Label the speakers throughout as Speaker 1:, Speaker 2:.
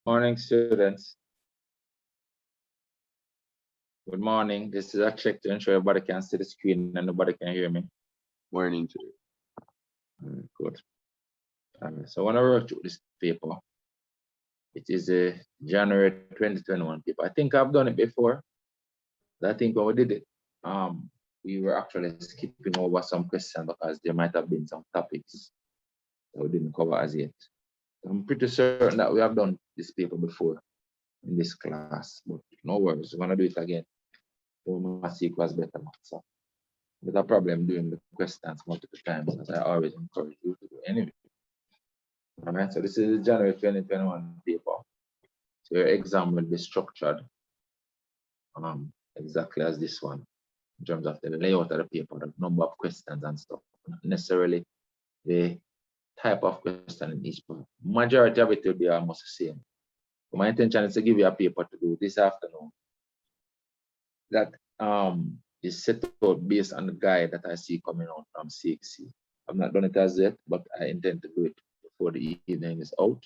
Speaker 1: Morning, students. Good morning. This is a check to ensure everybody can see the screen and nobody can hear me.
Speaker 2: Morning to you.
Speaker 1: Good. So when I work through this paper, it is a January 2021 paper. I think I've done it before. I think when we did it, we were actually skipping over some questions because there might have been some topics that we didn't cover as yet. I'm pretty certain that we have done this paper before in this class, but no worries, we're gonna do it again. Maths equals better maths. So there's a problem doing the questions multiple times, as I always encourage you to do anyway. All right, so this is the January 2021 paper. So your exam will be structured exactly as this one, in terms of the layout of the paper, the number of questions and stuff, not necessarily the type of question in each part. Majority of it will be almost the same. So my intention is to give you a paper to do this afternoon that is set out based on the guide that I see coming out from CXC. I've not done it as yet, but I intend to do it before the evening is out,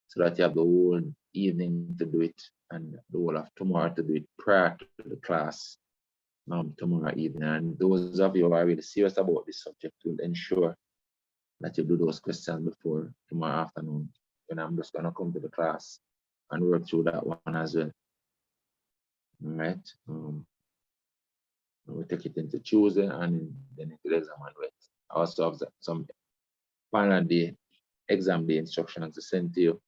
Speaker 1: so that you have the whole evening to do it and the whole of tomorrow to do it prior to the class tomorrow evening. And those of you who are really serious about this subject will ensure that you do those questions before tomorrow afternoon. And I'm just gonna come to the class and work through that one as well. All right. We take it into Tuesday and then into the exam and wait. I also have some final day exam day instructions to send to you,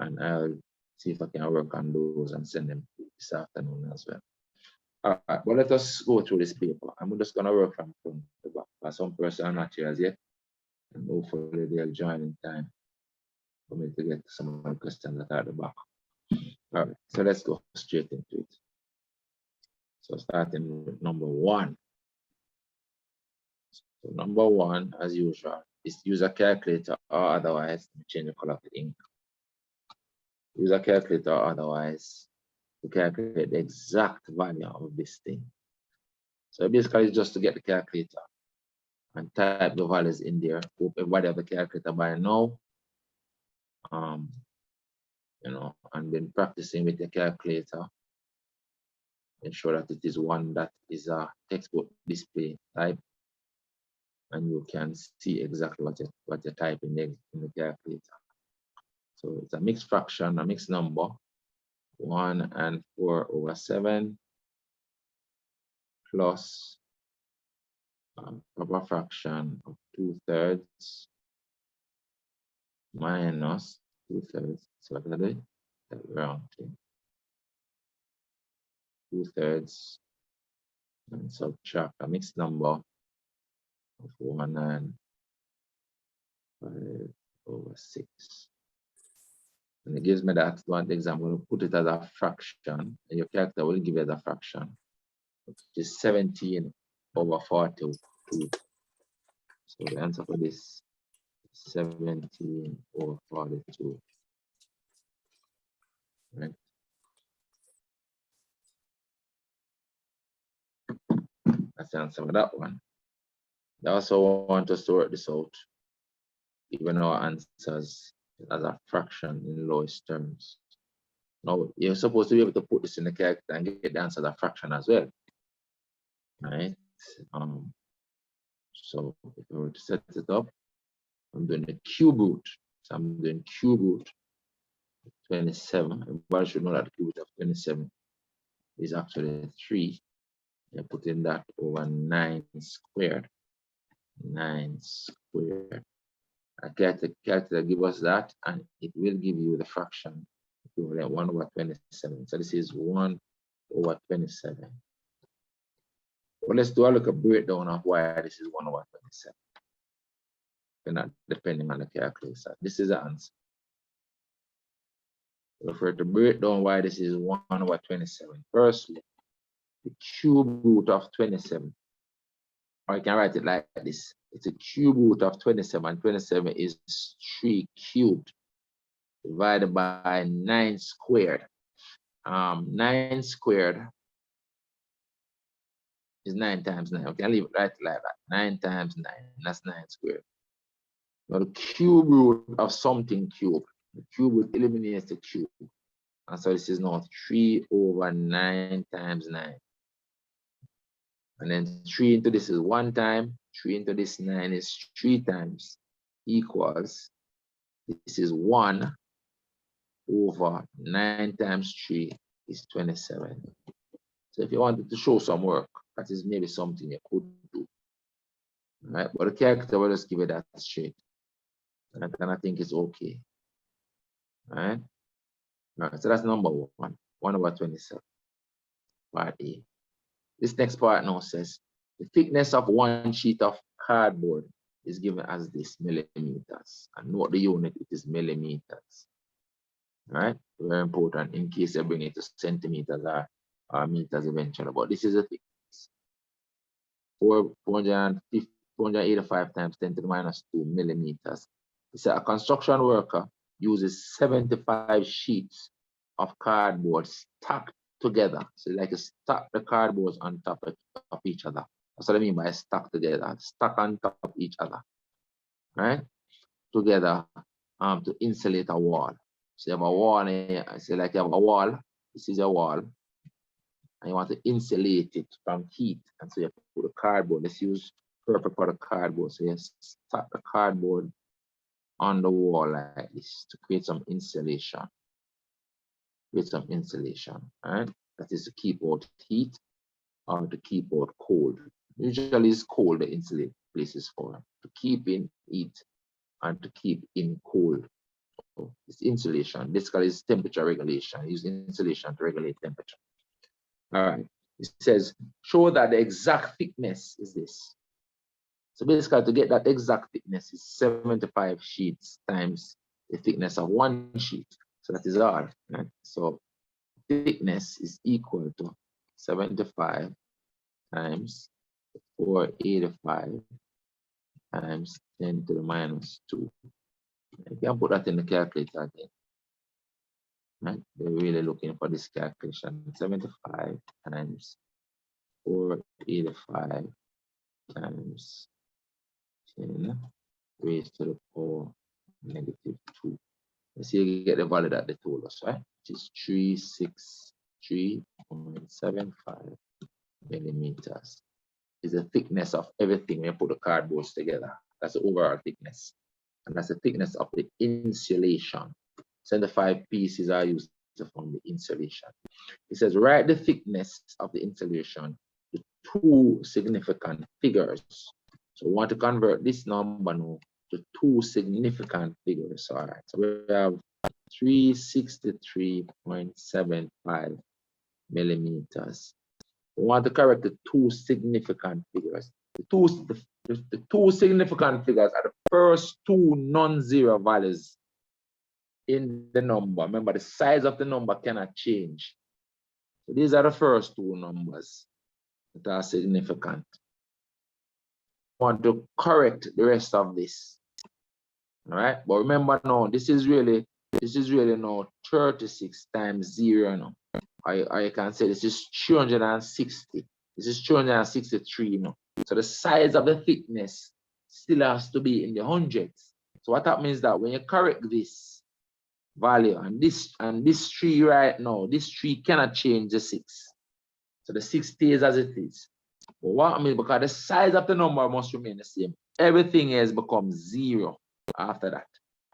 Speaker 1: and I'll see if I can work on those and send them this afternoon as well. All right, but let us go through this paper. I'm just gonna work from front to back, because some person are not here as yet, and hopefully they'll join in time for me to get some of the questions that are at the back. All right, so let's go straight into it. So starting with number one. So number one, as usual, is use a calculator or otherwise change the color of the ink. Use a calculator or otherwise to calculate the exact value of this thing. So basically it's just to get the calculator and type the values in there. Hope everybody have a calculator by now. You know, and then practicing with the calculator. Ensure that it is one that is a textbook display type, and you can see exactly what you're typing in the calculator. So it's a mixed fraction, a mixed number, 1 and 4/7 plus proper fraction of 2/3 minus 2/3. So what I do? That round thing. 2/3 and subtract a mixed number of 1 and 5/6. And it gives me that one example. I'm going to put it as a fraction, and your calculator will give it as a fraction, which is 17/42. So the answer for this is 17/42. Right? That's the answer for that one. They also want us to work this out, even our answers as a fraction in lowest terms. Now, you're supposed to be able to put this in the calculator and get the answer as a fraction as well. Right? So if we were to set it up, I'm doing the cube root. So I'm doing cube root 27. Everybody should know that the cube root of 27 is actually 3. You put in that over 9 squared. 9 squared. A calculator give us that, and it will give you the fraction equivalent 1/27. So this is 1/27. Well, let's do a look at breakdown of why this is 1/27. Not depending on the calculator. This is the answer. Refer to break down why this is 1/27. Firstly, the cube root of 27. Or you can write it like this. It's a cube root of 27. 27 is 3 cubed divided by 9 squared. 9 squared is 9 times 9. We can leave it right like that. 9 times 9. That's 9 squared. Now the cube root of something cubed. The cube would eliminate the cube. And so this is now 3 over 9 times 9. And then 3 into this is 1 time, 3 into this 9 is 3 times, equals, this is 1 over 9 times 3 is 27. So if you wanted to show some work, that is maybe something you could do. Right? But the calculator will just give you that straight. And I think it's okay. Right? Right, so that's number 1, 1 over 27, part A. This next part now says, the thickness of one sheet of cardboard is given as this, millimeters. And note the unit, it is millimeters. Right? Very important in case you bring it to centimeters or meters eventually. But this is a thickness. 485 times 10 to the minus 2 millimeters. It's a construction worker uses 75 sheets of cardboard stacked together. So like you stack the cardboards on top of each other. That's what I mean by stack together. Stack on top of each other. Right? Together to insulate a wall. So you have a wall here. So like you have a wall. This is a wall. And you want to insulate it from heat. And so you put the cardboard. Let's use purple for the cardboard. So you stack the cardboard on the wall like this to create some insulation. Create some insulation, right? That is to keep out heat or to keep out cold. Usually it's cold the insulate places for to keep in heat and to keep in cold. So it's insulation. Basically it's temperature regulation. Use insulation to regulate temperature. All right. It says show that the exact thickness is this. So basically, to get that exact thickness is 75 sheets times the thickness of one sheet. So that is R. Right? So thickness is equal to 75 times 485 times 10 to the minus 2. You can put that in the calculator again. Right? They're really looking for this calculation. 75 times 485 times 10 raised to the power negative 2. Let's see you get the value that they told us, right? Which is 363.75 millimeters. Is the thickness of everything when you put the cardboards together. That's the overall thickness. And that's the thickness of the insulation. 75 pieces are used to form the insulation. It says write the thickness of the insulation to 2 significant figures. So we want to convert this number now to 2 significant figures. All right, so we have 363.75 millimeters. We want to correct the 2 significant figures. The two significant figures are the first 2 non-zero values in the number. Remember, the size of the number cannot change. So these are the first 2 numbers that are significant. Want to correct the rest of this. All right, but remember now, this is really now 36 times 0 now. Or you can say this is 360. This is 363 now. So the size of the thickness still has to be in the hundreds. So what that means that when you correct this value and this 3 right now, this 3 cannot change the 6. So the 6 stays as it is. But what I mean, because the size of the number must remain the same. Everything has become 0 after that.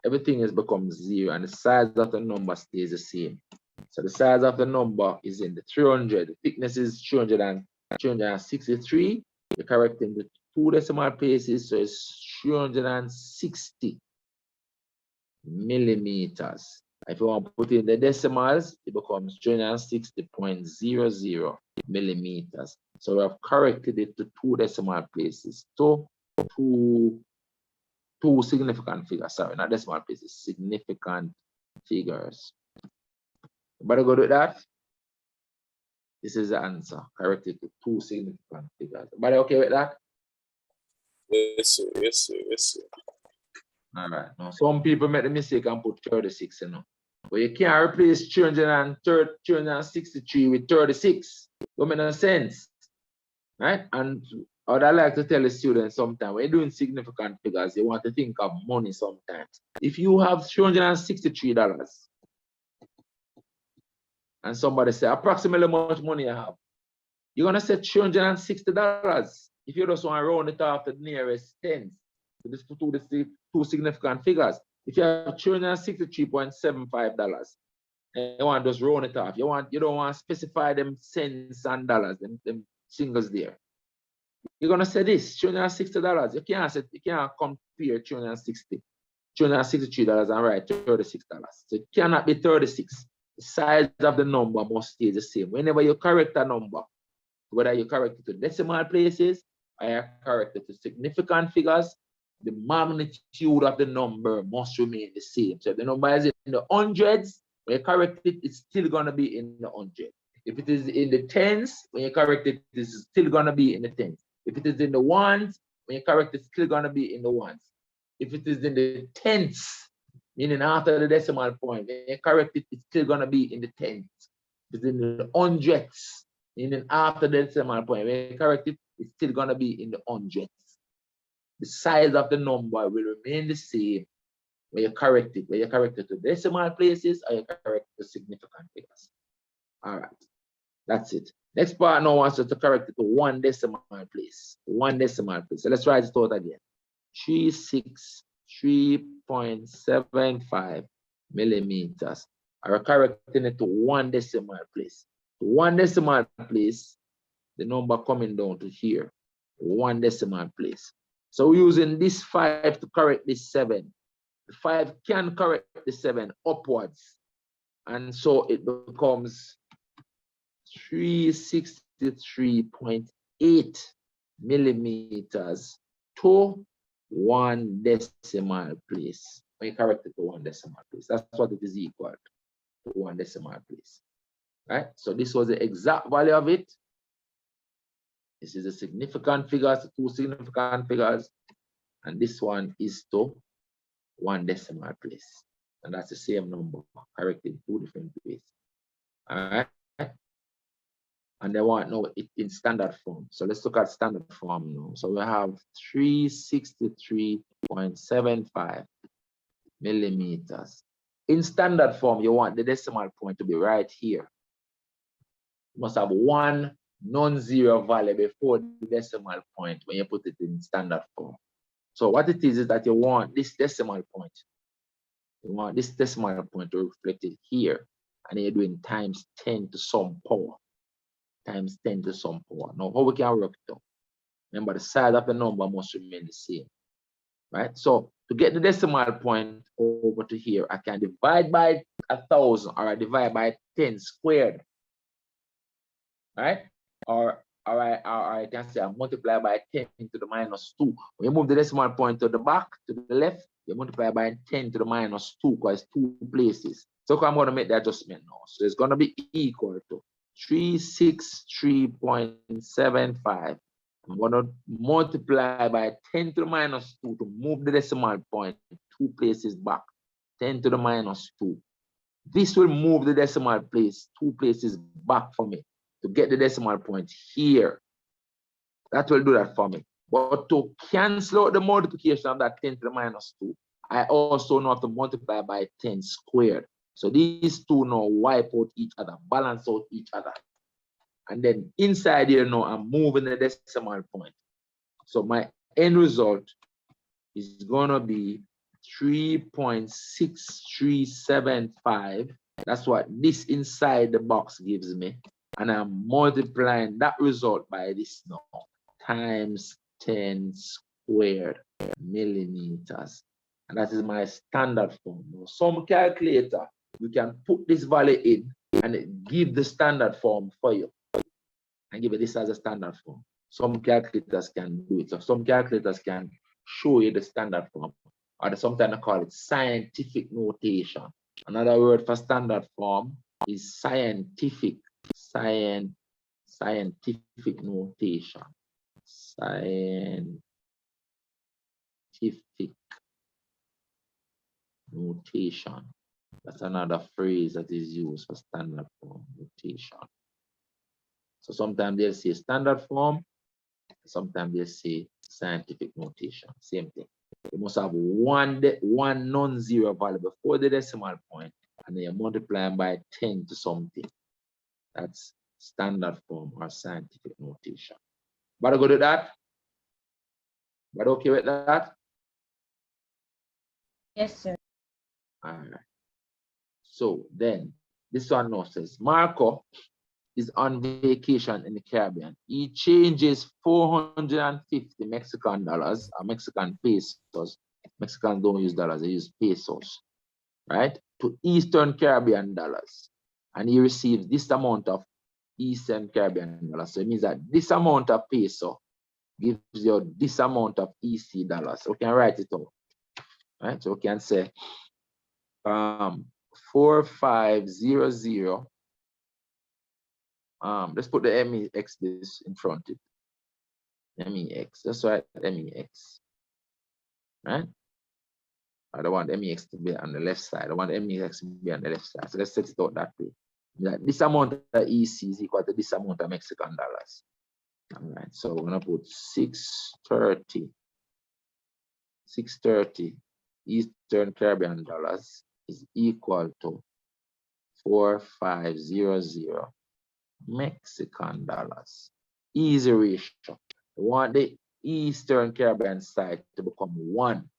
Speaker 1: Everything has become 0 and the size of the number stays the same. So the size of the number is in the 300. The thickness is 363. You're correcting the 2 decimal places, so it's 360 millimeters. If you want to put in the decimals, it becomes 360.00 millimeters. So we have corrected it to 2 decimal places. So two significant figures. Sorry, not decimal places, significant figures. Better go with that. This is the answer. Corrected to 2 significant figures. Everybody okay with that?
Speaker 2: Yes, sir. Yes, sir. Yes, sir.
Speaker 1: All right. Now, some people make the mistake and put 36, you know. But you can't replace 363 with 36. Don't make no sense. Right? And I would like to tell the students sometimes, when you're doing significant figures, you want to think of money sometimes. If you have $363 and somebody say approximately how much money you have, you're going to say $360 if you just want to round it off to the nearest tens. So this two significant figures. If you have $363.75, and you want to just round it off, you don't want to specify them cents and dollars, them singles there. You're gonna say this $360. You can't compare $363 and write $36. So it cannot be 36. The size of the number must stay the same. Whenever you correct a number, whether you correct it to decimal places or you correct it to significant figures, the magnitude of the number must remain the same. So if the number is in the hundreds, when you correct it, it's still gonna be in the hundred. If it is in the tens, when you correct it, it's still gonna be in the tens. If it is in the ones, when you correct it, it's still gonna be in the ones. If it is in the tenths, meaning after the decimal point, when you correct it, it's still gonna be in the tenths. If it's in the hundredths, meaning after the decimal point, when you correct it, it's still gonna be in the hundredths. The size of the number will remain the same when you correct it. When you correct it to decimal places or you correct it to significant figures. All right, that's it. Next part now wants us to correct it to one decimal place. One decimal place. So let's write it out again. 363.75 millimeters. Are correcting it to one decimal place. One decimal place, the number coming down to here. One decimal place. So we're using this 5 to correct this 7. The 5 can correct the 7 upwards. And so it becomes 363.8 millimeters to one decimal place. When you correct it to one decimal place, that's what it is equal to, one decimal place. Right? So this was the exact value of it. This is a significant figures, the two significant figures, and this one is to one decimal place. And that's the same number, corrected two different ways. All right. And they want now it in standard form. So let's look at standard form now. So we have 363.75 millimeters. In standard form, you want the decimal point to be right here. You must have one non-zero value before the decimal point when you put it in standard form. So what it is that you want this decimal point. You want this decimal point to reflect it here. And you're doing times 10 to some power. Times 10 to some power. Now, how we can work it out? Remember, the size of the number must remain the same. Right? So to get the decimal point over to here, I can divide by 1,000 or I divide by 10 squared. Right? Or I can say I multiply by 10 to the minus 2. When you move the decimal point to the back, to the left, you multiply by 10 to the minus 2 because it's 2 places. So I'm going to make the adjustment now. So it's going to be equal to 363.75. I'm going to multiply by 10 to the minus 2 to move the decimal point 2 places back. 10 to the minus 2. This will move the decimal place 2 places back for me to get the decimal point here. That will do that for me. But to cancel out the multiplication of that 10 to the minus 2, I also know have to multiply by 10 squared. So these two now wipe out each other, balance out each other. And then inside here now, I'm moving the decimal point. So my end result is going to be 3.6375. That's what this inside the box gives me. And I'm multiplying that result by this now, times 10 squared millimeters. And that is my standard form. Now, some calculator, you can put this value in and it give the standard form for you. And give it this as a standard form. Some calculators can do it. So some calculators can show you the standard form. Or sometimes I call it scientific notation. Another word for standard form is scientific. Scientific notation. Scientific notation. That's another phrase that is used for standard form notation. So sometimes they'll say standard form, Sometimes they say scientific notation, same thing. You must have one non-zero value before the decimal point, and then you multiply by 10 to something. That's standard form or scientific notation. But go to that? But okay with that?
Speaker 3: Yes, sir.
Speaker 1: All right. So then this one now says Marco is on vacation in the Caribbean. He changes 450 Mexican dollars or Mexican pesos. Mexicans don't use dollars, they use pesos, right? To Eastern Caribbean dollars. And he receives this amount of Eastern Caribbean dollars. So it means that this amount of peso gives you this amount of EC dollars. So we can write it out, right? So we can say 4500. Let's put the MEX this in front of it. MEX. That's right, MEX. Right? I don't want MEX to be on the left side. I want MEX to be on the left side. So let's set it out that way. This amount of EC is equal to this amount of Mexican dollars. All right. So we're gonna put 630. 630 Eastern Caribbean dollars is equal to 4500 Mexican dollars. Easy ratio. We want the Eastern Caribbean side to become 1.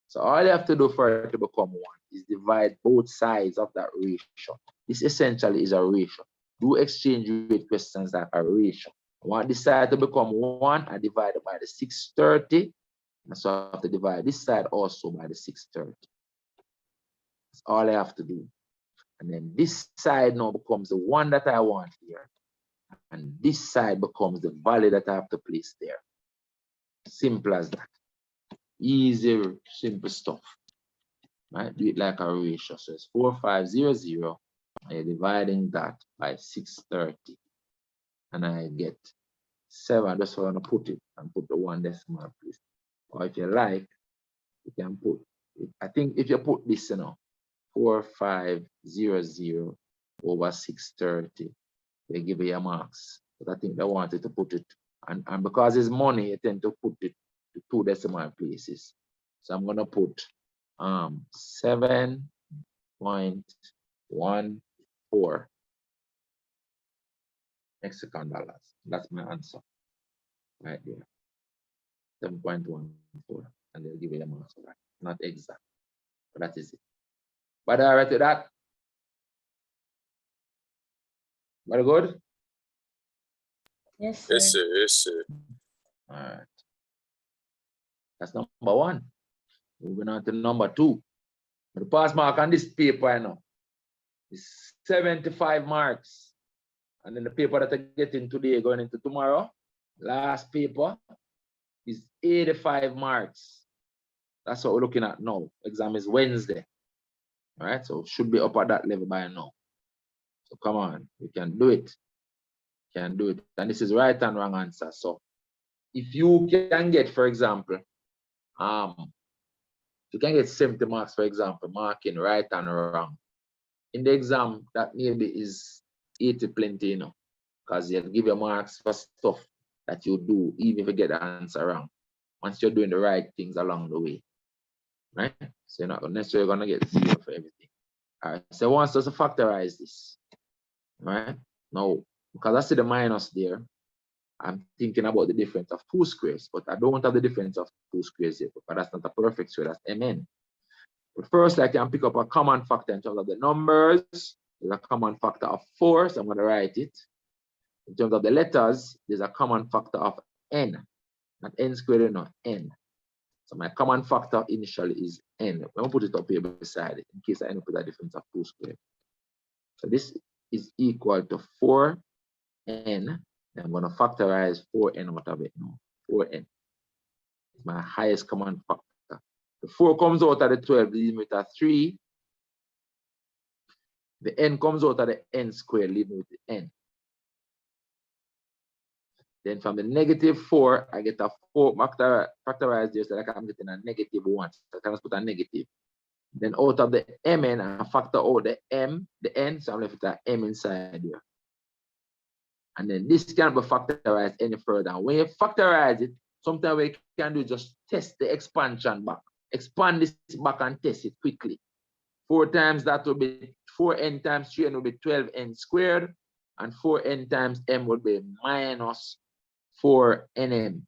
Speaker 1: So all you have to do for it to become 1 is divide both sides of that ratio. This essentially is a ratio. Do exchange rate questions like a ratio. I want this side to become 1 and divide it by the 630. And so I have to divide this side also by the 630. That's all I have to do. And then this side now becomes the one that I want here. And this side becomes the value that I have to place there. Simple as that. Easy, simple stuff. Right? Do it like a ratio. So it's 4500. And you're dividing that by 630. And I get 7. That's why I'm going to put it and put the 1 decimal place. Or if you like, you can put it. I think if you put this, 4500 over 630, they give you your marks. But I think they wanted to put it, and because it's money, you tend to put it to 2 decimal places. So I'm gonna put 7.14 Mexican dollars. That's my answer right there. 7.14, and they'll give you the marks for that. Not exact, but that is it. But all right with that? Very good?
Speaker 3: Yes, sir.
Speaker 2: Yes, sir. Yes, sir.
Speaker 1: All right. That's number 1. Moving on to number 2. The pass mark on this paper now is 75 marks. And then the paper that I get in today going into tomorrow, last paper, is 85 marks. That's what we're looking at now. Exam is Wednesday. All right, so should be up at that level by now. So come on, we can do it. Can do it. And this is right and wrong answer. So if you can get, for example, you can get 70 marks, for example, marking right and wrong. In the exam, that maybe is 80 plenty, because you give your marks for stuff that you do, even if you get the answer wrong. Once you're doing the right things along the way, right? So you're not necessarily gonna get 0 for everything. All right, so once us to factorize this, right? Now, because I see the minus there, I'm thinking about the difference of 2 squares, but I don't have the difference of 2 squares yet, because that's not a perfect square, that's mn. But first, I can pick up a common factor in terms of the numbers. There's a common factor of 4, so I'm going to write it. In terms of the letters, there's a common factor of n, not n squared, no, n. So my common factor initially is n. I'm going to put it up here beside it, in case I end up with a difference of 2 squared. So this is equal to 4n. I'm going to factorize 4n out of it now. 4n. It's my highest common factor. The 4 comes out of the 12, leaving with a 3. The n comes out of the n squared, leaving with the n. Then from the -4, I get a 4 factorized there, so like I'm getting a -1. So I can just put a negative. Then out of the mn, I factor out the m, the n, so I'm left with an m inside here. And then this can't be factorized any further. When you factorize it, sometimes we can do just test the expansion back. Expand this back and test it quickly. 4 times that will be 4n times 3n will be 12n squared, and 4n times m will be minus 4nm.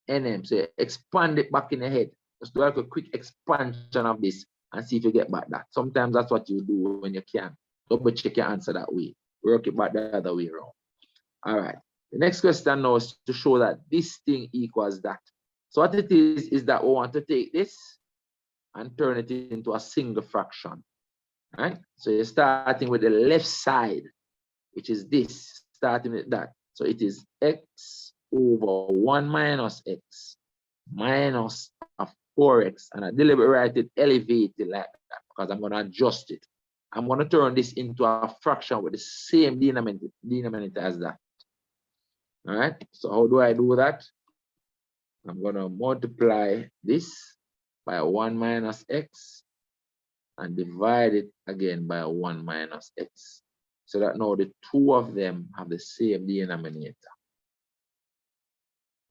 Speaker 1: So you expand it back in the head. Just do like a quick expansion of this and see if you get back that. Sometimes that's what you do when you can. Double check your answer that way. Work it back the other way around. All right. The next question now is to show that this thing equals that. So what it is that we want to take this and turn it into a single fraction. Right? So you're starting with the left side, which is this, starting with that. So it is x over 1 minus x minus a 4x. And I deliberately write it elevated like that because I'm going to adjust it. I'm going to turn this into a fraction with the same denominator as that. All right. So how do I do that? I'm going to multiply this by 1 minus x and divide it again by 1 minus x. So that now the two of them have the same denominator.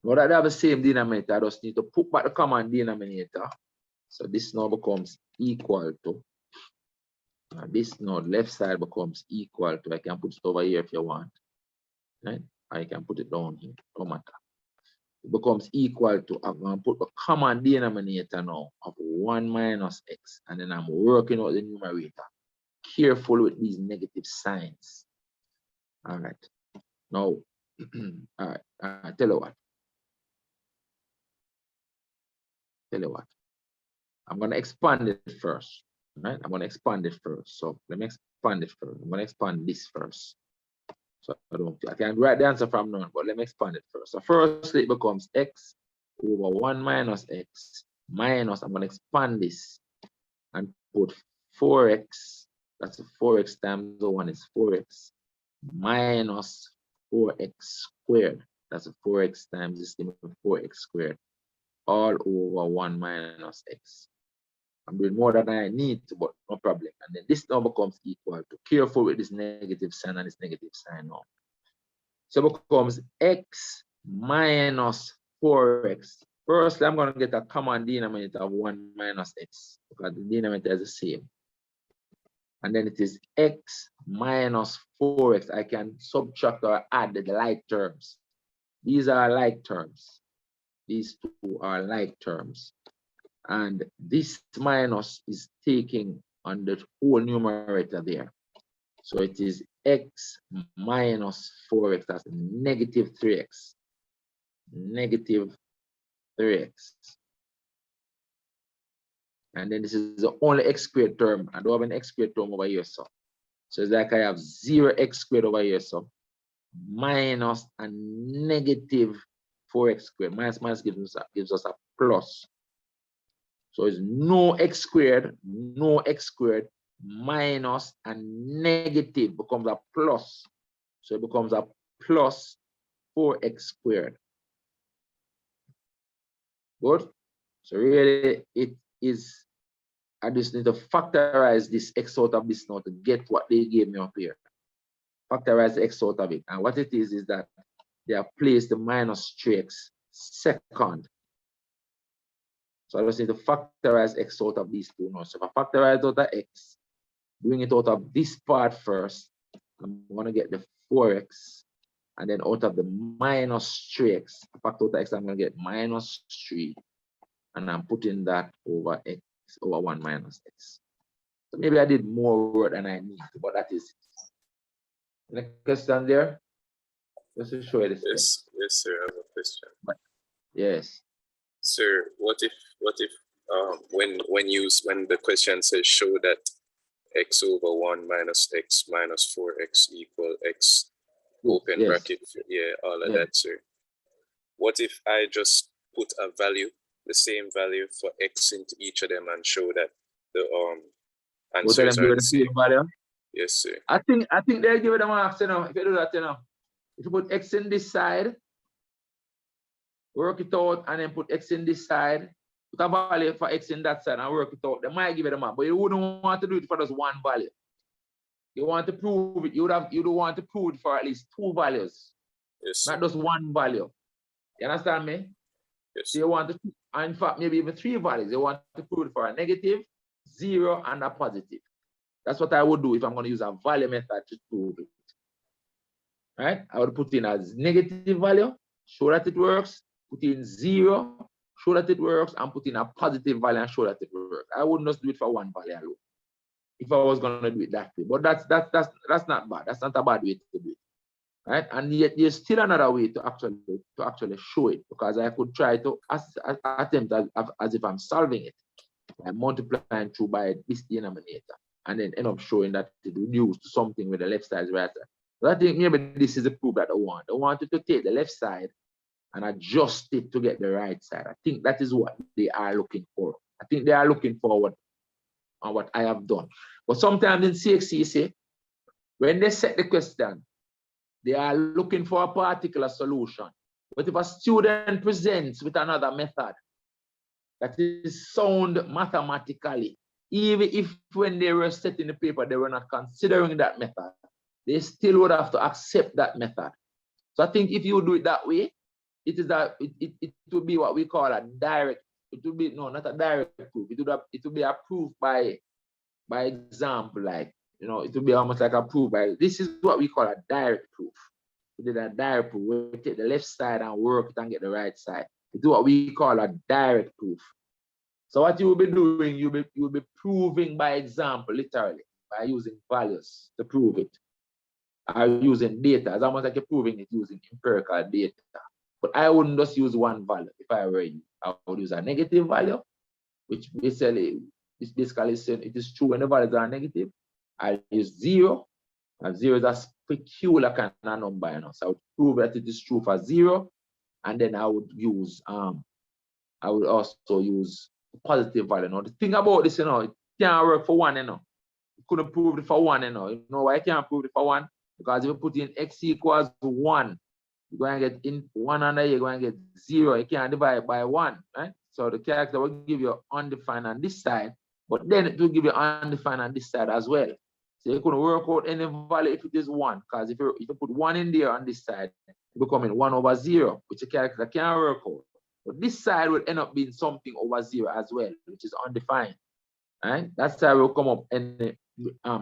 Speaker 1: Now that they have the same denominator, I just need to put back the common denominator. So this now becomes equal to, this now left side becomes equal to, I can put it over here if you want, right? I can put it down here, no matter. It becomes equal to, I'm going to put the common denominator now of 1 minus x, and then I'm working out the numerator. Careful with these negative signs. All right. Now, all right, tell you what. I'm going to expand it first. Right? I'm going to expand it first. So let me expand it first. I'm going to expand this first. So I can write the answer from now, but let me expand it first. So first it becomes x over 1 minus x minus, I'm going to expand this and put 4x. That's 4x times the 1 is 4x minus 4x squared. That's 4x times this thing with 4x squared all over 1 minus x. I'm doing more than I need to, but no problem. And then this now becomes equal to, careful with this negative sign and this negative sign now. So it becomes x minus 4x. First, I'm going to get a common denominator of 1 minus x because the denominator is the same. And then it is x minus 4x. I can subtract or add the like terms. These are like terms. These two are like terms. And this minus is taking on the whole numerator there. So it is x minus 4x, that's negative 3x. Negative 3x. And then this is the only x squared term. I don't have an x squared term over here, so it's like I have 0x squared over here, so minus a negative 4x squared. Minus gives us a plus. So it's no x squared minus a negative becomes a plus. So it becomes a plus 4x squared. Good. So really it is, I just need to factorize this x out of this now to get what they gave me up here. Factorize the x out of it. And what it is that they have placed the minus 3x second. So I just need to factorize x out of these two now. So if I factorize out of x, bring it out of this part first, I'm going to get the 4x. And then out of the minus 3x, factor out of x, I'm going to get minus 3. And I'm putting that over x, over 1 minus x. So maybe I did more work than I need, but that is it. Any question there? Just to show you this.
Speaker 2: Yes, sir, I have a question.
Speaker 1: Yes.
Speaker 2: Sir, what if when the question says show that x over 1 minus x minus 4x equal x open bracket, yeah, all of that, sir. What if I just put a value, the same value for x into each of them and show that the answers are the same?
Speaker 1: Value?
Speaker 2: Yes, sir.
Speaker 1: I think they'll give it a marks, you know, if you do that, you know. If you put x in this side, work it out, and then put x in this side, put a value for x in that side and work it out, they might give it a mark, but you wouldn't want to do it for just one value. You want to prove it, you do want to prove it for at least 2 values.
Speaker 2: Yes.
Speaker 1: Not just 1 value. You understand me?
Speaker 2: Yes.
Speaker 1: So you want to, in fact, maybe even 3 values. You want to prove it for a negative, 0, and a positive. That's what I would do if I'm going to use a value method to prove it. Right? I would put in a negative value, show that it works, put in 0, show that it works, and put in a positive value and show that it works. I wouldn't just do it for 1 value alone if I was going to do it that way. But that's not bad. That's not a bad way to do it. Right? And yet there's still another way to actually show it, because I could try to attempt as if I'm solving it. I'm multiplying through by this denominator and then end up showing that it reduced to something with the left side is right side. But I think maybe this is the proof that I want. I want you to take the left side and adjust it to get the right side. I think that is what they are looking for. I think they are looking forward on what I have done. But sometimes in CXC, when they set the question, they are looking for a particular solution. But if a student presents with another method that is sound mathematically, even if when they were setting the paper, they were not considering that method, they still would have to accept that method. So I think if you do it that way, it would be what we call a direct, it would be, no, not a direct proof. It would be a proof by example, like, you know, it would be almost like a proof by, this is what we call a direct proof. We did a direct proof. We take the left side and work it and get the right side. It's what we call a direct proof. So what you will be doing, you will be proving by example, literally, by using values to prove it. Or using data, as almost like you're proving it using empirical data. But I wouldn't just use 1 value if I were you. I would use a negative value, which basically saying it is true when the values are negative. I use 0, and 0 is a peculiar kind of number, you know. So I would prove that it is true for 0, and then I would use I would also use positive value. Now the thing about this, you know, it can't work for 1, you know. You couldn't prove it for 1, you know. You know why I can't prove it for 1? Because if you put in x equals 1, you're going to get in 1 under here, you're going to get 0. You can't divide by 1, right? So the character will give you undefined on this side, but then it will give you undefined on this side as well. So you couldn't work out any value if it is 1, because if you put 1 in there on this side, it becomes 1 over 0, which the character can't work out. But this side would end up being something over 0 as well, which is undefined. Right? That side will come up and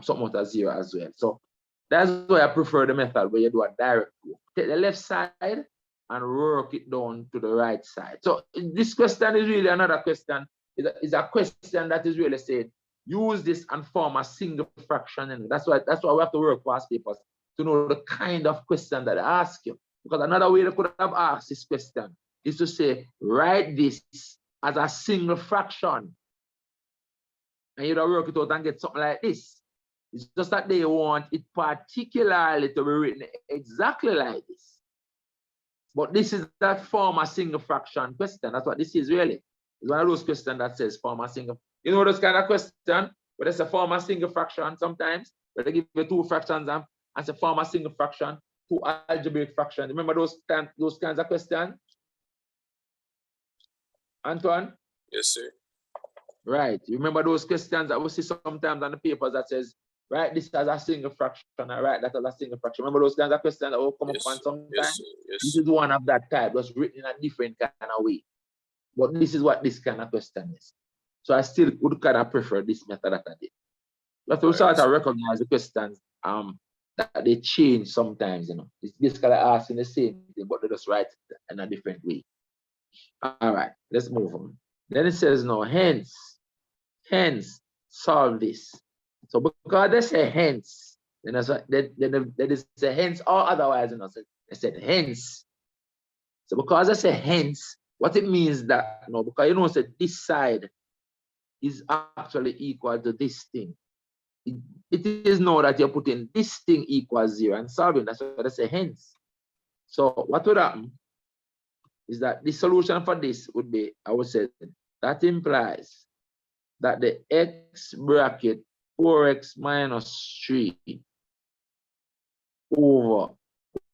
Speaker 1: something over 0 as well. So that's why I prefer the method where you do a direct proof. Take the left side and work it down to the right side. So this question is really another question. It's a question that is really saying, use this and form a single fraction. And that's why we have to work past papers to know the kind of question that they ask you. Because another way they could have asked this question is to say, write this as a single fraction. And you don't work it out and get something like this. It's just that they want it particularly to be written exactly like this. But this is that form a single fraction question. That's what this is really. It's one of those questions that says form a single. You know those kind of question where they say form a single fraction sometimes, where they give you 2 fractions and say form a single fraction, 2 algebraic fractions. Remember those kinds of questions? Antoine?
Speaker 2: Yes, sir.
Speaker 1: Right. You remember those questions that we see sometimes on the papers that says, write this as a single fraction, or write that as a single fraction. Remember those kinds of questions that will come up on sometimes?
Speaker 2: Yes, yes.
Speaker 1: This is one of that type, just written in a different kind of way. But this is what this kind of question is. So I still would kind of prefer this method that I did. But we sort of recognize the questions that they change sometimes, you know. It's basically asking the same thing, but they just write it in a different way. All right, let's move on. Then it says no, hence, solve this. So because they say hence, then they say hence or otherwise, you know, they said hence. So because I say hence, what it means that, you know, because you know, said this side is actually equal to this thing. It is known that you're putting this thing equals 0 and solving. That's what I say hence. So what would happen is that the solution for this would be, I would say, that implies that the x bracket 4x minus 3 over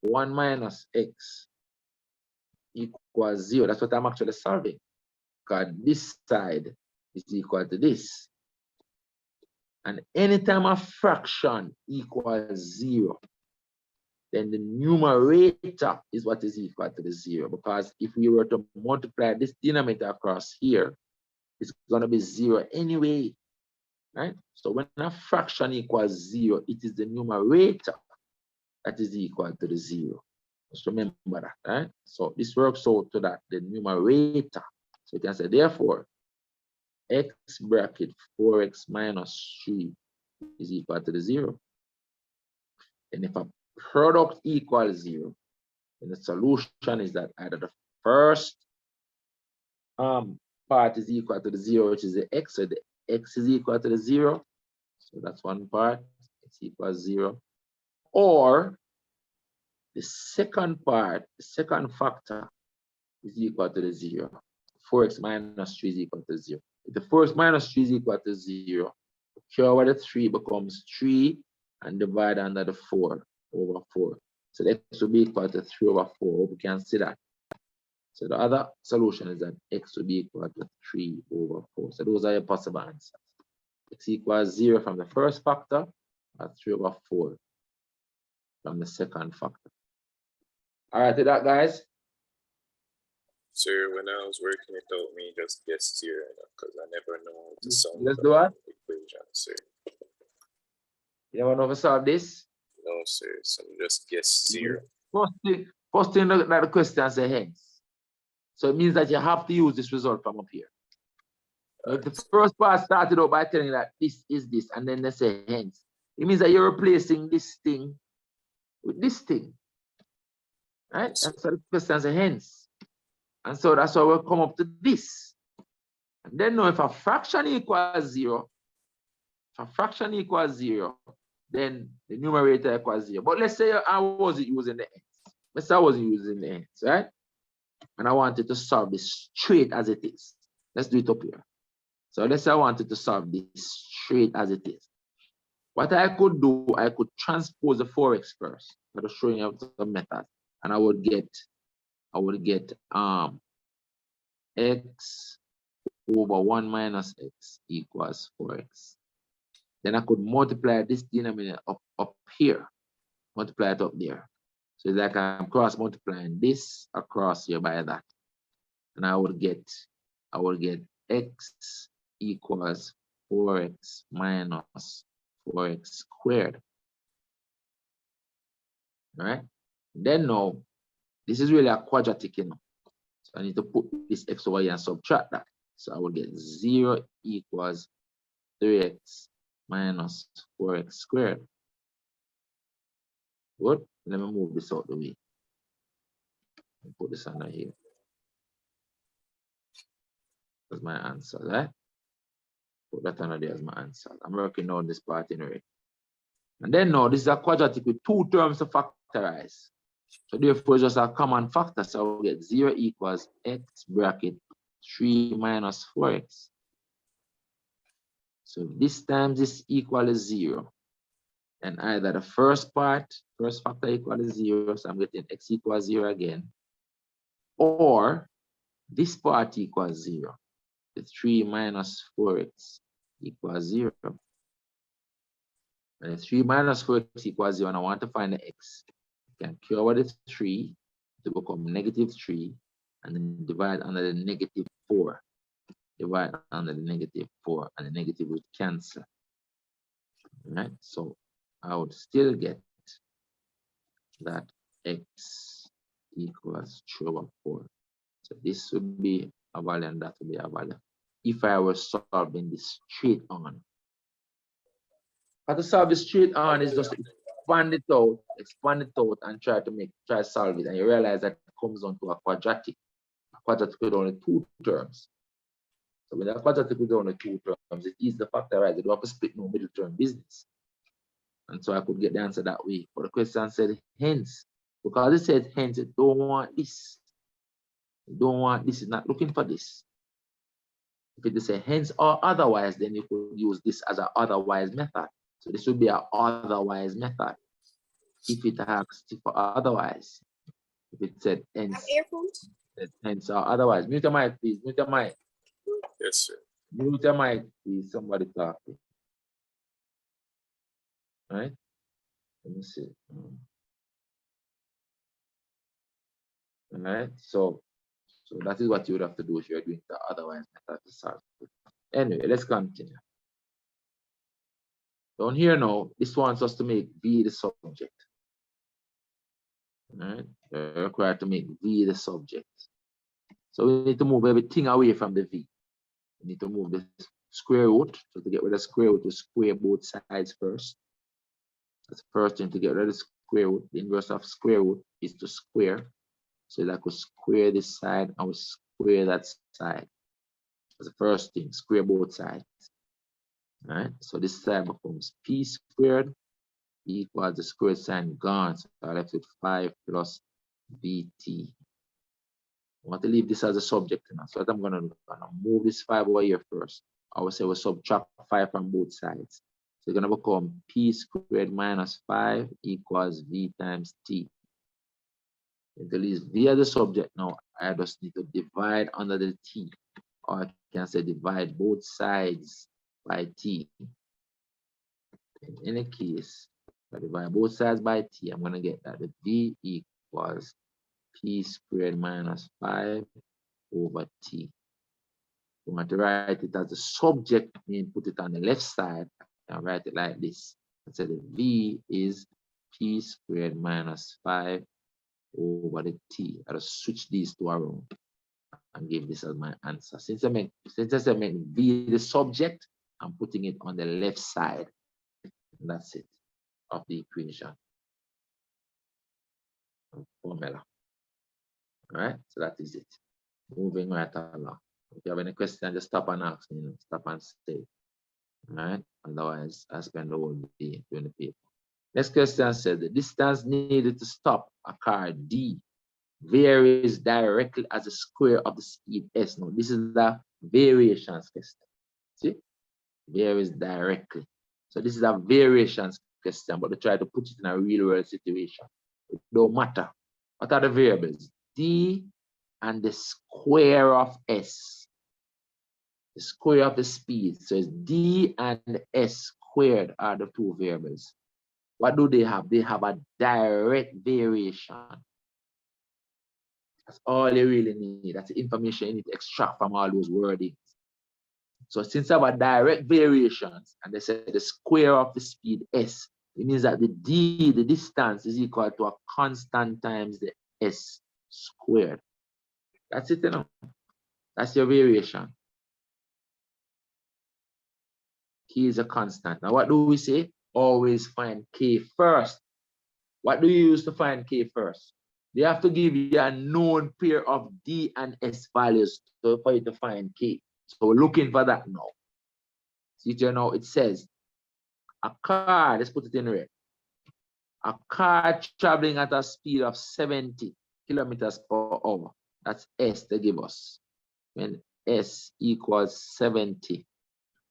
Speaker 1: 1 minus x equals 0. That's what I'm actually solving. Because this side is equal to this. And anytime a fraction equals 0, then the numerator is what is equal to the 0. Because if we were to multiply this denominator across here, it's going to be 0 anyway, right? So when a fraction equals 0, it is the numerator that is equal to the 0. Just remember that, right? So this works out to that, the numerator. So you can say, therefore, x bracket 4x minus 3 is equal to the 0. And if a product equals 0, then the solution is that either the first part is equal to the 0, which is the x, so the x is equal to the 0. So that's one part, x equals 0. Or the second part, the second factor is equal to the 0. 4x minus 3 is equal to 0. If the 4x minus 3 is equal to 0, cure over the 3 becomes 3 and divide under the 4 over 4. So the x will be equal to 3 over 4. Hope you can see that. So the other solution is that x will be equal to 3 over 4. So those are your possible answers. X equals 0 from the first factor, or 3 over 4 from the second factor. All right, to that, guys.
Speaker 2: Sir, when I was working it out, me just guess 0, because I never know how to solve
Speaker 1: Let's do it.
Speaker 2: equation, sir.
Speaker 1: You never know how to solve this?
Speaker 2: No, sir. So just guess 0.
Speaker 1: First thing, look at the question say hence. So it means that you have to use this result from up here. If the first part started out by telling you that this is this, and then they say hence, it means that you're replacing this thing with this thing. Right? That's what the question says hence. And so that's why we'll come up to this. And then now if a fraction equals 0, then the numerator equals 0. But let's say I wasn't using the hence. Let's say I wasn't using the hence, right? And I wanted to solve this straight as it is. Let's do it up here. So let's say I wanted to solve this straight as it is. What I could do, I could transpose the 4x first. I was showing you the method. And I would get x over 1 minus x equals 4x. Then I could multiply this denominator up here, multiply it up there. So it's like I'm cross multiplying this across here by that. And I would get x equals 4x minus 4x squared. All right? Then now, this is really a quadratic, you know. So I need to put this x over here and subtract that. So I will get 0 equals 3x minus 4x squared. Good. Let me move this out the way. Put this under here. That's my answer, right? Put that under there as my answer. I'm working on this part anyway. And then now, this is a quadratic with 2 terms to factorize. So therefore, it's just a common factor. So we'll get 0 equals x bracket 3 minus 4x. So this times this equal is 0. And either the first factor equal is 0, so I'm getting x equals 0 again. Or this part equals 0. The 3 minus 4x equals 0. And the 3 minus 4x equals 0, and I want to find the x. You can cure over the 3 to become negative 3, and then divide under the negative 4. Divide under the negative 4, and the negative would cancel. All right, so I would still get that x equals 3 over 4. So this would be a value and that would be a value. If I were solving this straight on. How to solve this straight on is just expand it out and try to solve it. And you realize that it comes down to a quadratic. A quadratic with only 2 terms. So with a quadratic with only 2 terms, it is the factorize. You don't have to split no middle term business. And so I could get the answer that way. But the question said hence. Because it said hence, it don't want this. You don't want this, it's not looking for this. If it says hence or otherwise, then you could use this as an otherwise method. So this would be an otherwise method. If it asks for otherwise. If it said hence or otherwise. Mute your mic, please. Mute your mic.
Speaker 2: Yes, sir.
Speaker 1: Mute your mic, please. Somebody talking. right? Let me see. All right, so that is what you would have to do if you're doing the otherwise method to solve it. Anyway, let's continue. Down here now, this wants us to make V the subject. All right, we're required to make V the subject. So we need to move everything away from the V. We need to move the square root. So to get rid of square root, we square both sides first. That's the first thing. To get rid of square root. The inverse of square root is to square. So that we square this side and we square that side. That's the first thing. Square both sides. All right. So this side becomes p squared equals the square sign gone. So I left with 5 plus bt. I want to leave this as a subject now. So what I'm going to do, I'm going to move this 5 over here first. I will say we'll subtract 5 from both sides. So it's going to become p squared minus 5 equals v times t. And to leave v as the subject now, I just need to divide under the t. Or I can say divide both sides by t. In any case, if I divide both sides by t, I'm going to get that the v equals p squared minus 5 over t. You want to write it as a subject and put it on the left side and write it like this. So the v is p squared minus 5 over the t. I'll switch these two around and give this as my answer. Since I make v the subject, I'm putting it on the left side. And that's it of the equation. Formula. All right, so that is it. Moving right along. If you have any questions, just stop and ask me, stop and say. All right, otherwise I spend the whole day doing the paper. Next question says the distance needed to stop a car D varies directly as the square of the speed S. Now, this is the variations question. See? Varies directly. So this is a variations question, but they try to put it in a real world situation. It don't matter. What are the variables? D and the square of S. The square of the speed. So it's D and S squared are the two variables. What do they have? They have a direct variation. That's all you really need. That's the information you need to extract from all those wordings. So since I have a direct variations, and they say the square of the speed S, it means that the D, the distance, is equal to a constant times the S squared. That's it, you know. That's your variation. K is a constant. Now, what do we say? Always find K first. What do you use to find K first? They have to give you a known pair of D and S values for you to find K. So we're looking for that now. See, you know, it says a car, let's put it in red. A car traveling at a speed of 70 kilometers per hour. That's S they give us. When S equals 70.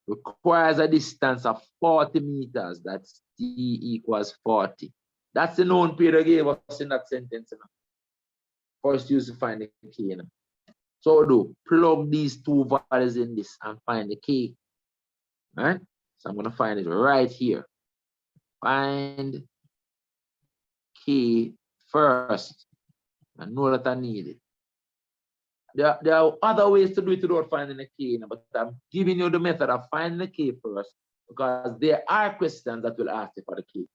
Speaker 1: Requires a distance of 40 meters. That's D equals 40. That's the known pair they gave us in that sentence. You know? First, use to find the K. You know? So do plug these two values in this and find the K. All right? So I'm going to find it right here. Find K first. I know that I need it. There are other ways to do it without finding the K, but I'm giving you the method of finding the K first because there are questions that will ask you for the K.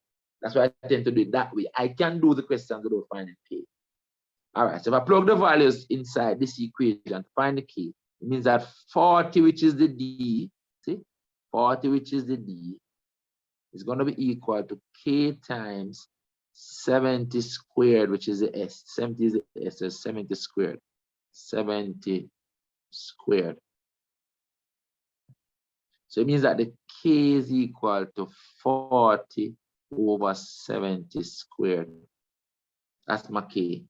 Speaker 1: That's why I tend to do it that way. I can do the questions without finding K. All right, so if I plug the values inside this equation to find the K, it means that 40, which is the D, see? 40, which is the D, is going to be equal to K times 70 squared, which is the S. 70 is the S, so 70 squared. 70 squared. So it means that the K is equal to 40 over 70 squared. That's my K.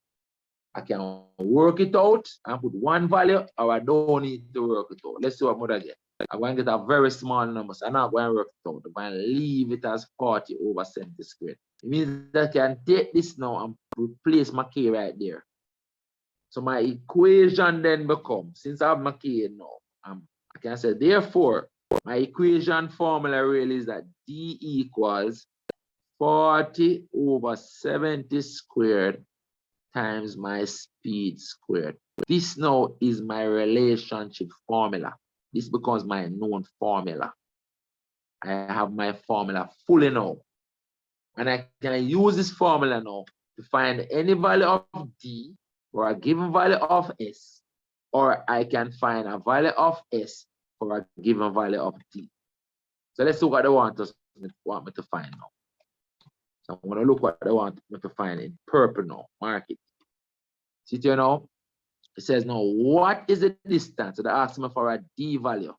Speaker 1: I can work it out and put one value, or I don't need to work it out. Let's see what I'm going to get. I'm going to get a very small number, so I'm not going to work it out. I'm going to leave it as 40 over 70 squared. It means that I can take this now and replace my K right there. So my equation then becomes, since I have my K now, I can say, therefore, my equation formula really is that D equals 40 over 70 squared times my speed squared. This now is my relationship formula. This becomes my known formula. I have my formula fully now. And I can use this formula now to find any value of D for a given value of S, or I can find a value of S for a given value of D. So let's look what they want me to find now. So I'm going to look what they want me to find in purple now. Mark it. See here now? It says now, what is the distance? So they ask me for a D value.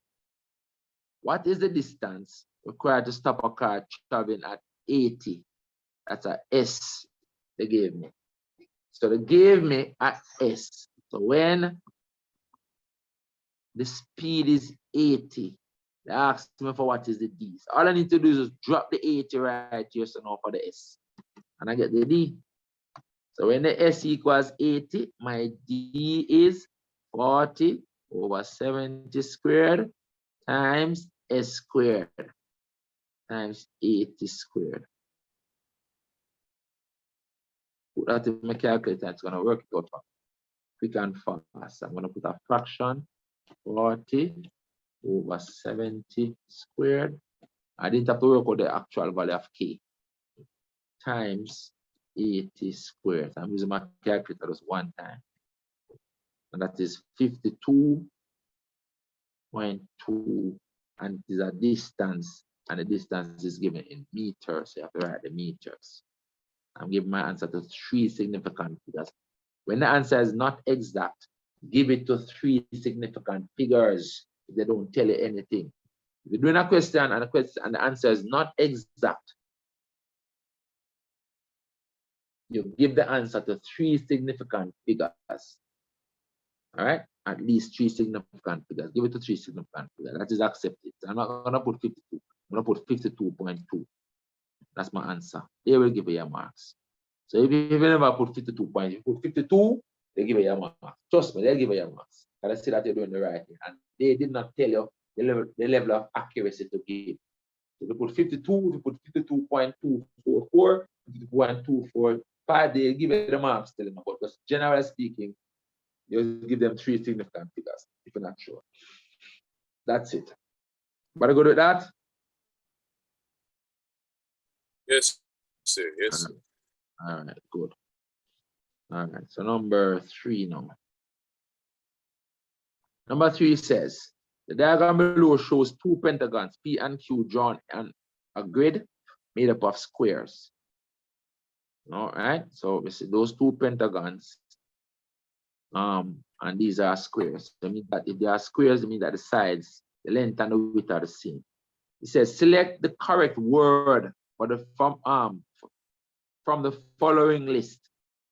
Speaker 1: What is the distance required to stop a car traveling at 80? That's a S they gave me. So they gave me a S. So when the speed is 80, they asked me for what is the D. So all I need to do is just drop the 80 right here, so now for the S. And I get the D. So when the S equals 80, my D is 40 over 70 squared times S squared times 80 squared. Put that in my calculator, it's going to work it out quick and fast. I'm going to put a fraction, 40 over 70 squared. I didn't have to work out the actual value of K, times 80 squared. I'm using my calculator just one time. And that is 52.2. And it is a distance. And the distance is given in meters. So you have to write the meters. I'm giving my answer to 3 significant figures. When the answer is not exact, give it to 3 significant figures if they don't tell you anything. If you're doing a question and the answer is not exact, you give the answer to 3 significant figures. All right? At least 3 significant figures. Give it to 3 significant figures. That is accepted. I'm not going to put 52. I'm going to put 52.2. That's my answer. They will give you your marks. So if you never put 52 points, you put 52, they give you your marks. Trust me, they'll give you your marks. And I see that you're doing the right thing. And they did not tell you the level of accuracy to give. If you put 52, if you put 52.244, 52.245, they give you the marks, tell them about. Because generally speaking, you give them 3 significant figures if you're not sure. That's it. Better go with that?
Speaker 2: Yes, sir. Yes, sir.
Speaker 1: All right, good. All right, so number 3 now. Number 3 says, the diagram below shows 2 pentagons, P and Q, drawn on a grid made up of squares. All right, so we see those 2 pentagons, and these are squares. So it means that if they are squares, it means that the sides, the length and the width are the same. It says, select the correct word for the from the following list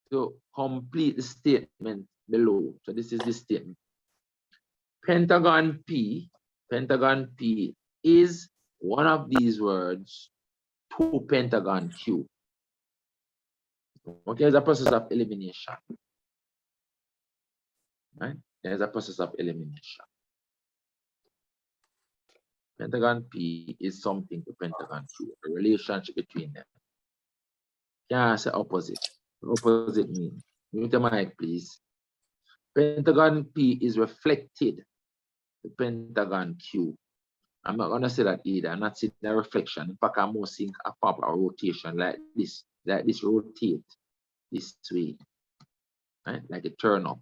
Speaker 1: to complete the statement below. So this is the statement. Pentagon P is one of these words to pentagon Q. Okay, there's a process of elimination. Right? There's a process of elimination. Pentagon P is something to pentagon Q, a relationship between them. Can't say opposite. Opposite mean. Mute the mic, please. Pentagon P is reflected to pentagon Q. I'm not gonna say that either. I'm not seeing the reflection. In fact, I'm more seeing a proper rotation like this rotate this way, right? Like a turn up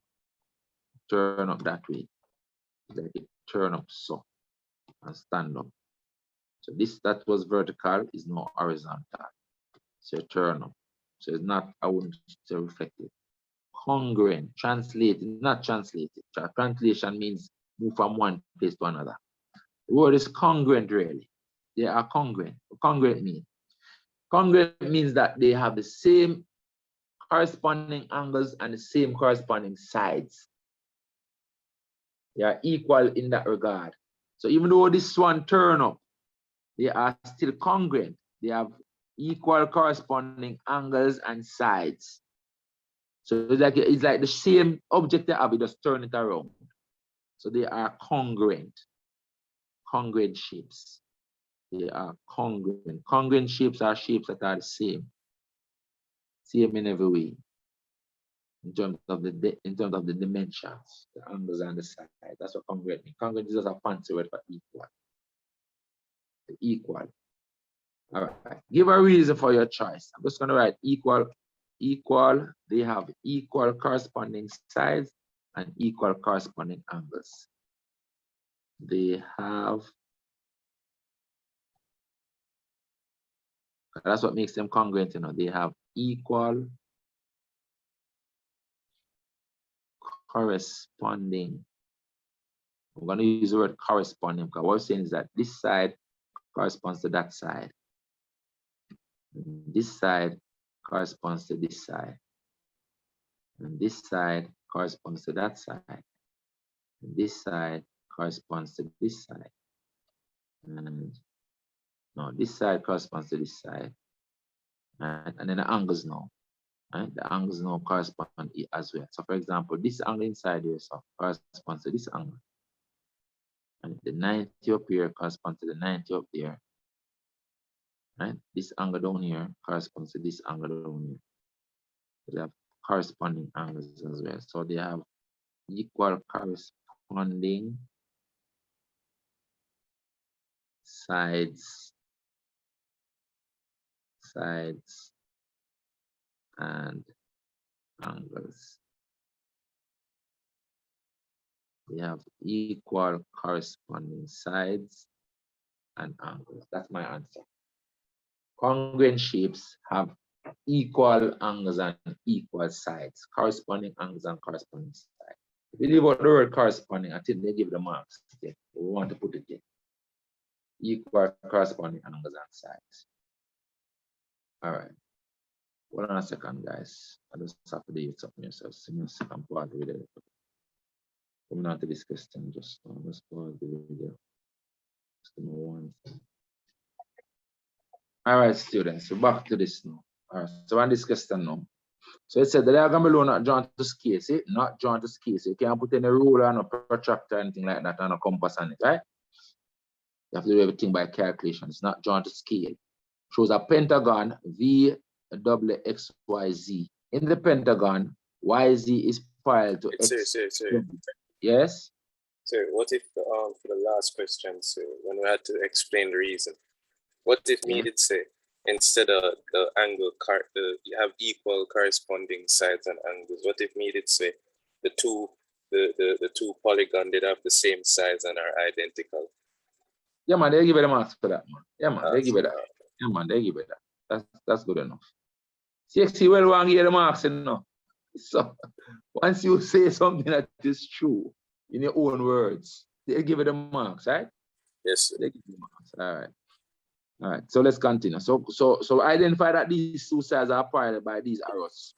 Speaker 1: that way, like a turn up so and stand up. So this that was vertical is now horizontal. So turn up. So it's not, I wouldn't say reflected. Congruent, translated, not translated. Translation means move from one place to another. The word is congruent, really. They are congruent. What congruent means? Congruent means that they have the same corresponding angles and the same corresponding sides. They are equal in that regard. So even though this one turn up, they are still congruent. They have equal corresponding angles and sides. So it's like the same object they have, you just turn it around. So they are congruent shapes. They are congruent. Congruent shapes are shapes that are the same. Same in every way. In terms of the dimensions, the angles on the side. That's what congruent means. Congruent is just a fancy word for equal. Equal. All right. Give a reason for your choice. I'm just going to write equal. They have equal corresponding sides and equal corresponding angles. They have. That's what makes them congruent. You know, they have equal corresponding. I'm going to use the word corresponding because what we're saying is that this side corresponds to that side. This side corresponds to this side. And this side corresponds to that side. And this side corresponds to this side. And no, this side corresponds to this side. Right? And then the angles now. Right? The angles now correspond as well. So for example, this angle inside here so corresponds to this angle. And the 90 up here corresponds to the 90 up there. Right? This angle down here corresponds to this angle down here. So they have corresponding angles as well. So they have equal corresponding sides and angles. They have equal corresponding sides and angles. That's my answer. Congruent shapes have equal angles and equal sides. Corresponding angles and corresponding sides. If you leave out the word corresponding, I think they give the marks. Okay. We want to put it there. Equal corresponding angles and sides. All right. Hold on a second, guys. I just have to do something yourself. See me a second part of the video. Coming on to this question, just let's pause the video. Just give me one thing. All right, students, so back to this now. All right, so on this question now. So it said the diagram below not drawn to scale, see? Not drawn to scale. So you can't put any ruler and a protractor or anything like that and a compass on it, right? You have to do everything by calculation. It's not drawn to scale. Shows a pentagon VXYZ. In the pentagon, YZ is parallel to X.
Speaker 2: Sir.
Speaker 1: Yes?
Speaker 2: So what if for the last question, so when we had to explain the reason, what if me did say instead of the angle you have equal corresponding sides and angles? What if me did say the two polygon did have the same size and are identical?
Speaker 1: Yeah, man, they give it a marks for that, man. Yeah, man, they give it that. Yeah, man, they give it that. That's good enough. CXC well wrong here the marks, you know. So once you say something that is true in your own words, they give it a marks, right?
Speaker 2: Yes, sir.
Speaker 1: They give it marks. All right. So let's continue. So identify that these two sides are parallel by these arrows.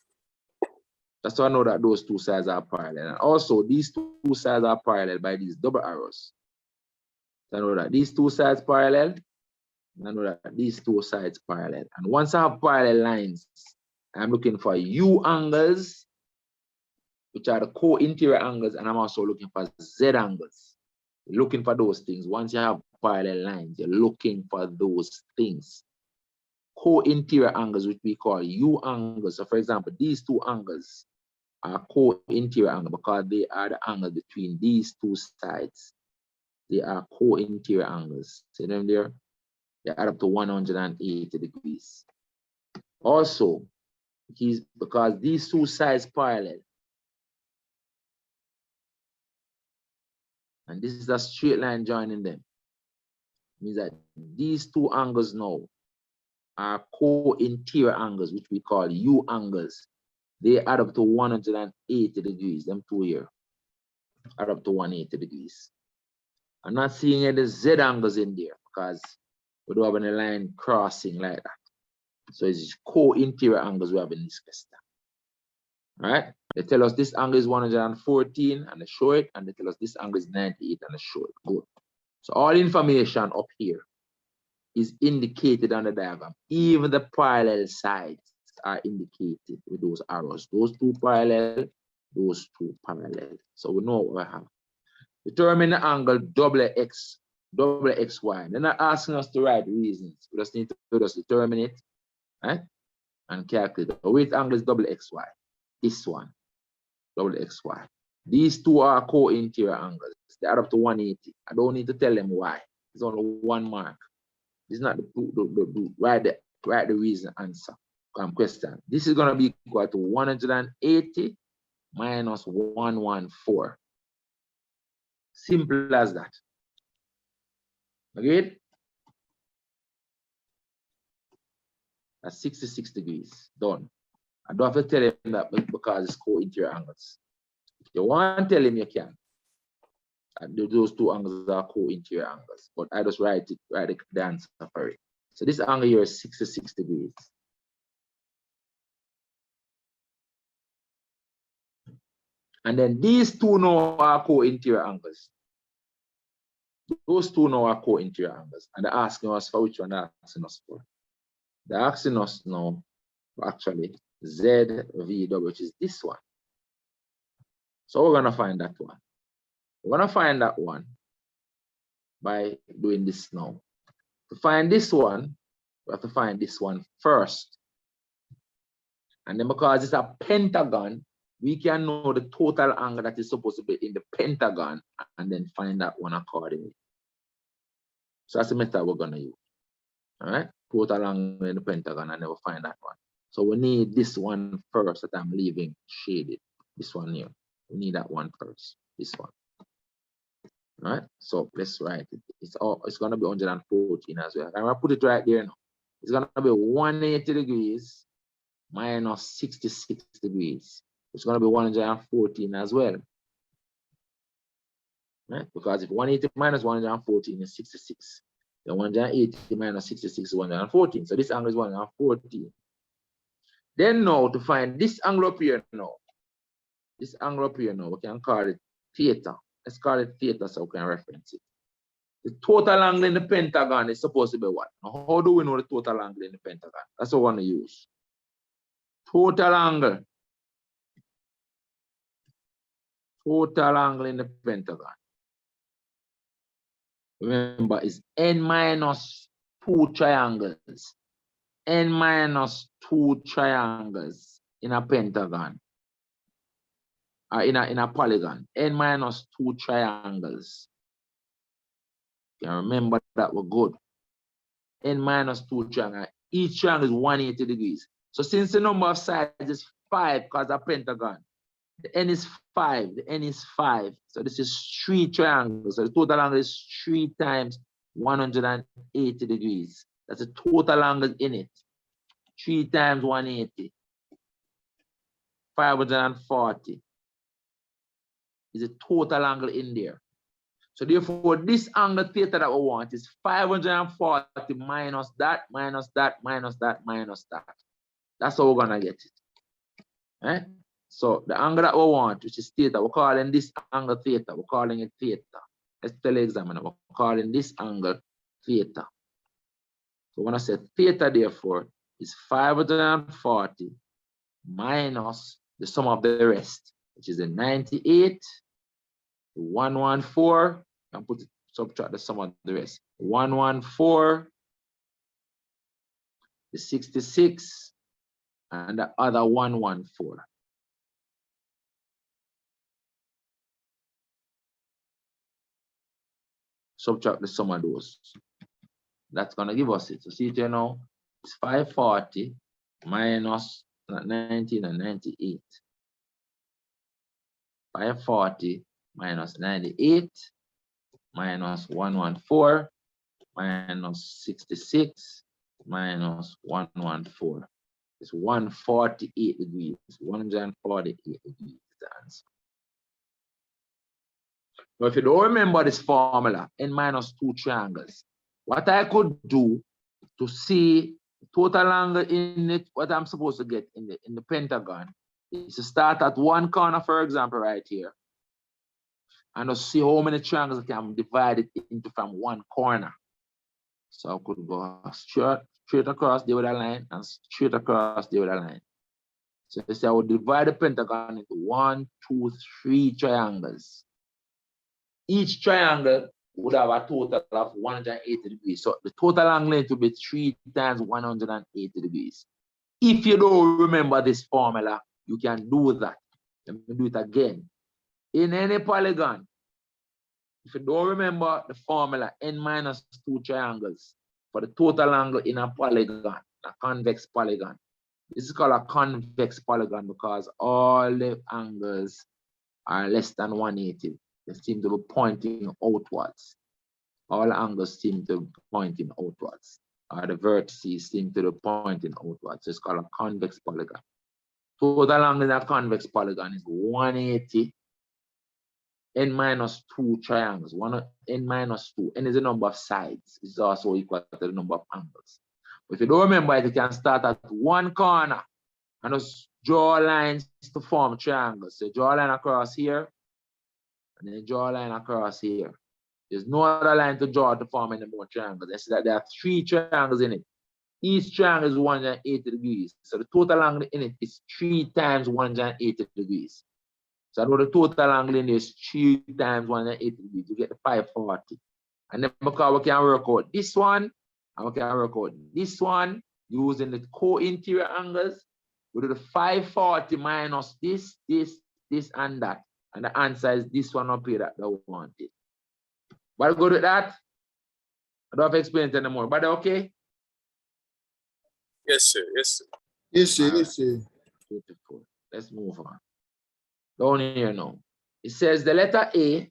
Speaker 1: That's how I know that those two sides are parallel. And also these two sides are parallel by these double arrows. So I know that these two sides parallel. I know that these two sides parallel. And once I have parallel lines, I'm looking for U angles, which are the co-interior angles, and I'm also looking for Z angles. Looking for those things. Once you have parallel lines, you're looking for those things. Co-interior angles, which we call U angles. So for example, these two angles are co-interior angles because they are the angles between these two sides. They are co-interior angles. See them there? They add up to 180 degrees. Also, because these two sides parallel, and this is a straight line joining them, means that these two angles now are co-interior angles, which we call U angles. They add up to 180 degrees, them two here add up to 180 degrees. I'm not seeing any Z angles in there because we don't have any line crossing like that. So it's co-interior angles we have in this question. All right? They tell us this angle is 114 and the short, and they tell us this angle is 98 and the short. Good. So all information up here is indicated on the diagram. Even the parallel sides are indicated with those arrows. Those two parallel, those two parallel. So we know what we have. Determine the angle WXYZ. double xy. They're not asking us to write reasons. We just need to just determine it, right? And calculate. The weight angle is double xy. This one, double xy. These two are co-interior angles. They add up to 180. I don't need to tell them why. It's only one mark. It's not the write the reason answer question. This is going to be equal to 180 minus 114. Simple as that. Agreed? That's 66 degrees. Done. I don't have to tell him that because it's co-interior angles. If you want to tell him, you can. Those two angles are co-interior angles, but I just write the answer for it. So this angle here is 66 degrees. And then these two now are co-interior angles. Those two now are co-interior angles. And they're asking us for which one they're asking us for. They're asking us now for actually ZVW, which is this one. So we're going to find that one. We're going to find that one by doing this now. To find this one, we have to find this one first. And then because it's a pentagon, we can know the total angle that is supposed to be in the pentagon and then find that one accordingly. So that's the method we're going to use. All right? Total angle in the pentagon, and then we'll find that one. So we need this one first that I'm leaving shaded. This one here. We need that one first. This one. All right? So let's write it. It's going to be 114 as well. I'm going to put it right there now. It's going to be 180 degrees minus 66 degrees. It's going to be 114 as well. Right? Because if 180 minus 114 is 66, then 180 minus 66 is 114. So this angle is 114. Then now to find this angle up here now, this angle up here now, we can call it theta. Let's call it theta so we can reference it. The total angle in the pentagon is supposed to be what? Now, how do we know the total angle in the pentagon? That's what we want to use. Total angle. Total angle in the pentagon. Remember, it's n minus 2 triangles. N minus 2 triangles in a pentagon. In a polygon. N minus 2 triangles. You can remember that we're good. N minus 2 triangles. Each triangle is 180 degrees. So since the number of sides is 5 because a pentagon, the n is 5. The n is 5. So this is 3 triangles. So the total angle is 3 times 180 degrees. That's the total angle in it. 3 times 180. 540 is the total angle in there. So therefore, this angle theta that we want is 540 minus that, minus that, minus that, minus that. That's how we're going to get it. Right? So the angle that we want, which is theta, we're calling this angle theta. We're calling it theta. Let's tell the examiner, we're calling this angle theta. So when I say theta, therefore, is 540 minus the sum of the rest, which is the 98, the 114, and subtract the sum of the rest. 114, the 66, and the other 114. Subtract the sum of those. That's going to give us it. So see it here now, it's 540 minus 19 and 98. 540 minus 98 minus 114 minus 66 minus 114. It's 148 degrees. 148 degrees is the answer. Now, if you don't remember this formula, n minus 2 triangles, what I could do to see total angle in it, what I'm supposed to get in the pentagon, is to start at one corner, for example, right here, and to see how many triangles I can divide it into from one corner. So I could go straight across there with a line and straight across there with a line. So I would divide the pentagon into 1, 2, 3 triangles. Each triangle would have a total of 180 degrees. So the total angle length will be 3 times 180 degrees. If you don't remember this formula, you can do that. Let me do it again. In any polygon, if you don't remember the formula, n minus 2 triangles for the total angle in a polygon, a convex polygon. This is called a convex polygon because all the angles are less than 180. They seem to be pointing outwards. All angles seem to be pointing outwards. Or the vertices seem to be pointing outwards. So it's called a convex polygon. Total angle in a convex polygon is 180. N minus 2 triangles. N minus 2. N is the number of sides. It's also equal to the number of angles. But if you don't remember it, you can start at one corner and just draw lines to form triangles. So draw a line across here, and then draw a line across here. There's no other line to draw to form any more triangles. I see that there are 3 triangles in it. Each triangle is 180 degrees. So the total angle in it is 3 times 180 degrees. So I know the total angle in this 3 times 180 degrees. You get the 540. And then because we can work out this one, and we can work out this one using the co-interior angles. We do the 540 minus this, and that. And the answer is this one up here that we wanted. But good with that. I don't have to explain it anymore. But okay?
Speaker 2: Yes, sir. Yes, sir.
Speaker 4: Yes, sir.
Speaker 1: All
Speaker 4: Yes, sir.
Speaker 1: Beautiful. Let's move on. Down here now. It says the letter A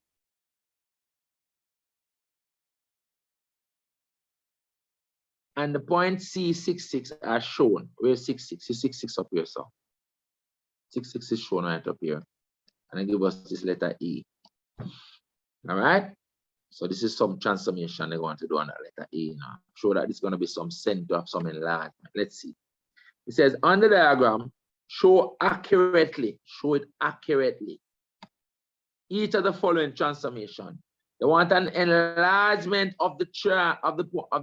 Speaker 1: and the point C66 are shown. Where's 66? Is 66 up here, so 66 is shown right up here. And it gives us this letter E. All right. So this is some transformation they're going to do on that letter E now. Show that it's going to be some center of some enlargement. Let's see. It says on the diagram, show it accurately, each of the following transformation. They want an enlargement of the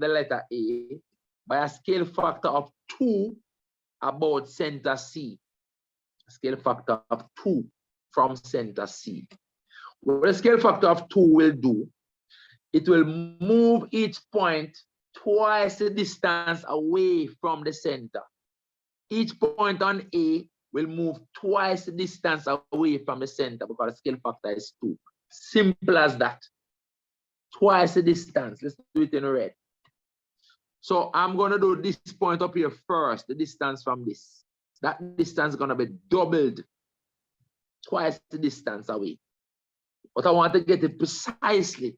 Speaker 1: letter A by a scale factor of 2 about center C. A scale factor of 2 from center C. What a scale factor of 2 will do, it will move each point twice the distance away from the center. Each point on A will move twice the distance away from the center because the scale factor is 2. Simple as that. Twice the distance. Let's do it in red. So I'm going to do this point up here first, the distance from this. That distance is going to be doubled. Twice the distance away. But I want to get it precisely.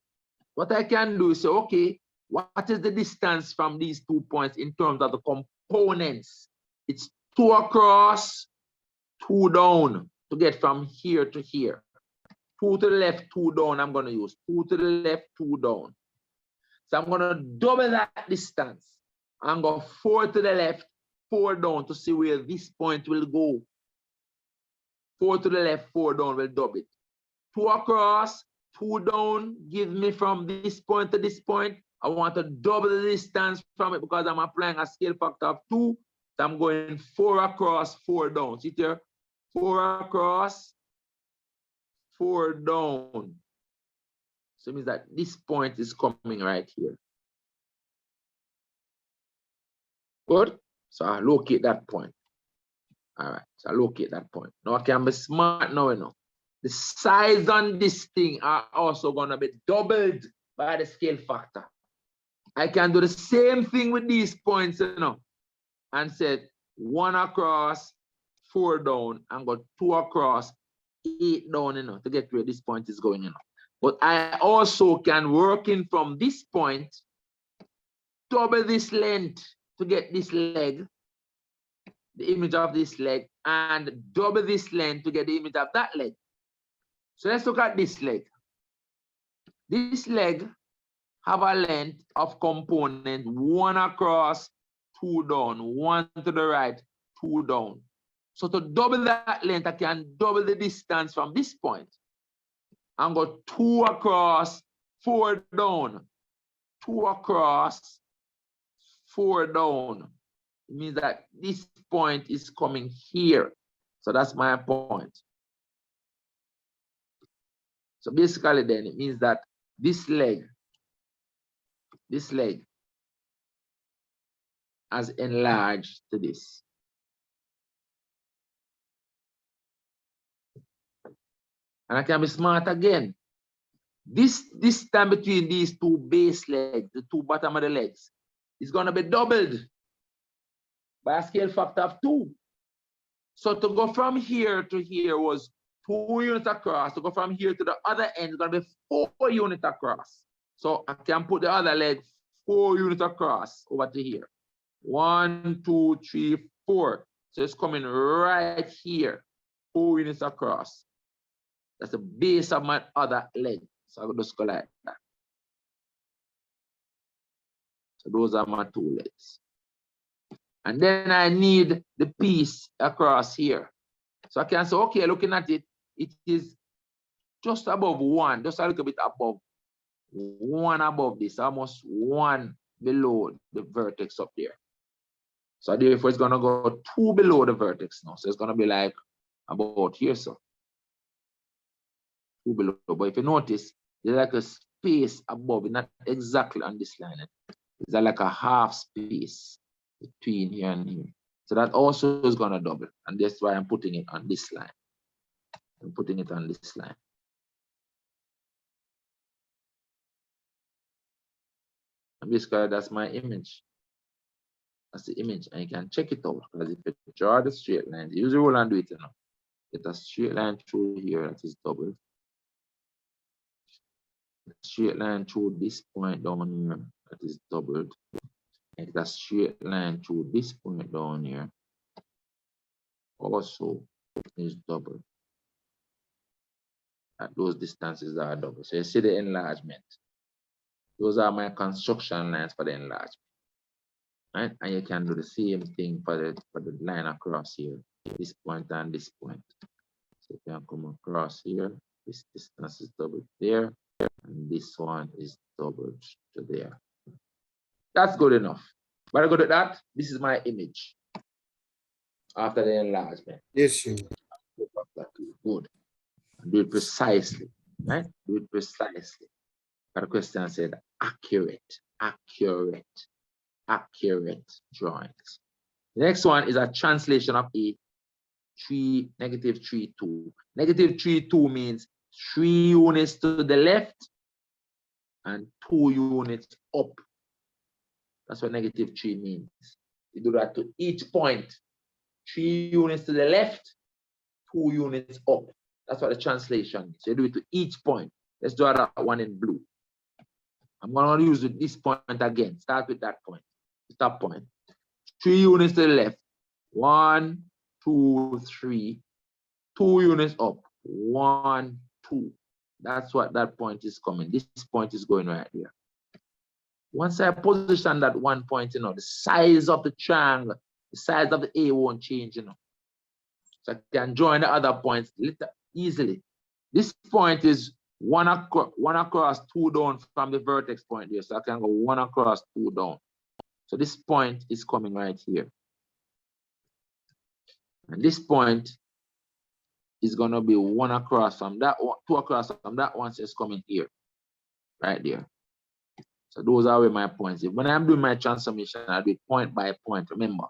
Speaker 1: What I can do is say, okay, what is the distance from these 2 points in terms of the components? It's 2 across, 2 down to get from here to here. 2 to the left, 2 down, I'm going to use 2 to the left, 2 down. So I'm going to double that distance and go 4 to the left, 4 down to see where this point will go. 4 to the left, 4 down will double it. 2 across, 2 down, give me from this point to this point. I want to double the distance from it because I'm applying a scale factor of 2. So I'm going 4 across, 4 down. See here? 4 across, 4 down. So it means that this point is coming right here. Good? So I locate that point. All right, so I locate that point. Now I can be smart now, you know. The size on this thing are also going to be doubled by the scale factor. I can do the same thing with these points, you know, and say 1 across, 4 down, and go 2 across, 8 down, you know, to get where this point is going, you know. But I also can work in from this point, double this length to get this leg, the image of this leg, and double this length to get the image of that leg. So let's look at this leg. This leg have a length of component 1 across, 2 down, 1 to the right, 2 down. So to double that length, I can double the distance from this point and go 2 across, 4 down, 2 across, 4 down. It means that this point is coming here. So that's my point. So basically then it means that this leg has enlarged to this. And I can be smart again. This distance between these two base legs, the two bottom of the legs, is going to be doubled by a scale factor of 2. So to go from here to here was 2 units across. To go from here to the other end is going to be 4 units across. So I can put the other leg 4 units across over to here. 1, 2, 3, 4. So it's coming right here, 4 units across. That's the base of my other leg. So I'll just go like that. So those are my 2 legs. And then I need the piece across here. So I can say, okay, looking at it, it is just above 1, just a little bit above 1 above this, almost 1 below the vertex up there. So therefore, it's going to go 2 below the vertex now. So it's going to be like about here, so 2 below. But if you notice, there's like a space above it, not exactly on this line. It's like a half space between here and here. So that also is going to double. And that's why I'm putting it on this line. I'm putting it on this line. And basically, that's my image. That's the image. And you can check it out. Because if you draw the straight lines, use the rule and do it now. Get a straight line through here that is doubled. Straight line through this point down here that is doubled. Get a straight line through this point down here. Also is doubled. At those distances are double. So you see the enlargement. Those are my construction lines for the enlargement. Right? And you can do the same thing for the line across here. This point and this point. So you can come across here. This distance is doubled there. And this one is doubled to there. That's good enough. But I go to that. This is my image after the enlargement.
Speaker 4: Yes, sir.
Speaker 1: Good. Do it precisely. Right? Do it precisely. But the question said accurate drawings. The next one is a translation of a negative 3, 2. Negative 3, 2 means 3 units to the left and 2 units up. That's what negative 3 means. You do that to each point. 3 units to the left, 2 units up. That's what the translation is. So you do it to each point. Let's draw that one in blue. I'm going to use this point again. Start with that point. The top point. 3 units to the left. 1, 2, 3. 2 units up. 1, 2. That's what that point is coming. This point is going right here. Once I position that one point, the size of the triangle, the size of the A won't change, So I can join the other points easily. This point is 1 across, 2 down from the vertex point here. So I can go 1 across, 2 down. So this point is coming right here. And this point is going to be 1 across from that one, 2 across from that one, so it's coming here, right there. So those are where my points. When I'm doing my transformation, I do it point by point. Remember,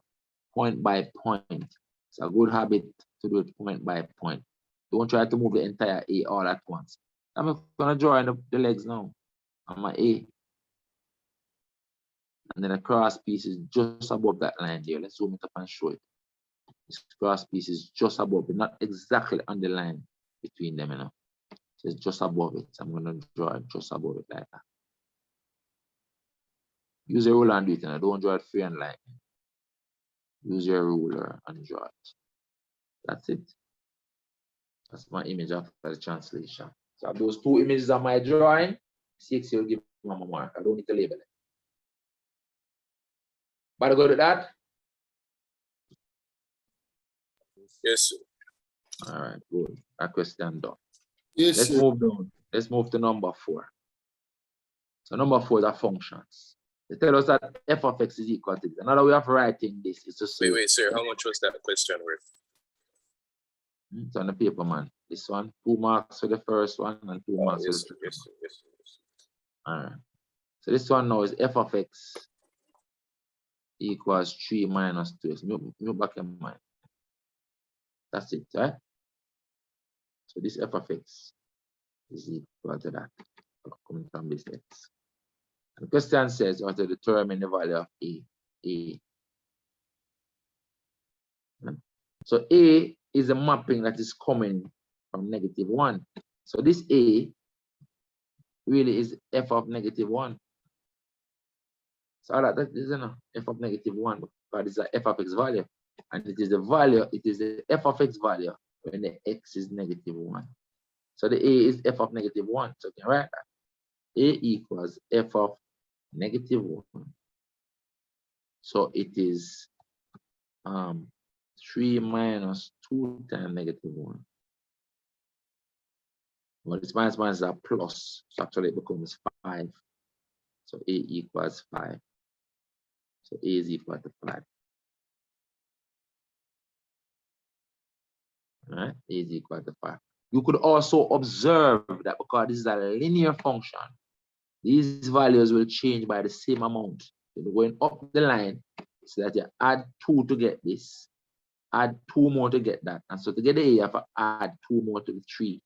Speaker 1: point by point. It's a good habit to do it point by point. Don't try to move the entire A all at once. I'm going to draw in the legs now on my A. And then the cross piece is just above that line there. Let's zoom it up and show it. This cross piece is just above it, not exactly on the line between them, So it's just above it. So I'm going to draw it just above it like that. Use a ruler and do it, don't draw it free and line. Use your ruler and draw it. That's it. That's my image after the translation. So those 2 images are my drawing. CXC will give me a mark. I don't need to label it. But I go to that.
Speaker 2: Yes, sir.
Speaker 1: All right, good. That question done.
Speaker 4: Yes,
Speaker 1: Let's
Speaker 4: sir.
Speaker 1: move down. Let's move to number 4. So number 4 is a functions. They tell us that f of x is equal to this. Another way of writing this is to say.
Speaker 2: Wait, sir. How much was that question worth?
Speaker 1: It's on the paper, man. This one, 2 marks for the first one and 2 marks for the second.
Speaker 2: Yes, sir.
Speaker 1: All right. So this one now is f of x equals 3 minus 2x. Move back in mind. That's it, right? So this f of x is equal to that coming from this x. And the question says you have to determine the value of a. So a is a mapping that is coming from -1. So this a really is f of -1. So all that is an f of -1 because it's a f of x value. And it is the value, it is the f of x value when the x is -1. So the a is f of -1. So you can write that. A equals f of -1. So it is 3 minus 2 times -1. Well, this minus is a plus, so actually it becomes 5. So a equals 5. So a is equal to 5. All right, a is equal to 5. You could also observe that because this is a linear function, these values will change by the same amount. So you're going up the line, so that you add 2 to get this, add 2 more to get that. And so to get the a, you have to add 2 more to the 3,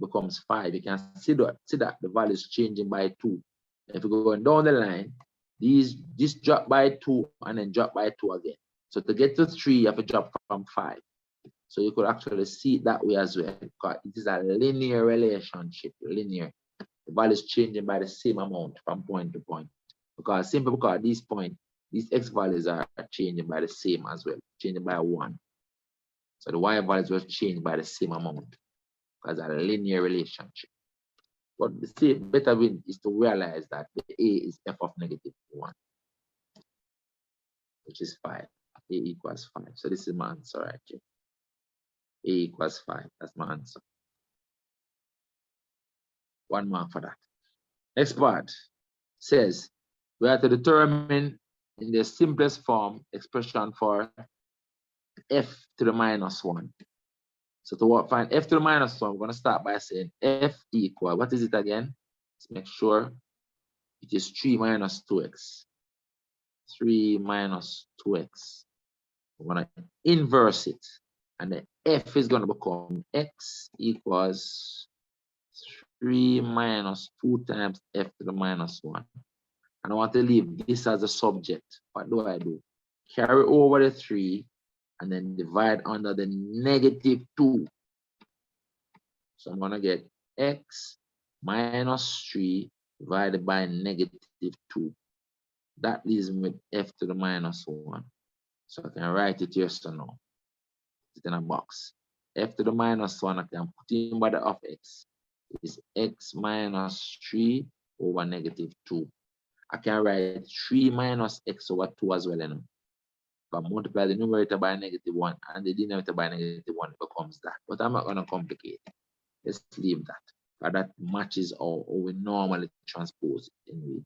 Speaker 1: becomes 5. You can see that the value is changing by 2. If you're going down the line, this drop by 2 and then drop by 2 again. So to get to 3, you have to drop from 5. So you could actually see it that way as well, because it is a linear relationship, linear. The value is changing by the same amount from point to point. Because simply because at this point, these x values are changing by the same as well, changing by 1. So the y values will change by the same amount because it's a linear relationship. But the better way is to realize that the a is f of -1, which is 5. A equals 5. So this is my answer right here. A equals 5. That's my answer. 1 mark for that. Next part says we have to determine in the simplest form expression for f to the -1. So to find f to the -1, we're going to start by saying f equal, what is it again? Let's make sure it is 3 minus 2x. 3 minus 2x. We're going to inverse it. And the f is going to become x equals 3 minus 2 times f to the -1. And I want to leave this as a subject. What do I do? Carry over the 3 and then divide under the -2. So I'm going to get x minus 3 divided by -2. That leaves me with f to the -1. So I can write it yes or no. Put it in a box. F to the -1, I can put in by the of x. Is x minus 3 over -2. I can write 3 minus x over 2 as well. You know? If I multiply the numerator by -1 and the denominator by -1, it becomes that. But I'm not going to complicate it. Let's leave that. That matches how we normally transpose it anyway.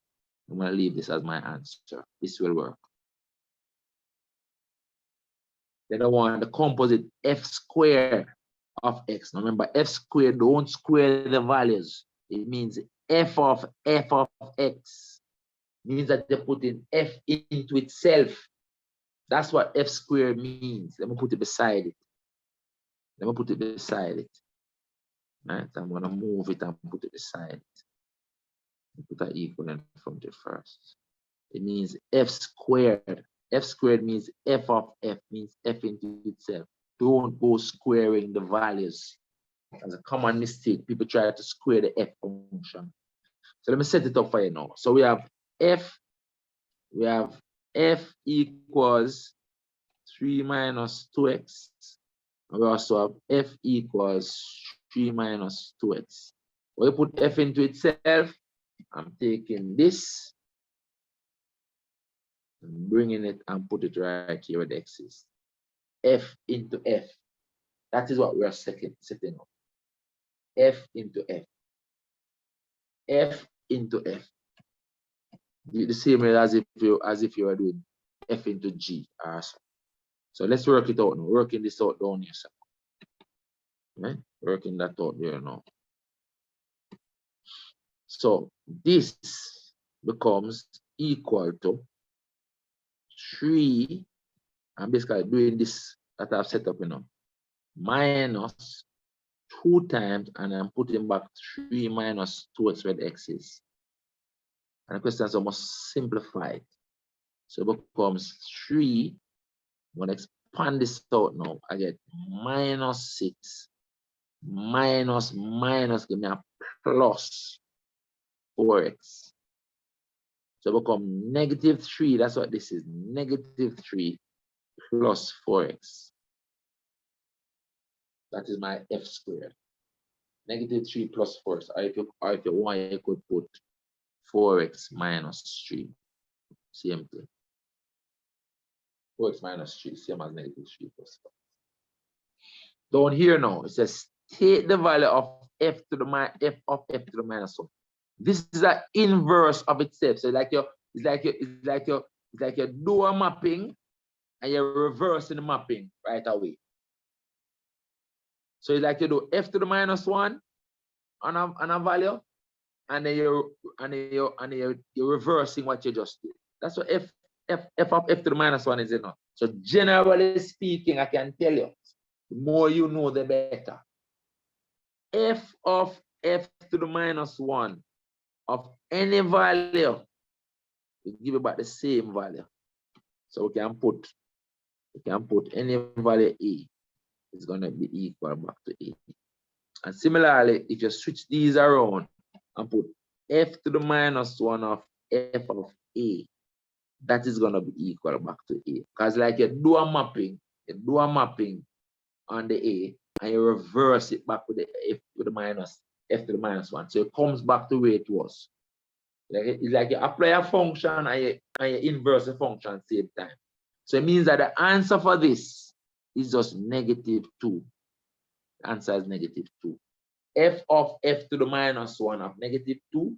Speaker 1: I'm going to leave this as my answer. This will work. Then I want the composite f squared of x. Now remember, f squared, don't square the values. It means f of x. It means that they're putting f into itself. That's what f squared means. Let me put it beside it. Let me put it beside it. Right? I'm going to move it and put it beside it. Put an equal in front of it first. It means f squared. F squared means f of f, means f into itself. Don't go squaring the values. That's a common mistake. People try to square the f function. So let me set it up for you now. So we have f equals 3 minus 2x. And we also have f equals 3 minus 2x. When you put f into itself, I'm taking this, and bringing it and put it right here where the x is. F into f. That is what we are setting up. F into f. F into f. The same way as if you are doing f into g. Awesome. So let's work it out now. Working this out down here. So. Right? Working that out there now. So this becomes equal to 3, I'm basically doing this that I've set up, minus 2 times, and I'm putting back 3 minus 2x where the x is. And the question is almost simplified. So it becomes 3. I'm going to expand this out now. I get minus 6 minus give me a plus 4x. So it becomes negative 3. That's what this is. Negative 3 plus 4x. That is my f squared. Negative 3 plus 4. Or if you want, you could put 4x minus 3. Same thing. 4x minus 3, same as negative 3 plus 4. Down here now, it says take the value of f to the minus 1. This is an inverse of itself. So it's like you do a mapping and you're reversing the mapping right away. So it's like you do f to the minus 1 on a value, and then you're reversing what you just did. That's what f of f to the minus 1 is, So generally speaking, I can tell you, the more you know, the better. F of f to the minus 1 of any value will give you back the same value. So we can put any value a. It's going to be equal back to a. And similarly, if you switch these around and put f to the minus 1 of f of a, that is going to be equal back to a. Because like you do a mapping on the a, and you reverse it back with the f to the minus 1. So it comes back to where it was. It's like you apply a function and you inverse the function at the same time. So it means that the answer for this is just negative 2. The answer is negative 2. F of f to the minus 1 of negative 2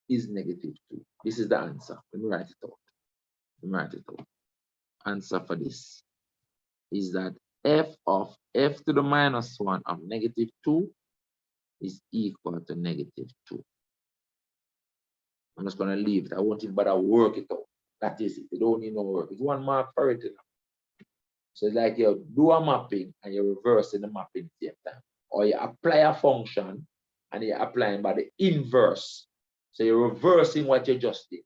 Speaker 1: is negative 2. This is the answer. Let me write it out. Answer for this is that f of f to the minus 1 of negative 2 is equal to negative 2. I'm just going to leave it. I won't even bother work it out. That is it. You don't need no work. It's 1 mark for it. So it's like you do a mapping and you're reversing the mapping at the same time. Or you apply a function and you're applying by the inverse. So you're reversing what you just did.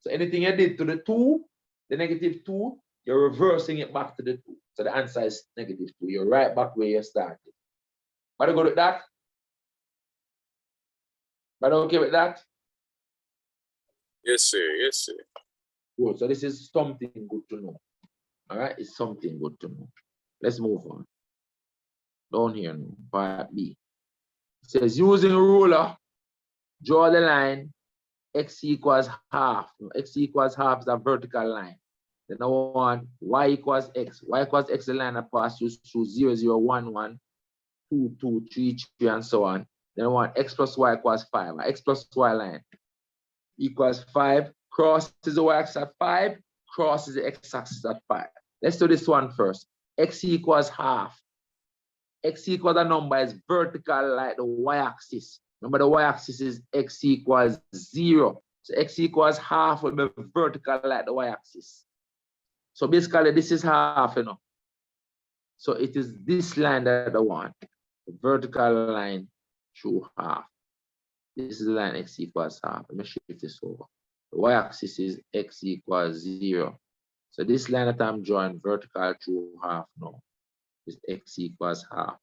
Speaker 1: So anything you did to the 2, the negative 2, you're reversing it back to the 2. So the answer is negative 2. You're right back where you started. But go with that? But okay with that?
Speaker 2: Yes, sir. Yes, sir.
Speaker 1: Good. So this is something good to know. All right, it's something good to know. Let's move on. Down here now, part B. It says using a ruler, draw the line x equals half. X equals half is a vertical line. Then I want y equals x. Y equals x, the line that passes through 0, 0, 1, 1, 2, 2, 3, 3, and so on. Then I want x plus y equals 5. X plus y line equals 5. Crosses the y-axis at 5. Crosses the x-axis at 5. Let's do this one first. X equals half. X equals a number is vertical like the y-axis. Remember the y-axis is x equals 0. So x equals half will be vertical like the y-axis. So basically this is half, So it is this line that I want. The vertical line through half. This is the line x equals half. Let me shift this over. The y-axis is x equals 0. So this line that I'm drawing vertical through half now is x equals half.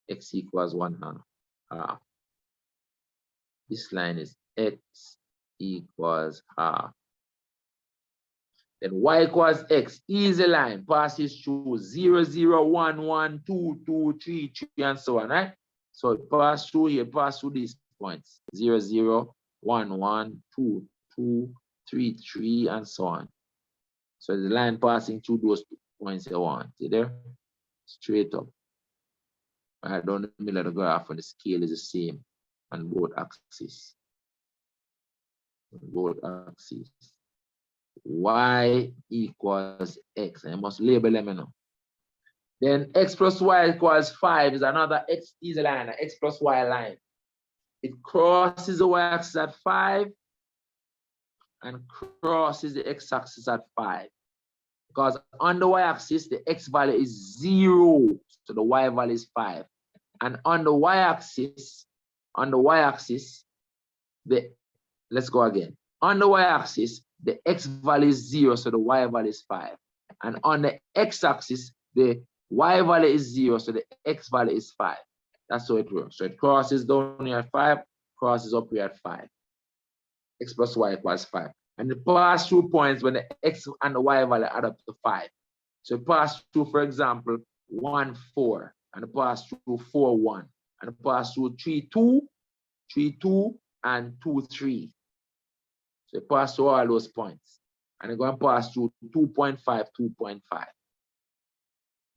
Speaker 1: X equals 1/2. Half. This line is x equals half. Then y equals x, easy line, passes through 0, 0, 1, 1, 2, 2, 3, 3, and so on, right? So it passes through here, passes through these points, 0, 0, 1, 1, 2, 2, 3, 3, and so on. So the line passing through those points you want. See there? Straight up. Right down the middle of the graph, and the scale is the same on both axes. Y equals x. I must label them now. Then x plus y equals 5 is another x easy line, x plus y line. it crosses the y-axis at 5 and crosses the x-axis at 5. Because on the y-axis, the x value is 0, so the y value is 5. And on the y-axis, let's go again. On the y-axis, the x value is 0, so the y value is 5. And on the x-axis, the y value is 0, so the x value is 5. That's how it works. So it crosses down here at 5, crosses up here at 5. X plus y equals 5. And the pass-through points when the x and the y value add up to 5. So pass through, for example, 1, 4, and the pass through 4, 1, and the pass through 3, 2, 3, 2, and 2, 3. So you pass through all those points. And you're going to pass through 2.5, 2.5.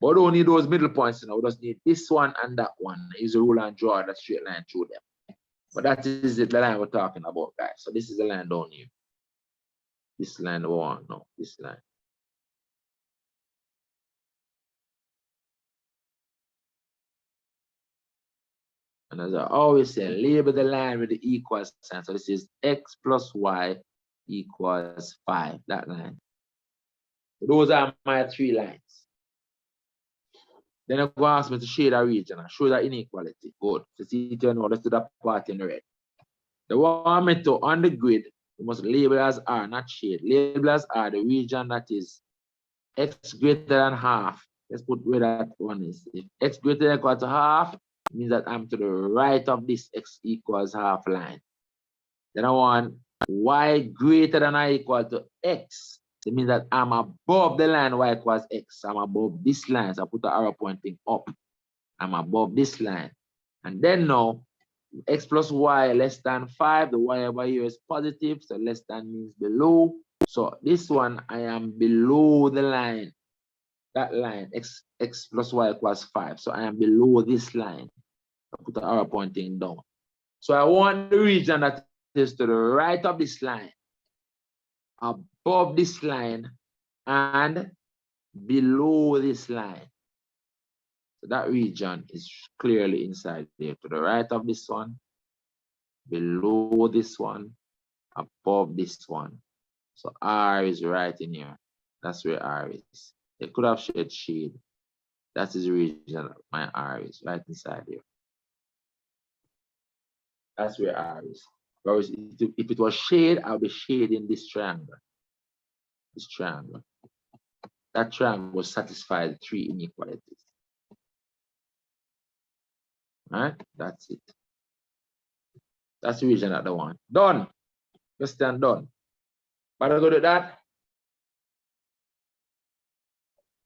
Speaker 1: But we don't need those middle points, you know. We just need this one and that one. Use a ruler and draw that straight line through them. But that is the line we're talking about, guys. So this is the line down here. This line we want now, this line. And as I always say, label the line with the equal sign. So this is x plus y equals 5, that line. So those are my 3 lines. Then I'm going to ask me to shade a region and show that inequality. Good. So see it, you know, let's do that part in red. The one me to on the grid, we must label as R, not shade. Label as R the region that is x greater than half. Let's put where that one is. If x greater than or equal to half, it means that I'm to the right of this x equals half line. Then I want y greater than or equal to x. It means that I'm above the line y equals x. I'm above this line. So I put the arrow pointing up. I'm above this line. And then now, x plus y less than 5. The y over here is positive. So less than means below. So this one, I am below the line. That line, x plus y equals 5. So I am below this line. I put the arrow pointing down. So I want the region that is to the right of this line, above this line, and below this line. So that region is clearly inside there, to the right of this one, below this one, above this one. So R is right in here. That's where R is. It could have shed shade. That is the region my R is, right inside here. That's where R is. Whereas if it was shade, I'll be shading this triangle. This triangle. That triangle will satisfy the 3 inequalities. All right, that's it. That's the region that I want. Done. Question done. But I go to that.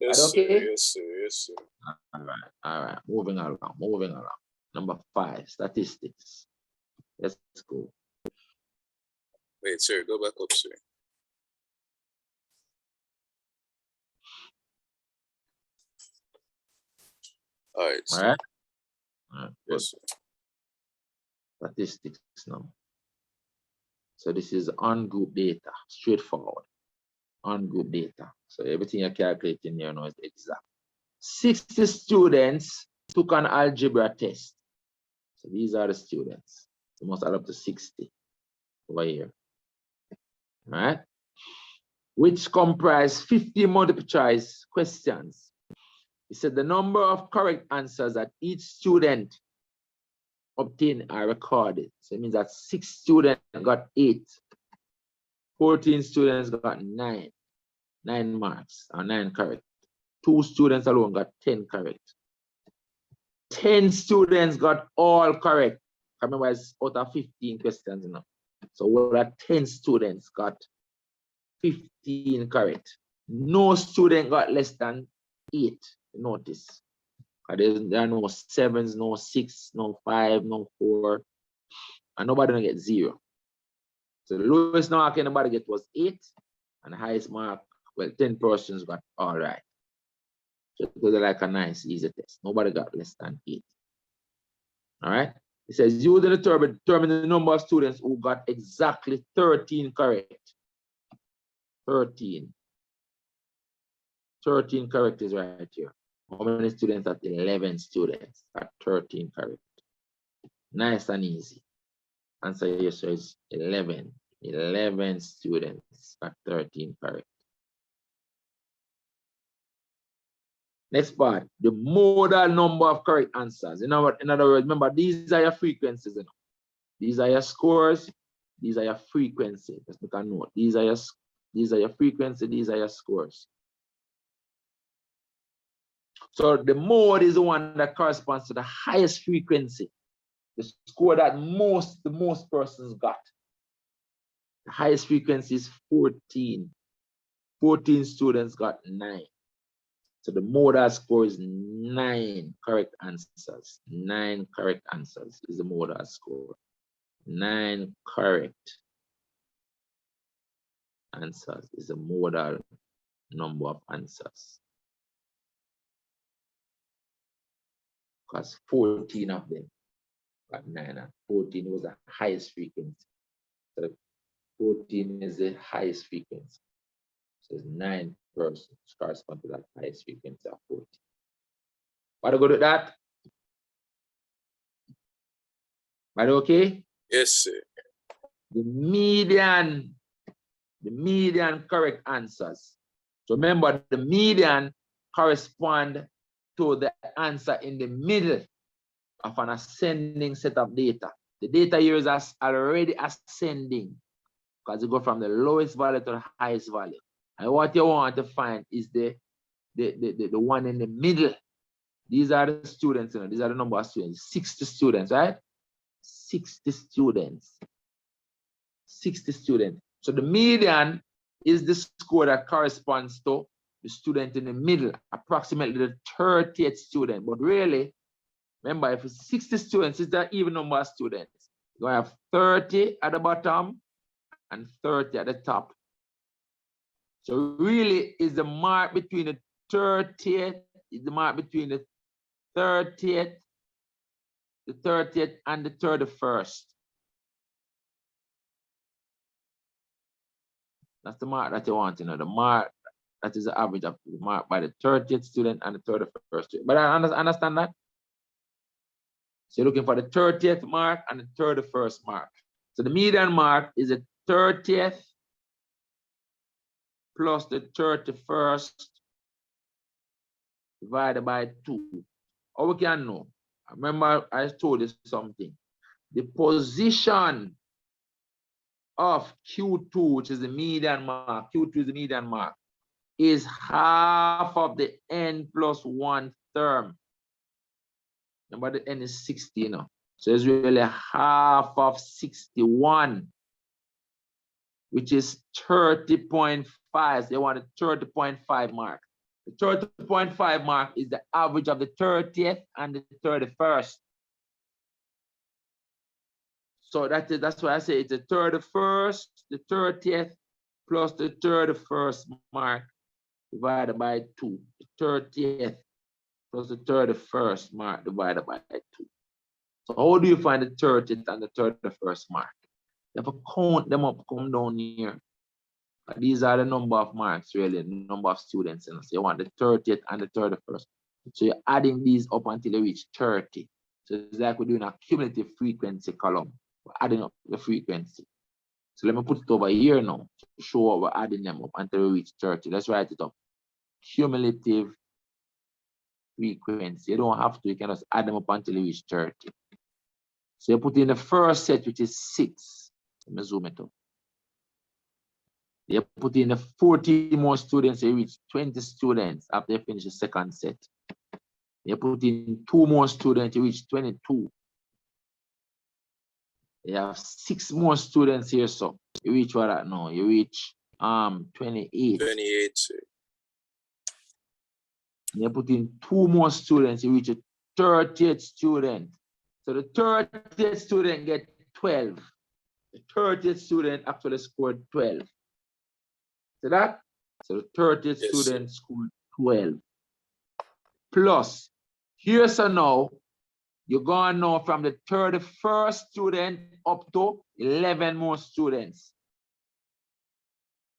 Speaker 2: Yes,
Speaker 1: okay?
Speaker 2: sir. Yes, sir. Yes, sir.
Speaker 1: All right. Moving along. Number 5, statistics. Let's go.
Speaker 2: Wait, sir. Go back up, sir. All right.
Speaker 1: All right.
Speaker 2: Yes, sir.
Speaker 1: Statistics now. So this is on group data, straightforward. On group data. So everything you're calculating here now is exact. 60 students took an algebra test. So these are the students. You must add up to 60 over here. All right. Which comprise 50 multiple choice questions. He said the number of correct answers that each student obtained are recorded. So it means that 6 students got 8. 14 students got 9 marks or 9 correct. 2 students alone got 10 correct. 10 students got all correct. Remember, it's out of 15 questions now. So what are 10 students got 15 correct? No student got less than 8. Notice. There are no 7s, no 6, no 5, no 4. And nobody gonna get 0. So the lowest mark anybody get was 8. And the highest mark, well, 10 persons got all right. So it was like a nice, easy test. Nobody got less than 8. All right. It says use the determine the number of students who got exactly 13 correct. 13. 13 correct is right here. How many students at 11 students at 13 correct? Nice and easy. Answer here, sir, is 11. 11 students got 13 correct. Next part, the modal number of correct answers. In other words, remember, these are your frequencies. You know? These are your scores. These are your frequency. Let's make a note. These are your frequency. These are your scores. So the mode is the one that corresponds to the highest frequency. The score that the most persons got. The highest frequency is 14. 14 students got 9. So the modal score is 9 correct answers. 9 correct answers is the modal score. 9 correct answers is the modal number of answers. Because 14 of them got 9 and 14 was the highest frequency. So 14 is the highest frequency. So it's 9 persons correspond to that highest frequency of 14. What to go to that? Right, okay?
Speaker 2: Yes, sir.
Speaker 1: The median correct answers. So remember, the median correspond to the answer in the middle of an ascending set of data. The data here is already ascending because it goes from the lowest value to the highest value. And what you want to find is the one in the middle. These are the students, you know, these are the number of students, 60 students, right? 60 students. 60 students. So the median is the score that corresponds to the student in the middle, approximately the 30th student. But really, remember, if it's 60 students, it's the even number of students. You have 30 at the bottom and 30 at the top. So really, is the mark between the 30th, is the mark between the 30th, the 30th, and the 31st. That's the mark that you want, you know, the mark that is the average of the mark by the 30th student and the 31st student. But I understand that. So you're looking for the 30th mark and the 31st mark. So the median mark is the 30th plus the 31st divided by 2. Or we can know. Remember, I told you something. The position of Q2, which is the median mark, Q2 is the median mark, is half of the n plus 1 term. Remember, the n is 60, you know. So it's really half of 61, which is 30.5. So they want a 30.5 mark. The 30.5 mark is the average of the 30th and the 31st. So that's why I say it's the 31st, the 30th, plus the 31st mark divided by 2. The 30th plus the 31st mark divided by 2. So how do you find the 30th and the 31st mark? You have to count them up, come down here. These are the number of marks, really, the number of students. And so you want the 30th and the 31st. So you're adding these up until you reach 30. So it's like we're doing a cumulative frequency column. We're adding up the frequency. So let me put it over here now to show what we're adding them up until we reach 30. Let's write it up. Cumulative frequency. You don't have to, you can just add them up until you reach 30. So you put in the first set, which is 6. Let me zoom it up. You put in the 40 more students, you reach 20 students after you finish the second set. You put in 2 more students, you reach 22. You have 6 more students here, so you reach what at now? You reach 28.
Speaker 2: 28, sir.
Speaker 1: You put in 2 more students, you reach a 30th student. So the 30th student get 12. The 30th student actually scored 12. See that? So the 30th
Speaker 2: Yes,
Speaker 1: student scored 12. Plus, here so now, you're going now from the 31st student up to 11 more students.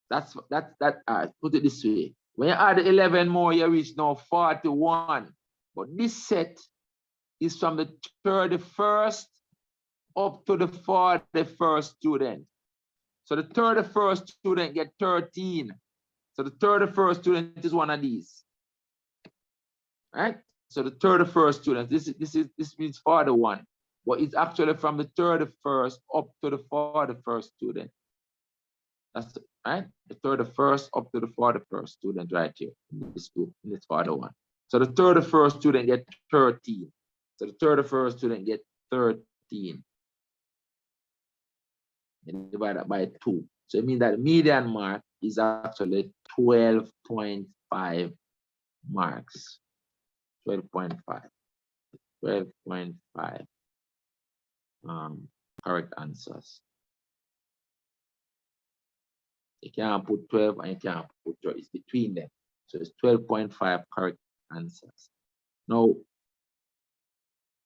Speaker 1: That's put it this way. When you add 11 more, you reach now 41. But this set is from the 31st up to the 41st student. So the 31st student get 13. So the 31st student is one of these. Right? So the 31st student, this means 41. But it's actually from the 31st up to the 41st student. That's right. The 31st up to the 41st student right here in this group, in this 41. So the 31st student get 13. So the 31st student get 13. And divide that by 2. So it means that the median mark is actually 12.5 marks. 12.5. 12.5 correct answers. You can't put 12 and you can't put 12. It's between them. So it's 12.5 correct answers. Now,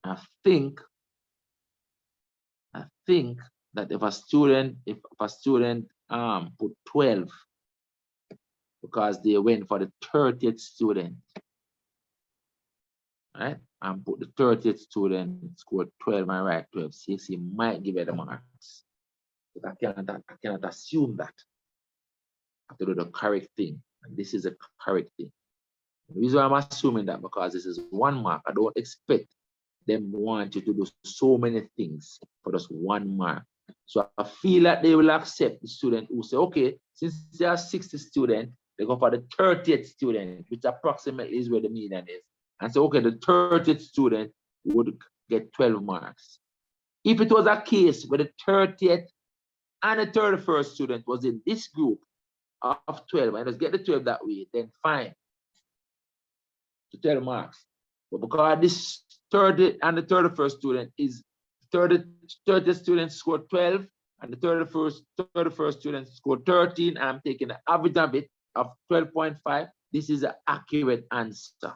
Speaker 1: I think that if a student put 12 because they went for the 30th student, right? And put the 30th student scored 12 and write 12, CXC might give it the marks. But I cannot assume that. I have to do the correct thing. And this is a correct thing. The reason why I'm assuming that because this is 1 mark, I don't expect them want you to do so many things for just 1 mark. So I feel that they will accept the student who say, okay, since there are 60 students, they go for the 30th student, which approximately is where the median is. And so, okay, the 30th student would get 12 marks. If it was a case where the 30th and the 31st student was in this group of 12, and let's get the 12 that way, then fine. To 12 marks. But because this 30 and the 31st student is 30 students scored 12 and the 31st student scored 13, I'm taking the average of it of 12.5. This is an accurate answer.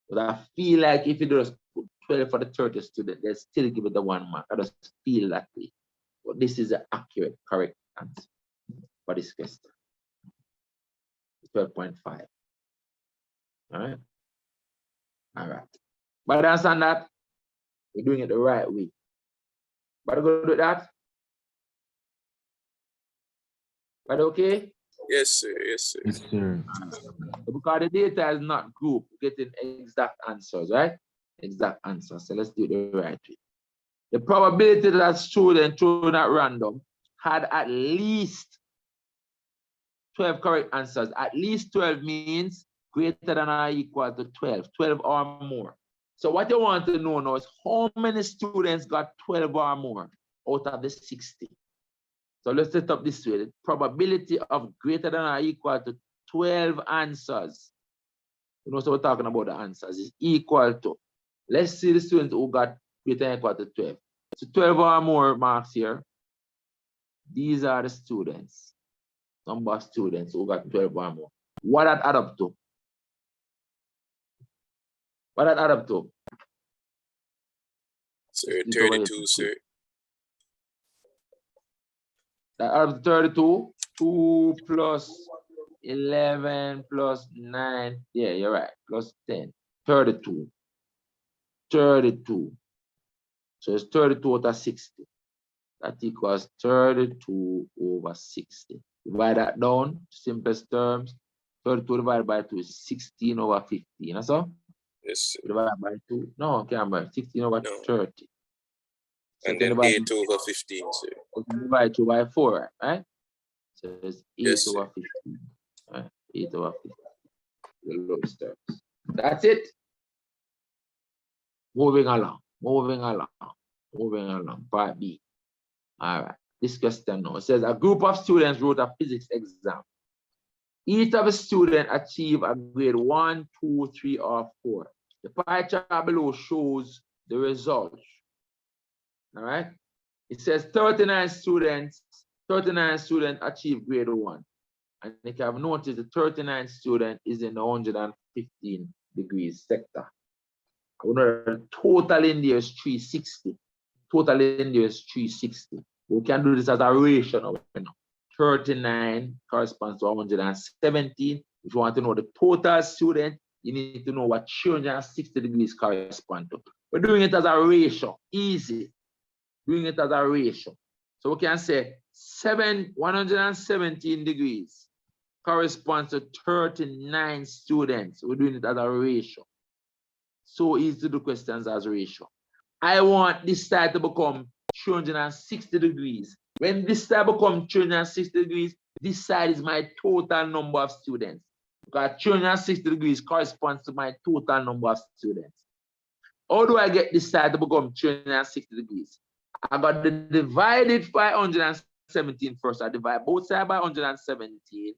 Speaker 1: But I feel like if you just put 12 for the 30th student, they'll still give it the 1 mark. I just feel that way. But this is an accurate, correct answer for this question. 12.5. All right. All right. But understand that we're doing it the right way. But go do that. But okay?
Speaker 2: Yes, sir. Yes, sir.
Speaker 4: Yes, sir.
Speaker 1: Because the data is not group, getting exact answers, right? Exact answers. So let's do it the right way. The probability that student thrown at random had at least 12 correct answers. At least 12 means greater than or equal to 12, 12 or more. So what you want to know now is how many students got 12 or more out of the 60. So let's set up this way. The probability of greater than or equal to 12 answers. You know, so we're talking about the answers is equal to. Let's see the students who got greater than or equal to 12. So 12 or more marks here. These are the students. Number of students who got 12 or more. What that add up to? What that add up to?
Speaker 2: Sir, 32, sir.
Speaker 1: That add up to 32. 2 plus 11 plus 9. Yeah, you're right. Plus 10. 32. 32. So it's 32 out of 60. That equals 32 over 60. Divide that down, simplest terms. 32 divided by 2 is 16 over 15. That's all?
Speaker 2: Yes, sir.
Speaker 1: Divided by 2. No, I can't remember. 16 over 30. So
Speaker 2: and then 8 over 15, sir.
Speaker 1: Divide 2 by 4, right? So it's 8
Speaker 2: Yes,
Speaker 1: over 15. Right? 8 over 15. The lowest terms. That's it. Moving along. Part B. All right. This question now. It says a group of students wrote a physics exam. Each of the students achieved a grade 1, 2, 3, or 4. The pie chart below shows the results. All right. It says 39 students achieved grade 1. And if you have noticed, the 39 student is in the 115 degrees sector. The total in there is 360. Total in there is 360. We can do this as a ratio now. 39 corresponds to 117. If you want to know the total student, you need to know what 360 degrees correspond to. We're doing it as a ratio. Easy. doing it as a ratio. So we can say 117 degrees corresponds to 39 students. We're doing it as a ratio. So easy to do questions as a ratio. I want this side to become 360 degrees. When this side becomes 360 degrees, this side is my total number of students. Because 360 degrees corresponds to my total number of students. How do I get this side to become 360 degrees? I got to divide it by 117 first. I divide both sides by 117.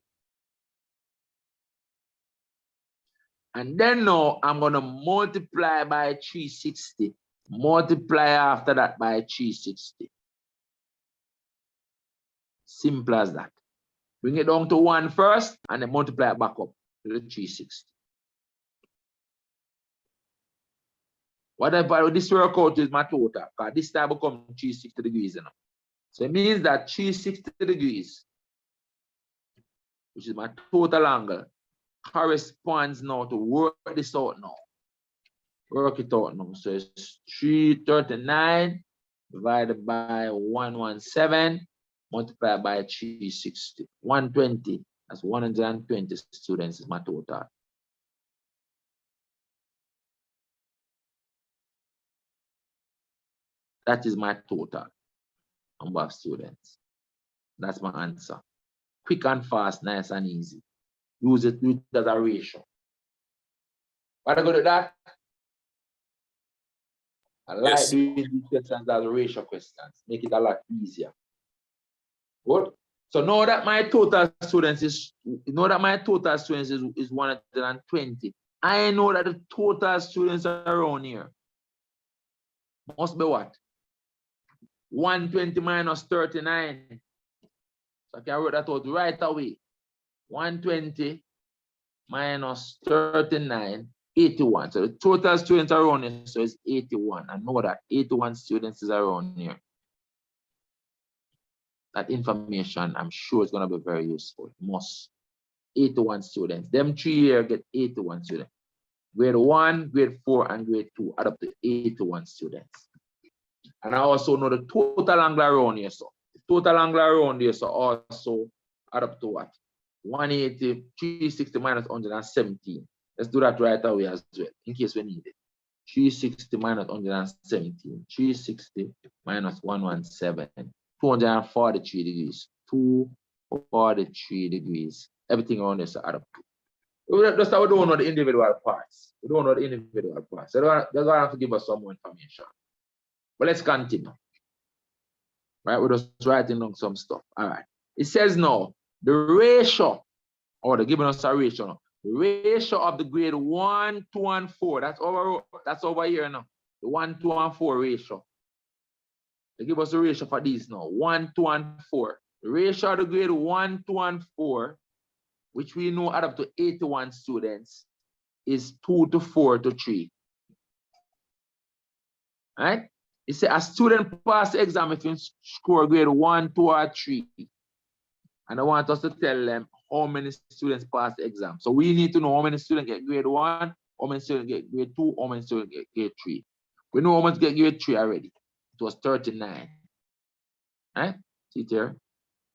Speaker 1: And then now I'm going to multiply by 360. Multiply after that by 360. Simple as that. Bring it down to 1 first and then multiply it back up to the 360. Whatever this work out is my total, because this time becomes 360 degrees. So it means that 360 degrees, which is my total angle, corresponds now to work this out now. Work it out now. So it's 339 divided by 117 multiplied by 360. 120. That's 120 students is my total. That is my total number of students. That's my answer. Quick and fast, nice and easy. Use it as a ratio. What I go to that? I like doing these questions as a ratio questions. Make it a lot easier. Good. So now that my total students is 120, I know that the total students around here must be what? 120 minus 39. So I can write that out right away. 120 minus 39, 81. So the total students around here, so it's 81. I know that 81 students is around here. That information, I'm sure, is going to be very useful. Most 81 students. Them 3 here get 81 students. Grade 1, grade 4, and grade 2 add up to 81 students. And I also know the total angle around here. So the total angle around here so also add up to what? 180, 360 minus 117. Let's do that right away as well, in case we need it. 360 minus 117. 360 minus 117. 243 degrees. 243 degrees. Everything around this add up to. That's how we don't know the individual parts. We don't know the individual parts. So that's why I have to give us some more information. But let's continue. Right, we're just writing down some stuff. All right. It says now the ratio, or they're giving us a ratio now. The ratio of the grade 1, 2, and 4. That's over here now. The 1, 2, and 4 ratio. They give us a ratio for these now. 1, 2, and 4. The ratio of the grade 1, 2, and 4, which we know add up to 81 students, is 2 to 4 to 3. Right? It says a student pass the exam if you score grade 1, 2, or 3. And I want us to tell them how many students pass the exam. So we need to know how many students get grade 1, how many students get grade 2, how many students get grade 3. We know how much get grade 3 already. It was 39. Right? See it here?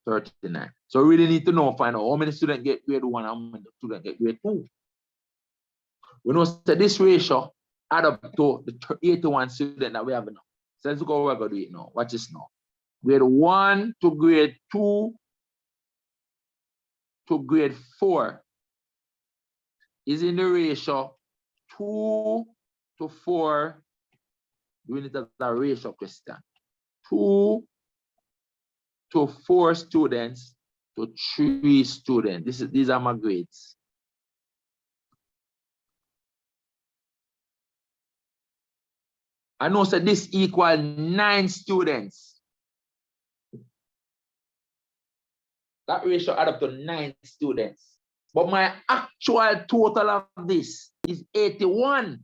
Speaker 1: 39. So we really need to know, find out how many students get grade 1 and how many students get grade 2. We know that this ratio add up to the 81 students that we have now. So let's look how we're going to do it now. Watch this now. Grade 1 to grade 2 to grade 4 is in the ratio 2 to 4. Doing it as a ratio question. 2 to 4 students to 3 students. These are my grades. I know that this equals 9 students. That ratio add up to 9 students. But my actual total of this is 81.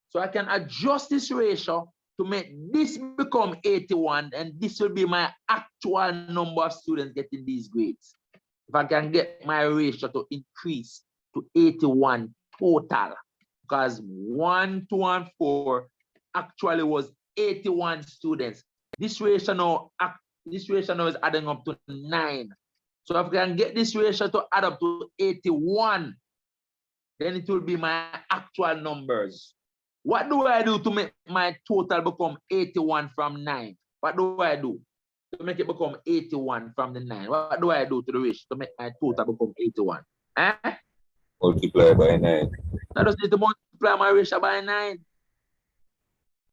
Speaker 1: So I can adjust this ratio to make this become 81, and this will be my actual number of students getting these grades. If I can get my ratio to increase to 81 total, because 1, 2, and 4 actually was 81 students. This ratio now is adding up to 9. So if I can get this ratio to add up to 81, then it will be my actual numbers. What do I do to make my total become 81 from 9? What do I do to make it become 81 from the 9? What do I do to the ratio to make my total become 81? Eh?
Speaker 4: Multiply by 9.
Speaker 1: I just need to multiply my ratio by 9.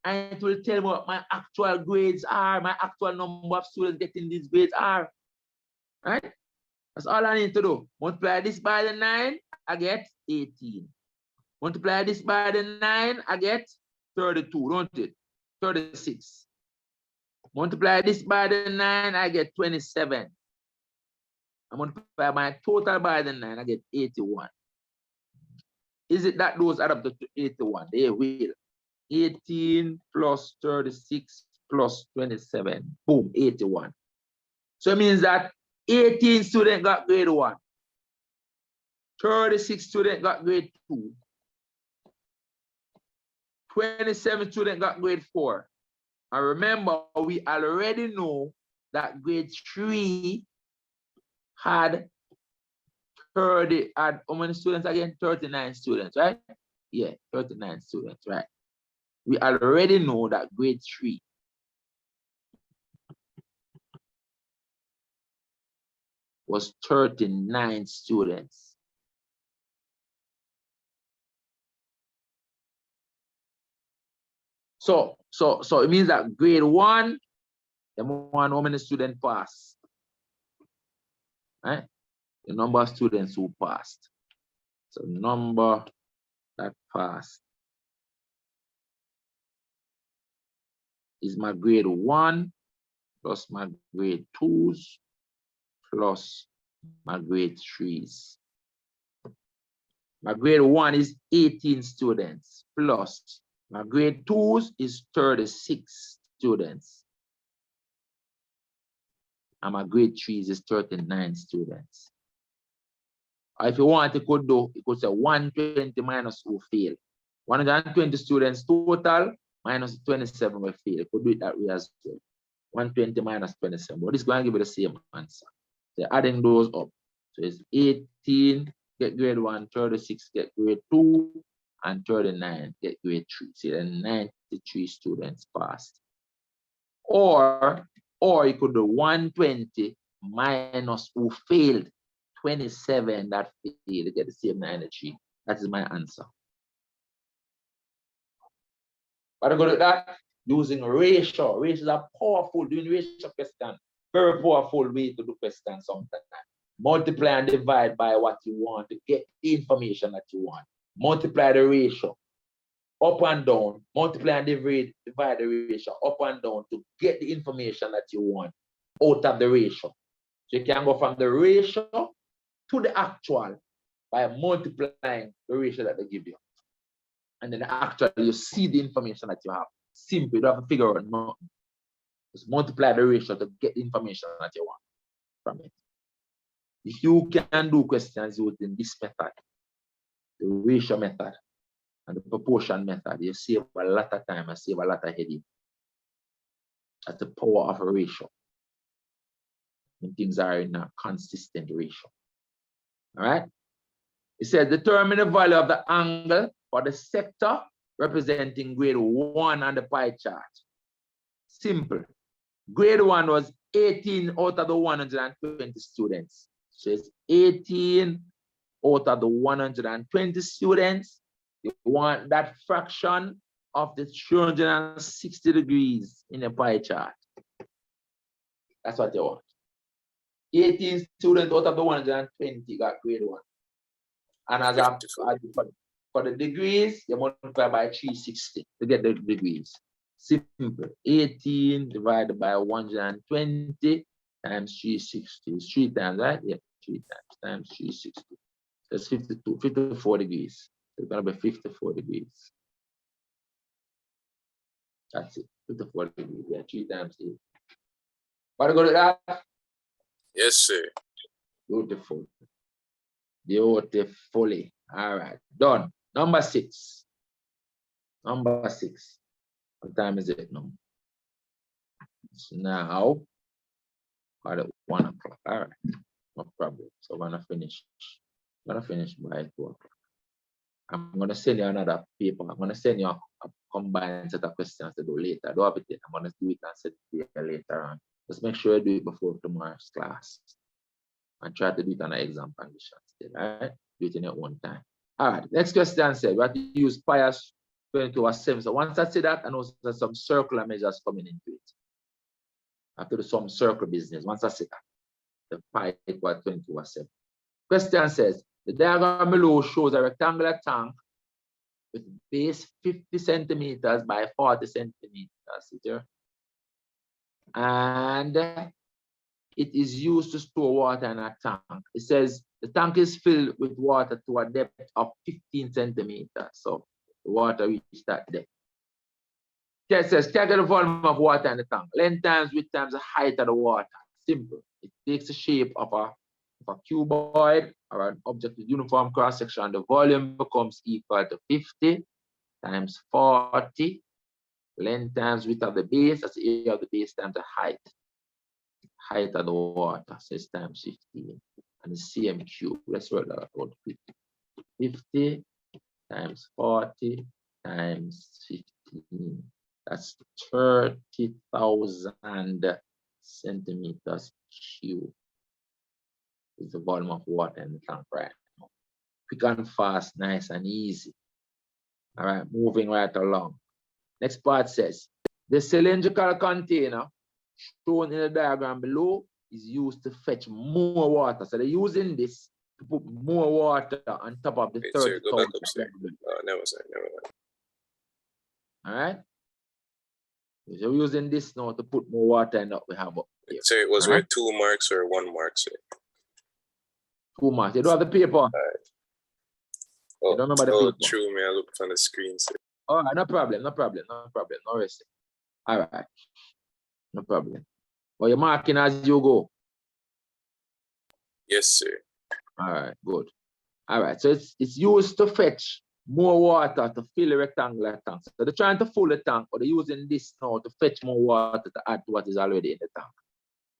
Speaker 1: And it will tell me what my actual grades are, my actual number of students getting these grades are. Right? That's all I need to do. Multiply this by the 9, I get 18. Multiply this by the 9, I get 32, don't it? 36. Multiply this by the 9, I get 27. I multiply my total by the 9, I get 81. Is it that those add up to 81? They will. 18 plus 36 plus 27. Boom, 81. So it means that 18 students got grade 1. 36 students got grade 2. 27 students got grade 4. And remember, we already know that grade 3 had how many students again? 39 students, right? Yeah, 39 students, right? We already know that grade 3 was 39 students. So it means that grade 1, how many students passed? Right? The number of students who passed. So number that passed is my grade 1 plus my grade 2s plus my grade 3s. My grade 1 is 18 students plus my grade 2s is 36 students. And my grade 3s is 39 students. Or if you want, you could say 120 minus who failed. 120 students total minus 27 will fail. You could do it that way as well. 120 minus 27. But this is going to give you the same answer. So adding those up. So it's 18, get grade 1, 36, get grade 2, and 39, get grade 3. See, then 93 students passed. Or you could do 120 minus who failed. 27 that failed to get the same 93. That is my answer. But I go to that using ratio. Ratios are powerful. Doing ratio question, very powerful way to do questions sometimes. Multiply and divide by what you want to get the information that you want. Multiply the ratio up and down. Multiply and divide the ratio up and down to get the information that you want out of the ratio. So you can go from the ratio to the actual by multiplying the ratio that they give you. And then the actual, you see the information that you have. Simple, you don't have to figure out nothing. Just multiply the ratio to get the information that you want from it. If you can do questions using this method, the ratio method and the proportion method, you save a lot of time and save a lot of headache. That's the power of a ratio. When things are in a consistent ratio. All right? It says determine the value of the angle for the sector representing grade 1 on the pie chart. Simple. Grade 1 was 18 out of the 120 students. So it's 18 out of the 120 students. You want that fraction of the 360 degrees in the pie chart. That's what you want. 18 students out of the 120 got grade 1. And as for the degrees, you multiply by 360 to get the degrees. Simple. 18 divided by 120 times 360. It's 3 times, right? Yeah, 3 times 360. That's 54 degrees. It's going to be 54 degrees. That's it. 54 degrees. Yeah, 3 times 8. Want to go to that?
Speaker 2: Yes, sir.
Speaker 1: Beautiful. Beautifully. All right. Done. Number 6. Number 6. What time is it now? It's now at 1 o'clock. All right, no problem. So I'm gonna finish by 2 o'clock. I'm gonna send you another paper. I'm gonna send you a combined set of questions to do later. Don't have it. I'm gonna do it and send it to you later on. Just make sure you do it before tomorrow's class. And try to do it on an exam condition still, all right? Do it in your own time. All right, next question said we have to use pi as 20/7. So once I say that, I know there's some circular measures coming into it. I have to do some circle business. Once I say that, the pi equal 20/7. Question says, the diagram below shows a rectangular tank with base 50 centimeters by 40 centimeters. And it is used to store water in a tank. It says the tank is filled with water to a depth of 15 centimeters. So the water reaches that depth. It says, calculate the volume of water in the tank. Length times width times the height of the water. Simple. It takes the shape of a cuboid or an object with uniform cross-section. The volume becomes equal to 50 times 40. Length times width of the base. That's the area of the base times the height. Height of the water, so it's times 15, and the same cube. Let's work that out. 50 times 40 times 15. That's 30,000 centimeters cube. Is the volume of water in the tank right now. Quick and fast, nice and easy. All right, moving right along. Next part says the cylindrical container shown in the diagram below is used to fetch more water. So they're using this to put more water on top of the 30,000.
Speaker 2: Go back upstairs. Never mind.
Speaker 1: All right. So we're using this now to put more water in what we have up here.
Speaker 2: So it was where 2 marks or 1 mark? Sir?
Speaker 1: 2 marks. You don't have the paper.
Speaker 2: All right. Oh,
Speaker 1: you don't remember the paper.
Speaker 2: True, me. I looked on the screen. Sir.
Speaker 1: All right, no problem. No rest. All right. No problem. Well, you're marking as you go.
Speaker 2: Yes, sir.
Speaker 1: All right, good. All right, so it's used to fetch more water to fill a rectangular tank. So they're trying to fill the tank, but they're using this now to fetch more water to add to what is already in the tank.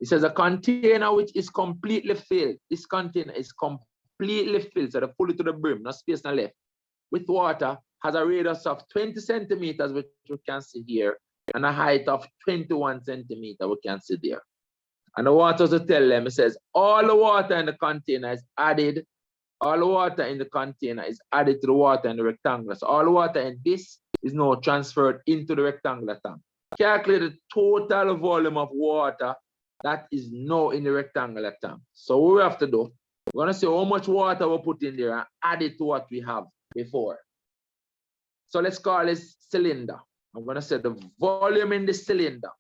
Speaker 1: It says a container which is completely filled. This container is completely filled, so they pull it to the brim, no space no left, with water, has a radius of 20 centimeters, which you can see here, and a height of 21 centimeters, we can see there. And I want us to tell them, it says, all the water in the container is added, all the water in the container is added to the water in the rectangular. So all the water in this is now transferred into the rectangular tank. Calculate the total volume of water that is now in the rectangular tank. So what we have to do, we're going to see how much water we put in there and add it to what we have before. So let's call this cylinder. I'm going to say the volume in the cylinder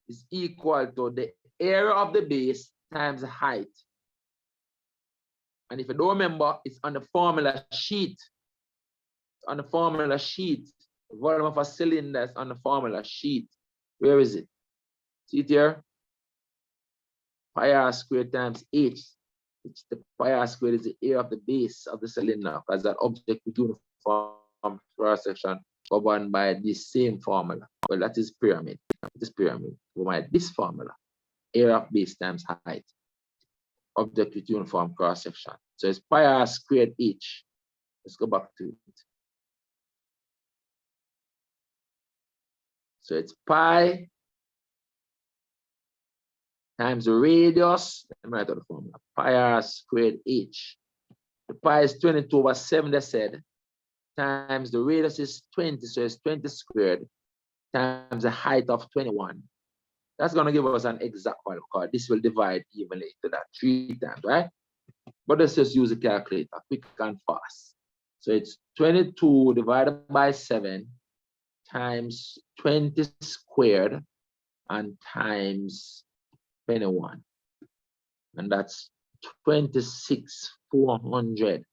Speaker 1: is equal to the area of the base times the height. And if you don't remember, it's on the formula sheet. On the formula sheet, the volume of a cylinder is on the formula sheet. Where is it? See it here? Pi r squared times h, which the pi r squared is the area of the base of the cylinder, because that object with uniform cross-section governed by this same formula. Well, that is pyramid. This pyramid by this formula, area of base times height, object with uniform cross-section. So it's pi r squared h. Let's go back to it. So it's pi times the radius, let me write out the formula, pi r squared h. The pi is 22/7, they said, times the radius is 20, so it's 20 squared, times the height of 21. That's going to give us an exact value, because this will divide evenly into that 3 times, right? But let's just use a calculator, quick and fast. So it's 22 divided by 7 times 20 squared and times 21. And that's 26,400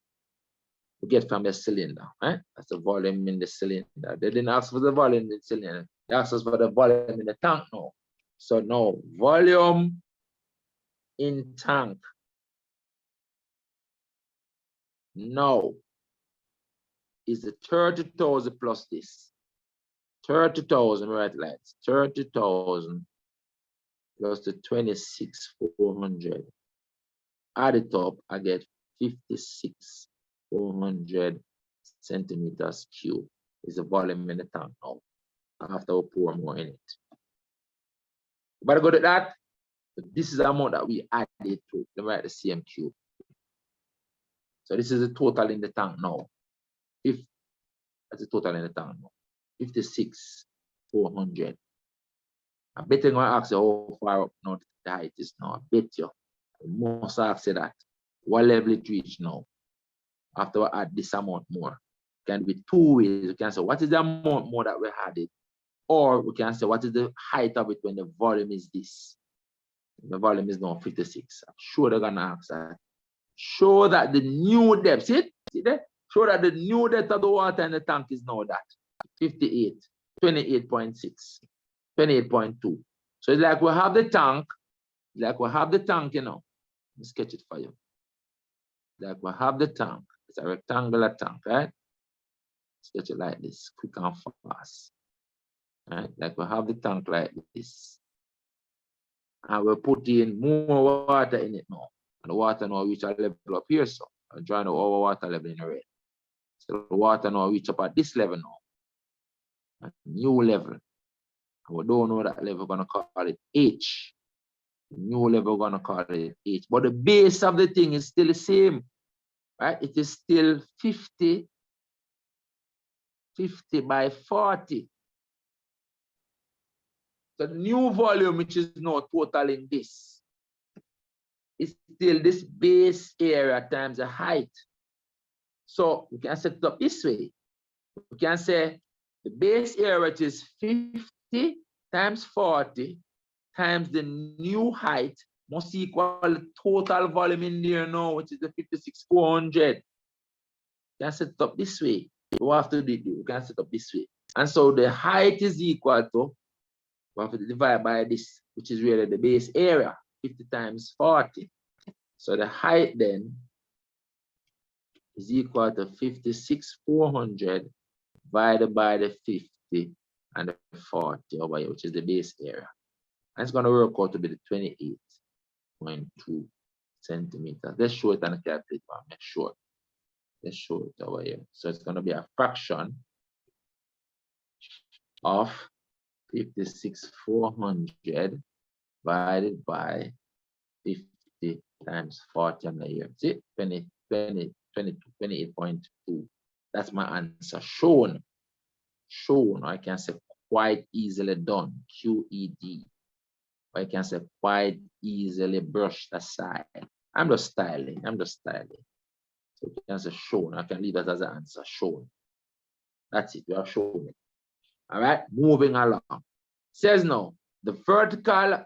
Speaker 1: to get from the cylinder, right? That's the volume in the cylinder. They didn't ask for the volume in the cylinder. They asked us for the volume in the tank now. So now, volume in tank now is the 30,000 plus this. 30,000, right? Lights. 30,000 plus the 26,400. Add it up, I get 56,400 centimeters cube is the volume in the tank now. After we pour more in it. But go to that. This is the amount that we added to the right the same cube. So this is the total in the tank now. That's the total in the tank now. 56,400. I bet you're gonna ask you how far up now the height is now. I bet you. Most ask you that. What level it reach now? After we add this amount more. It can be two ways. We can say what is the amount more that we added? Or we can say what is the height of it when the volume is this? The volume is now 56. I'm sure they're gonna ask that. Show that the new depth, see there? Show that the new depth of the water in the tank is now that 58, 28.6, 28.2. So it's like we have the tank, you know. Let me sketch it for you. Like we have the tank. It's a rectangular tank, right? Sketch it like this, quick and fast. Right? Like we have the tank like this. And we're putting more water in it now. And the water now reach a level up here, so I'm drawing our water level in the red. So the water now reach up at this level now. A new level. And we don't know that level, we're gonna call it H. The new level, we're gonna call it H. But the base of the thing is still the same. Right? It is still 50 by 40. So the new volume, which is now totaling this, is still this base area times the height. So we can set it up this way. We can say the base area, which is 50 times 40 times the new height, must equal the total volume in there now, which is the 56,400. We can set it up this way. We have to do it. We can set it up this way. And so the height is equal to, we have to divide by this, which is really the base area, 50 times 40. So the height then is equal to 56,400 divided by the 50 and the 40 over here, which is the base area. And it's going to work out to be the 28.2 centimeters. Let's show it on the calculator. Make sure. Let's show it over here. So it's going to be a fraction of 56,400 divided by 50 times 40 on the year. See, 28.2. That's my answer. Shown. I can say quite easily done. QED. Or I can say quite easily brushed aside. I'm just styling. So you can say shown. I can leave that as an answer. Shown. That's it. We have shown it. All right. Moving along. Says now the vertical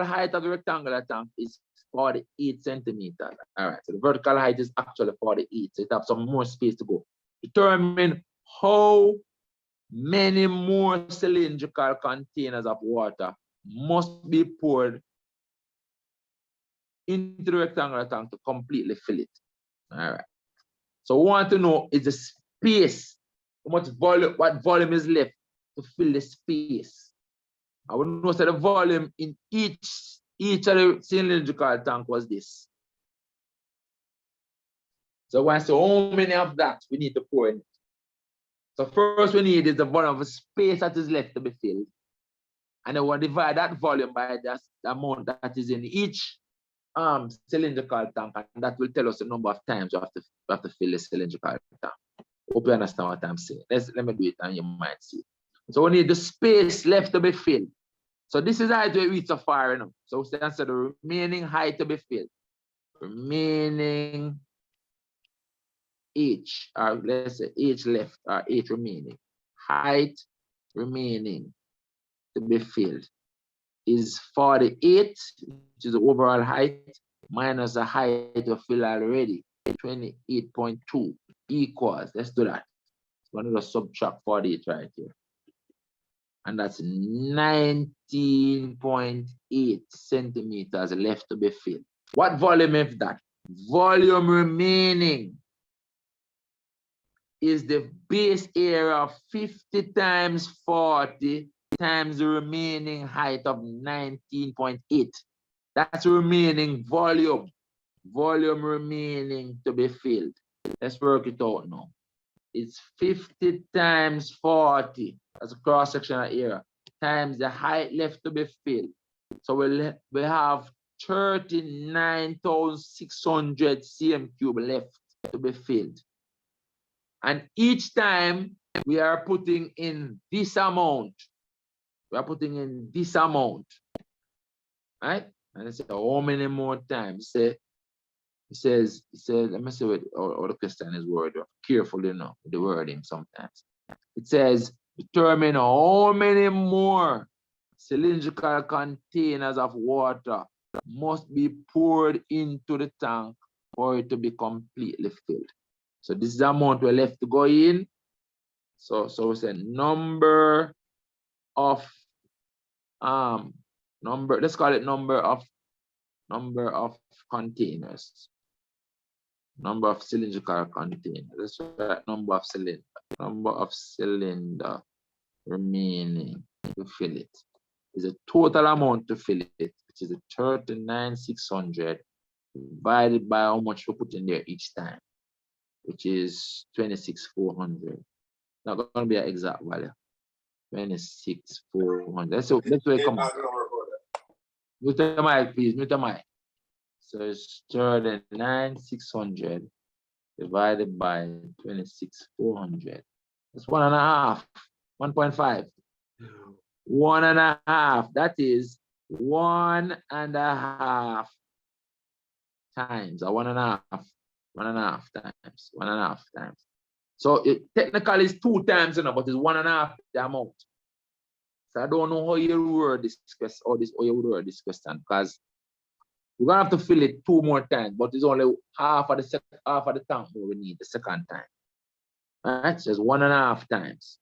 Speaker 1: height of the rectangular tank is 48 centimeters. All right. So the vertical height is actually 48. So it has some more space to go. Determine how many more cylindrical containers of water must be poured into the rectangular tank to completely fill it. All right. So we want to know is the space, how much volume, what volume is left to fill the space. I would know that the volume in each of the cylindrical tank was this. So we want to see how many of that we need to pour in it. So first we need is the volume of the space that is left to be filled. And then we'll divide that volume by the amount that is in each cylindrical tank, and that will tell us the number of times you have to fill the cylindrical tank. Hope you understand what I'm saying. Let me do it and you might see. So we need the space left to be filled. So this is how we reach so far enough. So we answer the remaining height to be filled. Remaining H, or let's say H left or H remaining. Height remaining to be filled is 48, which is the overall height, minus the height of fill already, 28.2 equals, let's do that. We're going to subtract 48 right here. And that's 19.8 centimeters left to be filled. What volume is that? Volume remaining is the base area of 50 times 40 times the remaining height of 19.8. That's the remaining volume. Volume remaining to be filled. Let's work it out now. It's 50 times 40. That's a cross-sectional area. Times the height left to be filled. So we have 39,600 cm cube left to be filled. And each time we are putting in this amount. We are putting in this amount. Right? And it's how many more times? It says, let me see what the question is worded. Carefully now with the wording sometimes. It says, determine how many more cylindrical containers of water must be poured into the tank for it to be completely filled. So this is the amount we're left to go in. So we say number of let's call it number of containers. Number of cylindrical containers. Let's write number of cylinder. Number of cylinder remaining to fill it. Is a total amount to fill it, which is a 39,600 divided by how much we put in there each time, which is 26,400. Not going to be an exact value. 26,400. Let's come. Mute the mic, please. Mute the mic. So it's 39,600 divided by 26,400. That's 1.5. 1.5. 1.5. That is 1.5 times, or 1.5. 1.5 times. 1.5 times. So it technically is 2 times, but it's 1.5 the amount. So I don't know how you word this question, or how you would word this question, because we're gonna have to fill it 2 more times, but it's only half of the tank we need the second time. All right, so it's 1.5 times.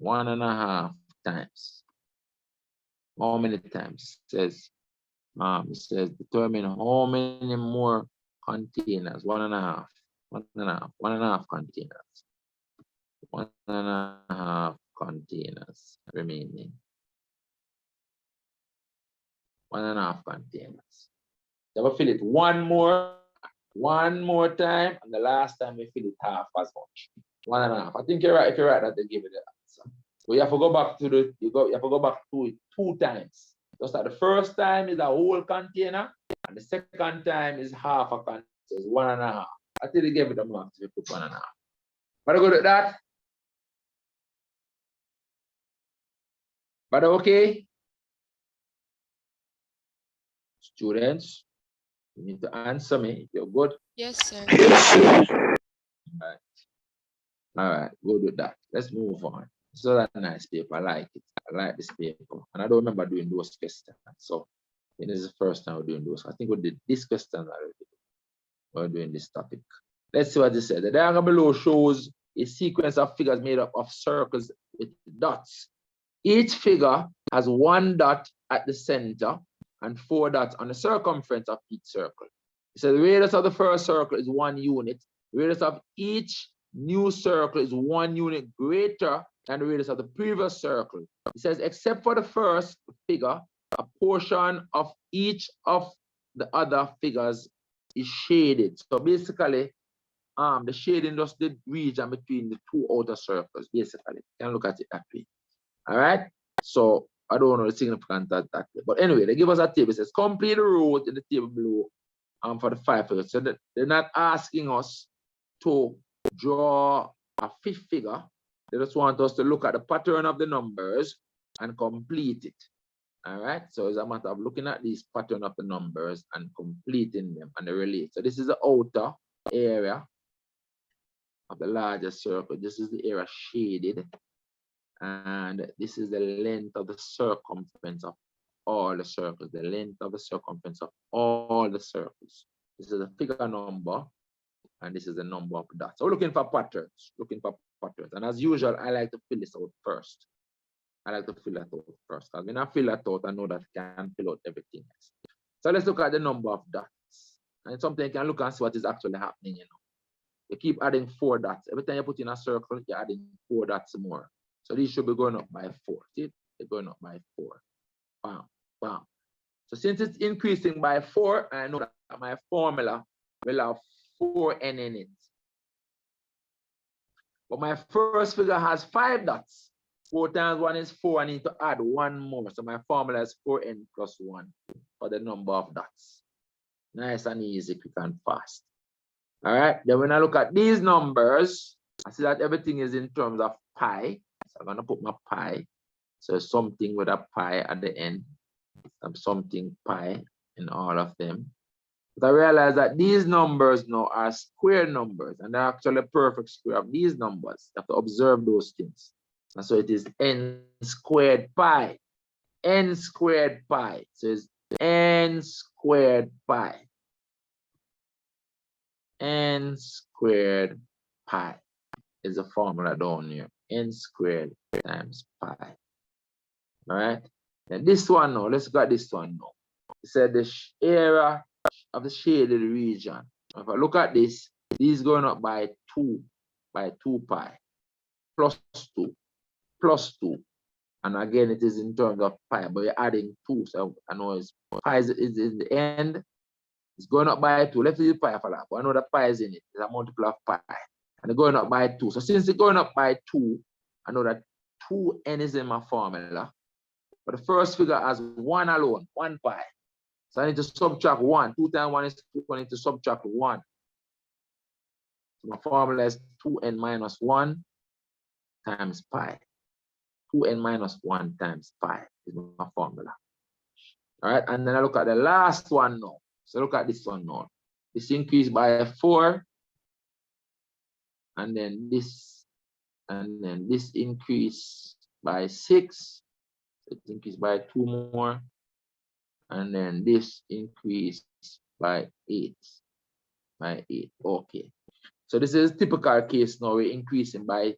Speaker 1: 1.5 times. How many times? It says determine how many more containers. 1.5. 1.5 containers. 1.5 containers remaining. 1.5 containers. So we'll fill it one more time, and the last time we fill it half as much. 1.5. I think you're right. If you're right, that they give it the answer. So you have to go back to it 2 times. Just like the first time is a whole container, and the second time is half a container. So it's 1.5. I think they gave it the marks if you put 1.5. But I go to that. But okay. Students, you need to answer me if you're good.
Speaker 5: Yes, sir.
Speaker 1: All right, good with that. Let's move on. So that's a nice paper. I like it. I like this paper. And I don't remember doing those questions. So this is the first time we're doing those. I think we did this question already. We're doing this topic. Let's see what it says. The diagram below shows a sequence of figures made up of circles with dots. Each figure has 1 dot at the center and 4 dots on the circumference of each circle. So the radius of the first circle is 1 unit. The radius of each new circle is 1 unit greater than the radius of the previous circle. It says, except for the first figure, a portion of each of the other figures is shaded. So basically, the shading just the region between the 2 outer circles, basically. You can look at it that way. All right? So I don't know the significance of that. But anyway, they give us a table. It says, complete the rows in the table below for the 5 figures. So they're not asking us to draw a 5th figure. They just want us to look at the pattern of the numbers and complete it. All right, so it's a matter of looking at these pattern of the numbers and completing them and they relate. So this is the outer area of the larger circle. This is the area shaded. And this is the length of the circumference of all the circles. The length of the circumference of all the circles. This is the figure number. And this is the number of dots. So we're looking for patterns, And as usual, I like to fill this out first. Because when I fill that out, I know that I can fill out everything else. So let's look at the number of dots. And it's something you can look and see what is actually happening, you keep adding 4 dots. Every time you put in a circle, you're adding 4 dots more. So these should be going up by 4. See? They're going up by 4. Bam, bam. So since it's increasing by 4, I know that my formula will have 4n in it. But my first figure has 5 dots. 4 times 1 is 4. I need to add 1 more. So my formula is 4n plus 1 for the number of dots. Nice and easy, quick and fast. All right. Then when I look at these numbers, I see that everything is in terms of pi. So I'm going to put my pi. So something with a pi at the end. Something pi in all of them. But I realize that these numbers now are square numbers, and they're actually perfect square of these numbers. You have to observe those things. And so it is n squared pi. N squared pi. So it's n squared pi. N squared pi is the formula down here. N squared times pi. All right. Now this one now, let's look at this one now. It said the area of the shaded region. If I look at this, this is going up by 2 pi plus 2 plus 2. And again, it is in terms of pi, but you're adding 2. So I know it's pi is in the end. It's going up by 2. Let's use pi for that. But I know that pi is in it. It's a multiple of pi. And it's going up by 2. So since it's going up by 2, I know that 2n is in my formula. But the first figure has 1 alone, 1 pi. So I need to subtract 1. 2 times 1 is 2. I need to subtract 1. So my formula is 2n minus 1 times pi. 2n minus 1 times pi is my formula. All right, and then I look at the last one now. So look at this one now. This increased by 4. And then this increased by 6. It increased by 2 more. And then this increased by 8. Okay. So this is a typical case now. We're increasing by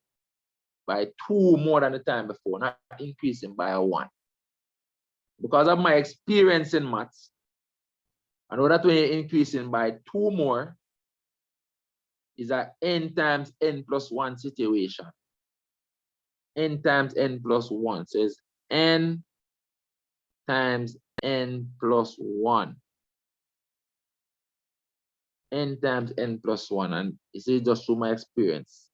Speaker 1: 2 more than the time before, not increasing by 1. Because of my experience in maths, I know that when you're increasing by 2 more, is a n times n plus 1 situation. N times n plus 1. So it's n times n plus 1. N times n plus 1. And this is just through my experience.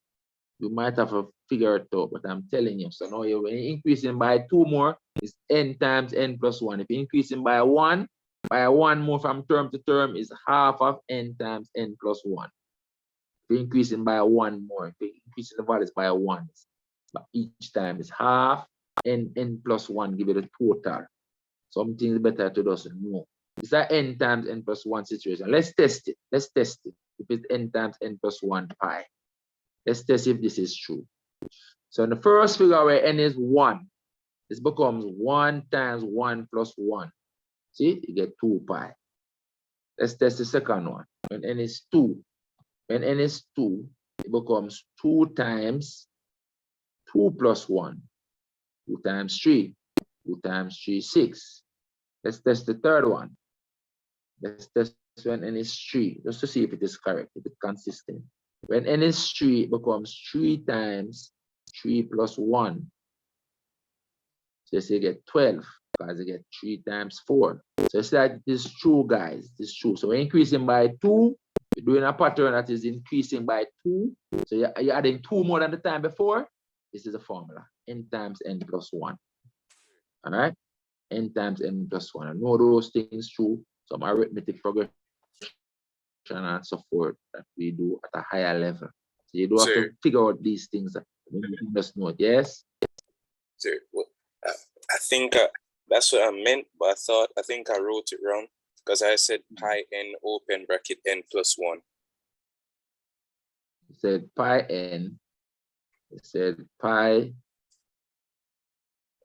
Speaker 1: You might have to figure it out, but I'm telling you. So now when you're increasing by 2 more, it's n times n plus 1. If you're increasing by 1 more from term to term, is half of n times n plus 1. If you're increasing by 1 more, if you're increasing the values by 1, but each time is half n plus 1, give it a total. Something is better to just know. It's an n times n plus 1 situation. Let's test it. Let's test it. If it's n times n plus 1 pi. Let's test if this is true. So in the first figure where n is 1, this becomes 1 times 1 plus 1. See, you get 2 pi. Let's test the second one. When n is 2, when n is 2, it becomes 2 times 2 plus 1. 2 times 3. 2 times 3, 6. Let's test the third one. Let's test when n is 3, just to see if it is correct, if it's consistent. When n is 3, it becomes 3 times 3 plus 1. So you get 12, because you get 3 times 4. So it's like this is true, guys. This is true. So we're increasing by 2. You're doing a pattern that is increasing by 2. So you're adding 2 more than the time before. This is the formula. N times n plus 1. All right? N times n plus 1. I know those things true. Some arithmetic progression and so forth that we do at a higher level. So you do have to figure out these things. You just know it. Yes?
Speaker 2: Sir, well, I think that's what I meant, but I think I wrote it wrong because I said pi n open bracket n plus 1.
Speaker 1: You said pi n. You said pi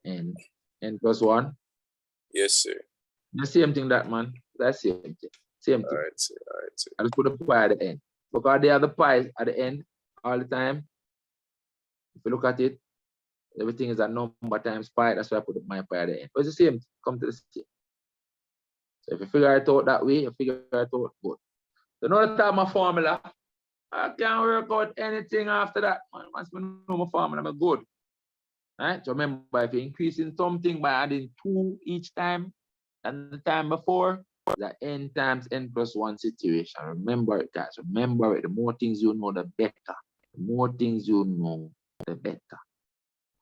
Speaker 1: n plus 1.
Speaker 2: Yes, sir.
Speaker 1: The same thing, that man. That's the same thing. Same thing.
Speaker 2: All right, sir. All right, sir.
Speaker 1: I just put the pi at the end. Because they have the pi at the end all the time. If you look at it, everything is a number times pi. That's why I put my pi at the end. But it's the same. Come to the same. So if you figure it out that way, you figure it out good. So now that I have my formula, I can't work out anything after that. Once I know my formula, I'm good. Right? So remember, if you're increasing something by adding 2 each time than the time before, the n times n plus 1 situation. Remember it, guys. Remember it. The more things you know, the better. The more things you know, the better.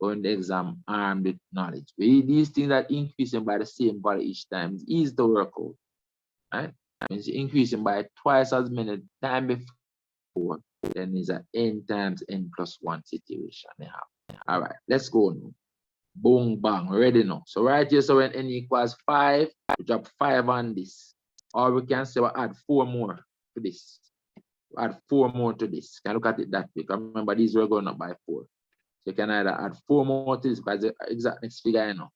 Speaker 1: Go in the exam armed with knowledge. These things that increasing by the same value each time is easy to work out. Right? Means you're increasing by twice as many time before, then it's an n times n plus 1 situation. All right, let's go now. Boom, bang, ready now. So right here, so when n equals 5, we drop 5 on this. Or we can say we add 4 more to this. We add 4 more to this. Can look at it that way. Remember, these were going up by 4. So you can either add 4 more to this, because the exact next figure I know.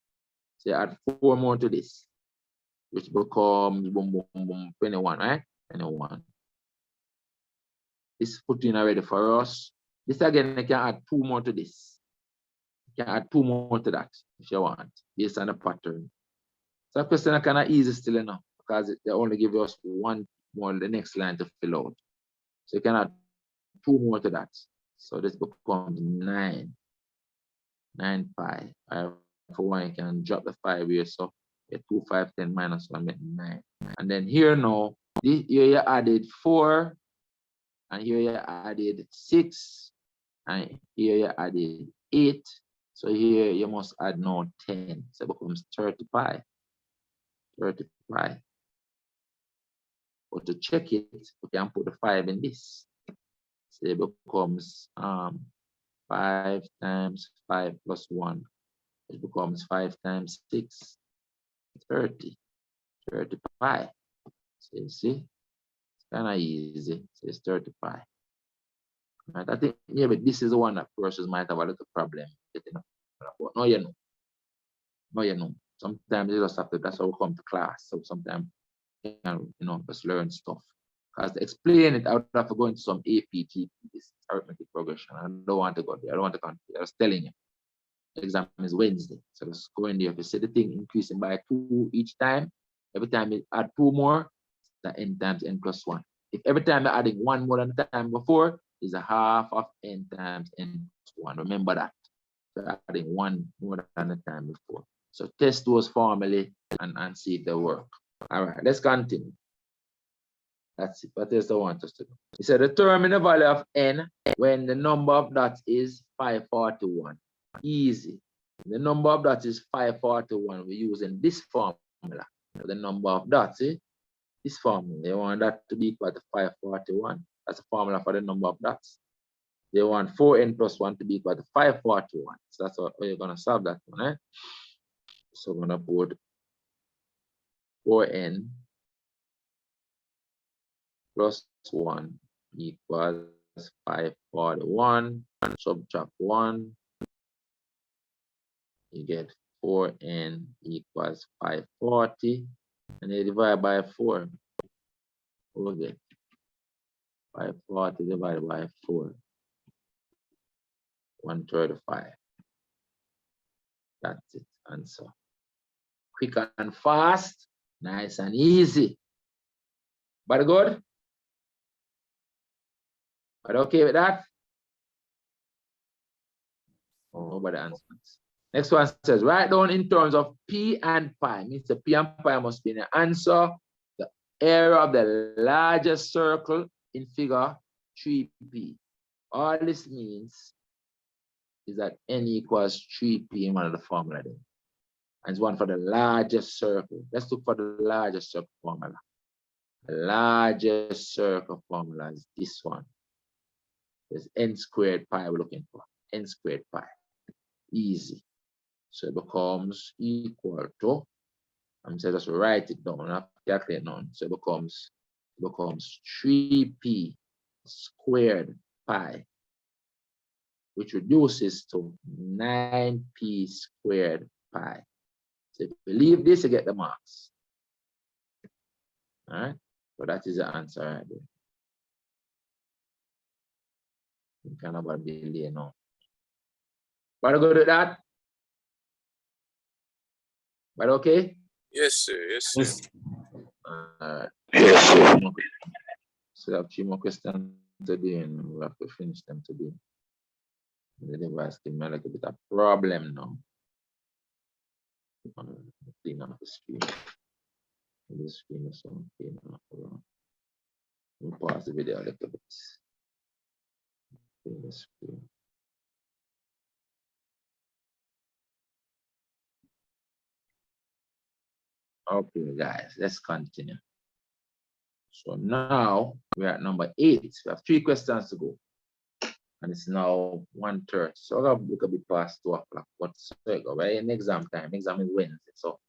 Speaker 1: So you add 4 more to this, which becomes boom, boom, boom, 21, right? 21. This put in already for us. This again, you can add 2 more to this. You can add 2 more to that if you want, based on the pattern. So the question is kind of easy still enough, because they only give us 1 more the next line to fill out. So you can add 2 more to that. So this becomes 9. 9 pi. For 1, you can drop the 5 here. So 2, 5, 10 minus 1 make 9. And then here now, here you added 4. And here you added 6. And here you added 8. So here you must add now 10. So it becomes 30 pi. 30 pi. But to check it, we can put the 5 in this. So it becomes 5 times 5 plus 1. It becomes 5 times 6. 30. 30 pi. So you see, it's kind of easy. So it's 30 pi. Right? I think maybe this is the one that persons might have a little problem getting up. But no, you know. No, you know. Sometimes you just have to, that's how we come to class. So sometimes you can, just learn stuff. Because to explain it, I would have to go into some APG, this arithmetic progression. I don't want to go there. I don't want to go there. I was telling you. The exam is Wednesday. So just go in there. If you see the thing increasing by 2 each time, every time you add 2 more, it's the n times n plus 1. If every time you're adding 1 more than the time before, is a half of n times n plus 1. Remember that. So adding 1 more than the time before. So test those formally and see if they work. All right, let's continue. That's it. What else I want us to do? It said determine the value of n when the number of dots is 541. Easy. The number of dots is 541. We're using this formula. The number of dots, this formula. They want that to be equal to 541. That's the formula for the number of dots. They want 4n plus 1 to be equal to 541. So that's how you're going to solve that one. Eh? So I'm going to put 4n plus 1 equals 541. Subtract 1. You get 4n equals 540. And you divide by 4. Okay. 540 divided by 4. 135. That's it. Answer. Quick and fast. Nice and easy. But good? But okay with that? Oh, nobody answers. Next one says, write down in terms of P and pi. Means the P and pi must be in the answer. The area of the largest circle in figure 3P. All this means is that n equals 3P in one of the formula there. And it's one for the largest circle. Let's look for the largest circle formula. The largest circle formula is this one. There's n squared pi we're looking for. N squared pi. Easy. So it becomes equal to, I'm saying just write it down, not calculate none. So it becomes 3p squared pi, which reduces to 9p squared pi. So if you leave this, you get the marks. All right, so that is the answer right there. You can have a delay now. But go to that. But okay?
Speaker 2: Yes, sir. Yes, sir.
Speaker 1: Yes, sir. So I have 3 more questions today, and we have to finish them today. The device give me a little bit of problem now. Clean up the screen. The screen is so clean up. We'll pause the video a little bit. Clean the screen. Okay, guys, let's continue. So now we're at number 8. We have 3 questions to go. And it's now 1:30. So we're going to look a bit past 2 o'clock. But so we're in exam time. Exam is Wednesday. So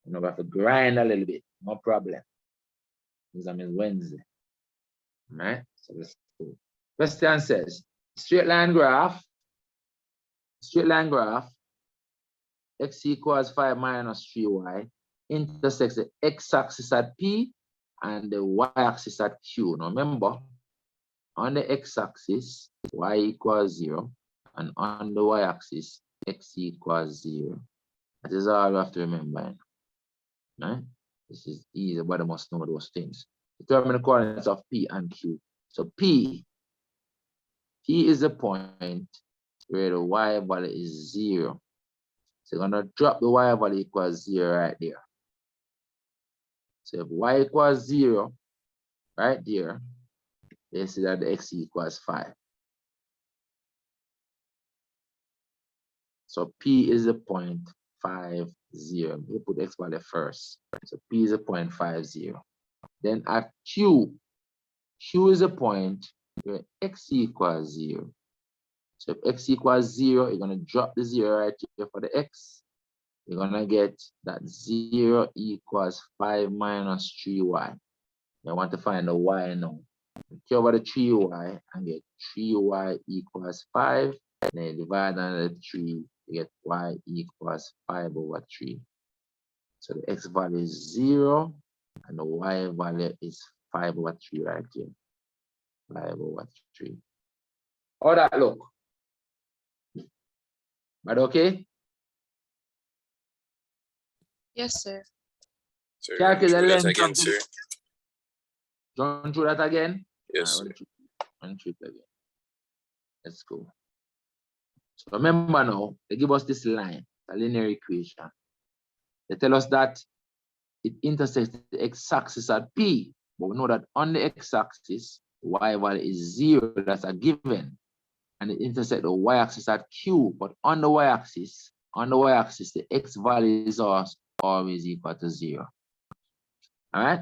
Speaker 1: we have to grind a little bit. No problem. Exam is Wednesday. All right? So let's go. Question says, straight line graph, x equals 5 minus 3y, intersects the x-axis at P and the y-axis at Q. Now remember, on the x-axis, y equals 0, and on the y-axis, x equals 0. That is all you have to remember. Right? This is easy, but I must know those things. Determine the coordinates of P and Q. So P is the point where the y value is 0. So you're going to drop the y value equals 0 right there. So if y equals 0 right there, you see that the x equals 5. So P is a 0.50. We put x value first. So P is a 0.50. Then at Q is a point where x equals 0. So if x equals 0, you're going to drop the 0 right here for the x. You're going to get that 0 equals 5 minus 3y. You want to find the y now. Take over the 3y and get 3y equals 5. And then divide under the 3, you get y equals 5 over 3. So the x value is 0 and the y value is 5 over 3 right here. 5 over 3. How that look? But okay?
Speaker 3: Yes, sir.
Speaker 2: Sir,
Speaker 1: Calculate the
Speaker 2: do that
Speaker 1: length
Speaker 2: again,
Speaker 1: of the-
Speaker 2: sir.
Speaker 1: Run through that again?
Speaker 2: Yes,
Speaker 1: Run
Speaker 2: sir.
Speaker 1: through it again. Let's go. So remember now, they give us this line, a linear equation. They tell us that it intersects the x-axis at P, but we know that on the x-axis, y value is 0, that's a given. And it intersects the y-axis at Q, but on the y-axis, the x value is always equal to 0. All right?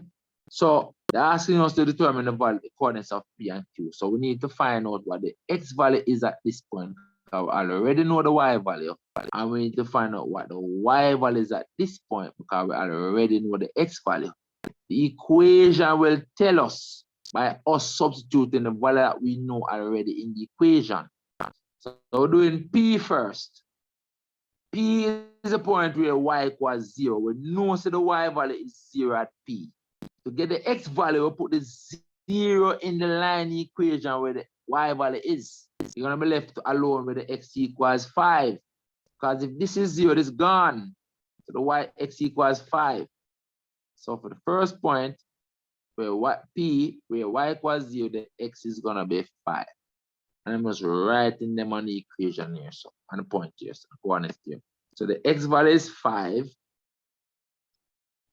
Speaker 1: So they're asking us to determine the coordinates of P and Q. So we need to find out what the x value is at this point. I already know the y value, and we need to find out what the y value is at this point because we already know the x value. The equation will tell us by us substituting the value that we know already in the equation. So we're doing P first. P is a point where y equals 0. We know so the y value is 0 at P. To get the x value, we put the 0 in the line equation where the y value is. You're going to be left alone with the x equals 5. Because if this is 0, it's gone. So the x equals 5. So for the first point, where y equals 0, the x is going to be 5. And I'm just writing them on the equation here. So on the point here, so the coordinates here. So the x value is 5.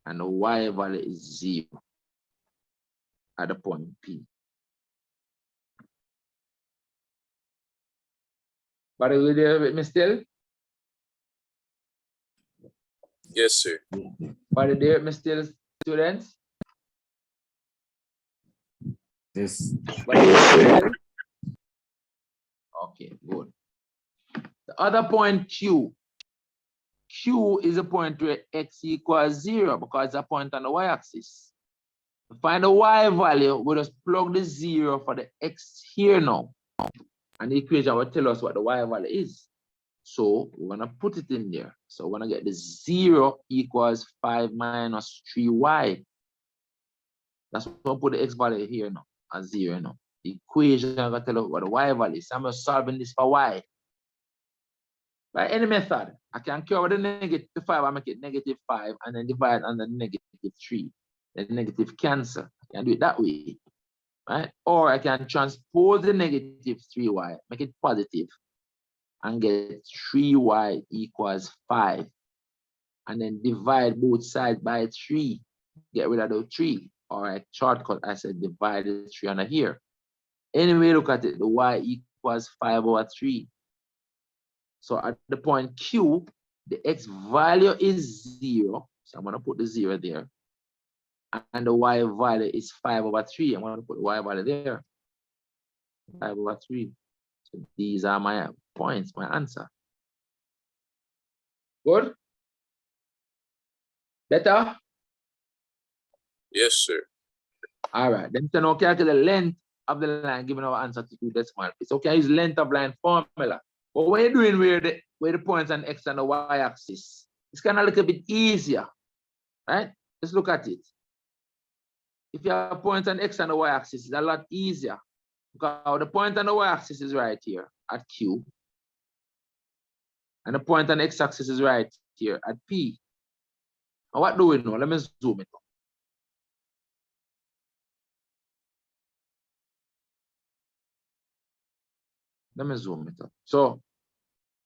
Speaker 1: And the y value is 0 at the point P. But are you there with me still?
Speaker 2: Yes, sir.
Speaker 1: But are you there with me still, students?
Speaker 4: Yes.
Speaker 1: Okay, good. The other point Q. Q is a point where x equals 0 because it's a point on the y-axis. To find the y value, we just plug the 0 for the x here now. And the equation will tell us what the y value is. So we're going to put it in there. So we're going to get the 0 equals 5 minus 3y. That's why we put the x value here now, as 0 now. The equation is going to tell us what the y value is. So I'm solving this for y. By any method, I can cover the negative 5 and make it negative 5 and then divide under negative 3. Then negative cancel. I can do it that way. right? Or I can transpose the negative 3y, make it positive, and get 3y equals 5. And then divide both sides by 3. Get rid of the 3. All right, shortcut, I said divide the 3 under here. Anyway, look at it, the y equals 5 over 3. So at the point Q, the x value is 0. So I'm going to put the 0 there. And the y value is 5 over 3. I'm going to put the y value there. 5 over 3. So these are my points, my answer. Good? Better?
Speaker 2: Yes, sir.
Speaker 1: All right. Then you know, calculate the length of the line given our answer to 2 decimal places. Okay, use length of line formula. But what you're doing where the points on x and the y axis, it's kind of a little bit easier, right? Let's look at it. If you have points on x and the y axis, it's a lot easier. Because the point on the y axis is right here at Q. And the point on the x axis is right here at P. And what do we know? Let me zoom it up. Let me zoom it up. So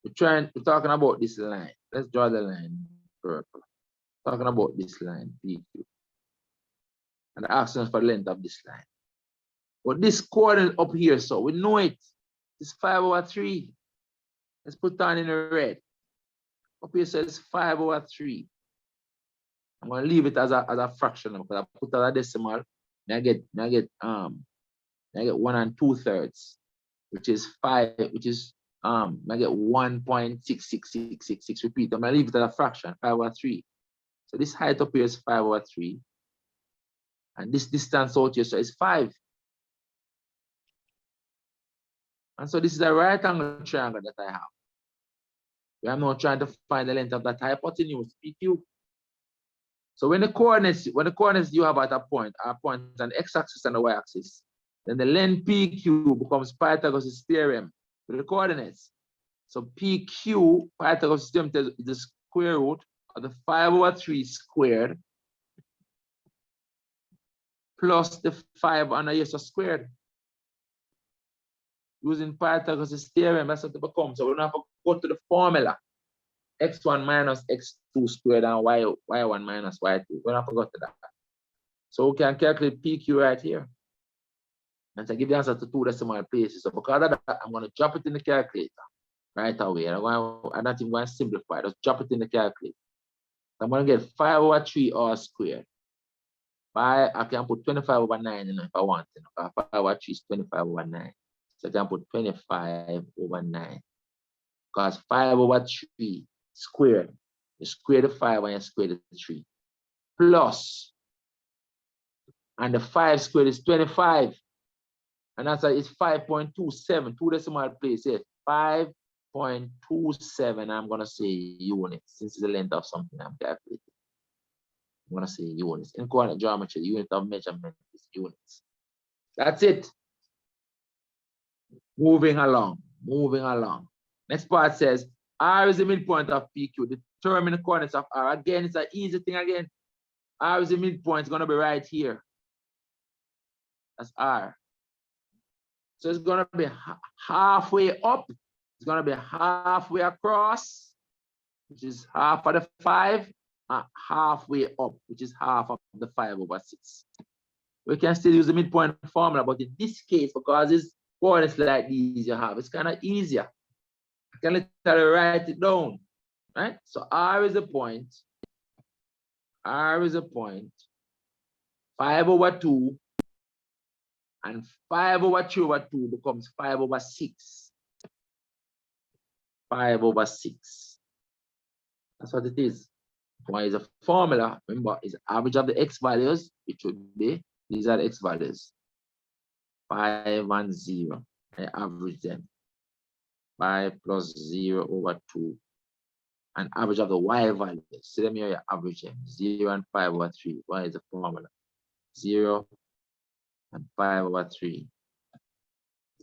Speaker 1: we're talking about this line. Let's draw the line purple. Talking about this line, PQ. And asking for the length of this line. But this coordinate up here, so we know it. It's 5 over 3. Let's put down in the red. Up here says 5 over 3. I'm gonna leave it as a fraction because I put as a decimal. I get 1 2/3, which is 5, which is I get 1.66666. Repeat, I'm gonna leave it as a fraction, 5 over 3. So this height up here is 5 over 3. And this distance out here so is 5. And so this is a right angle triangle that I have. I'm now trying to find the length of that hypotenuse, PQ. So when the coordinates you have at a point are points on the x-axis and the y-axis, then the length PQ becomes Pythagoras' theorem with the coordinates. So PQ, Pythagoras' theorem is the square root of the 5 over 3 squared plus the 5 under here, so squared. Using Pythagoras' theorem, that's what it becomes. So we don't have to go to the formula. X1 minus x2 squared and y1 minus y2. We don't have to go to that. So we can calculate PQ right here. And to give the answer to 2 decimal places. So because of that, I'm going to drop it in the calculator right away. I'm not even going to simplify. Just drop it in the calculator. So I'm going to get 5 over 3 all squared. I can put 25 over 9 if I want. 5 over 3 is 25 over 9. So I can put 25 over 9. Because 5 over 3 squared. You square the 5 and you square the 3. Plus. And the 5 squared is 25. And that's why it's 5.27. 2 decimal places. 5.27. I'm going to say units. Since it's the length of something I'm calculating. I'm going to say units. In coordinate geometry, the unit of measurement is units. That's it. Moving along. Next part says, R is the midpoint of PQ. Determine the coordinates of R. Again, it's an easy thing again. R is the midpoint. It's going to be right here. That's R. So it's going to be halfway up. It's going to be halfway across, which is half of the 5, and halfway up, which is half of the 5 over 6. We can still use the midpoint formula, but in this case, because it's coordinates like these you have, it's kind of easier. I can literally write it down, right? So R is a point. R is a point. 5 over 2. And 5 over 3 over 2 becomes 5 over 6. 5 over 6. That's what it is. Why is a formula? Remember, is average of the x values, which would be, these are the x values. 5 and 0. I average them. 5 plus 0 over 2. And average of the y values. So let me here, average them. 0 and 5 over 3. What is the formula? 0 and 5 over 3.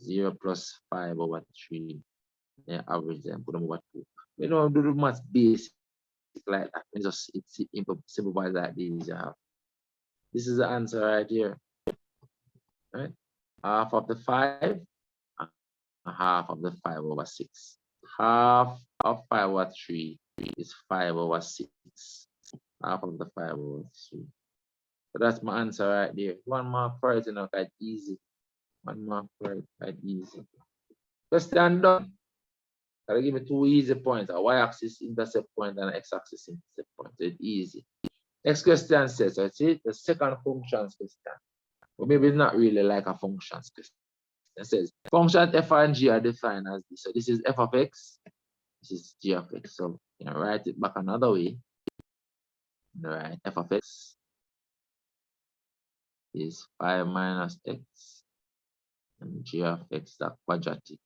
Speaker 1: 0 plus 5 over 3. Yeah, average them, put them over 2. We don't do the math basic like that. It's simplified like these. This is the answer right here. Right? half of the 5 and half of the 5 over 6. Half of 5 over 3 is 5 over 6. Half of the 5 over 3. So that's my answer right there. 1 mark for it, you know, quite easy. 1 mark for it, quite easy. Question done. Gotta give me 2 easy points, a y-axis intercept point and an x-axis intercept point. So it's easy. Next question says, so it's the second functions question. But maybe it's not really like a functions question. It says function f and g are defined as this. So this is f of x, this is g of x. So you know, write it back another way. All right, f of x is 5 minus x, and g of x that quadratic,